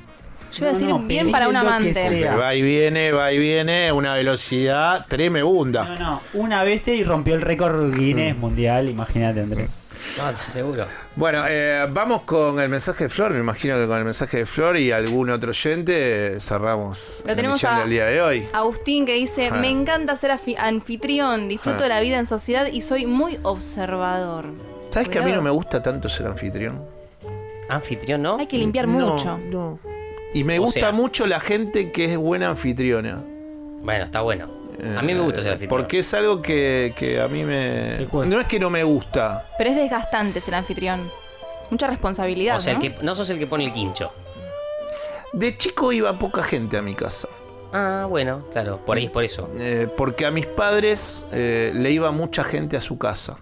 Yo iba a decir bien para un amante. Va y viene, una velocidad tremenda. No, una bestia y rompió el récord Guinness mundial, imagínate, Andrés. No, seguro. Bueno, vamos con el mensaje de Flor. Me imagino que con el mensaje de Flor y algún otro oyente cerramos la emisión del día de hoy. Agustín, que dice, me encanta ser anfitrión, disfruto de la vida en sociedad y soy muy observador. ¿Sabes que a mí no me gusta tanto ser anfitrión? ¿Anfitrión no? Hay que limpiar mucho. No. Y me gusta mucho la gente que es buena anfitriona. Bueno, está bueno. A mí me gusta ser anfitrión. Porque es algo que a mí me... No es que no me gusta. Pero es desgastante ser anfitrión. Mucha responsabilidad, o sea, ¿no? no sos el que pone el quincho. De chico iba poca gente a mi casa. Ah, bueno, claro. Por ahí es por eso. Porque a mis padres le iba mucha gente a su casa.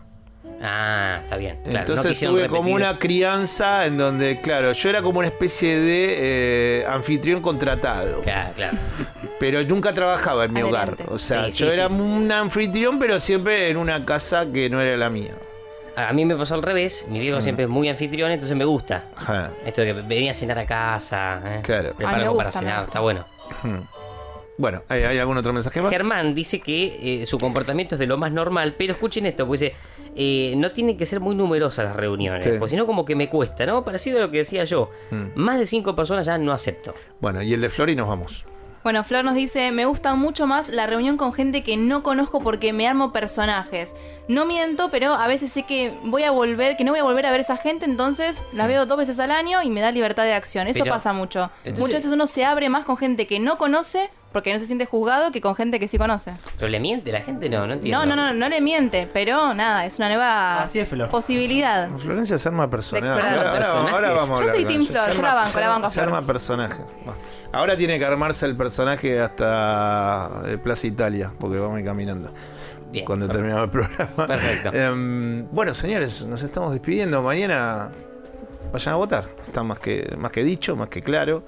Ah, está bien. Claro, entonces tuve como una crianza en donde, claro, yo era como una especie de anfitrión contratado. Claro. Pero nunca trabajaba en mi hogar. O sea, yo era un anfitrión, pero siempre en una casa que no era la mía. A mí me pasó al revés. Mi viejo siempre es muy anfitrión, entonces me gusta. Ajá. Esto de que venía a cenar a casa. Claro. Prepara algo para cenar, está bueno. Bueno, ¿hay algún otro mensaje más? Germán dice que su comportamiento es de lo más normal, pero escuchen esto, pues dice, no tienen que ser muy numerosas las reuniones, porque si no como que me cuesta, ¿no? Parecido a lo que decía yo. Más de 5 personas ya no acepto. Bueno, y el de Flor y nos vamos. Bueno, Flor nos dice, me gusta mucho más la reunión con gente que no conozco porque me armo personajes. No miento, pero a veces sé que no voy a volver a ver a esa gente, entonces las veo 2 veces al año y me da libertad de acción. Eso pasa mucho. Entonces, muchas veces uno se abre más con gente que no conoce porque no se siente juzgado que con gente que sí conoce. ¿Pero le miente la gente? No entiendo. No le miente, pero nada, es una nueva posibilidad. Florencia se arma personajes. Ahora vamos a hablar. Yo soy Team Flor, yo la banco Se arma personajes. Ahora tiene que armarse el personaje hasta Plaza Italia, porque vamos a ir caminando. Bien, cuando terminamos el programa. Perfecto. Bueno, señores, nos estamos despidiendo. Mañana vayan a votar. Está más que dicho, más que claro.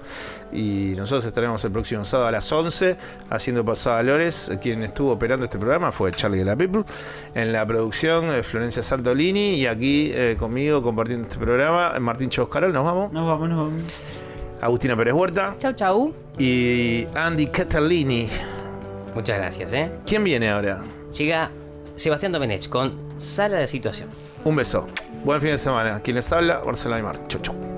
Y nosotros estaremos el próximo sábado a las 11 haciendo Pasado Valores. Quien estuvo operando este programa fue Charlie de la People. En la producción, Florencia Santolini. Y aquí conmigo compartiendo este programa, Martín Choscarol. Nos vamos. Nos vamos. Agustina Pérez Huerta. Chau. Y Andy Catalini. Muchas gracias, ¿Quién viene ahora? Llega Sebastián Domenech con Sala de Situación. Un beso. Buen fin de semana. Quienes habla, Marcelo Aymar. Chau, chau.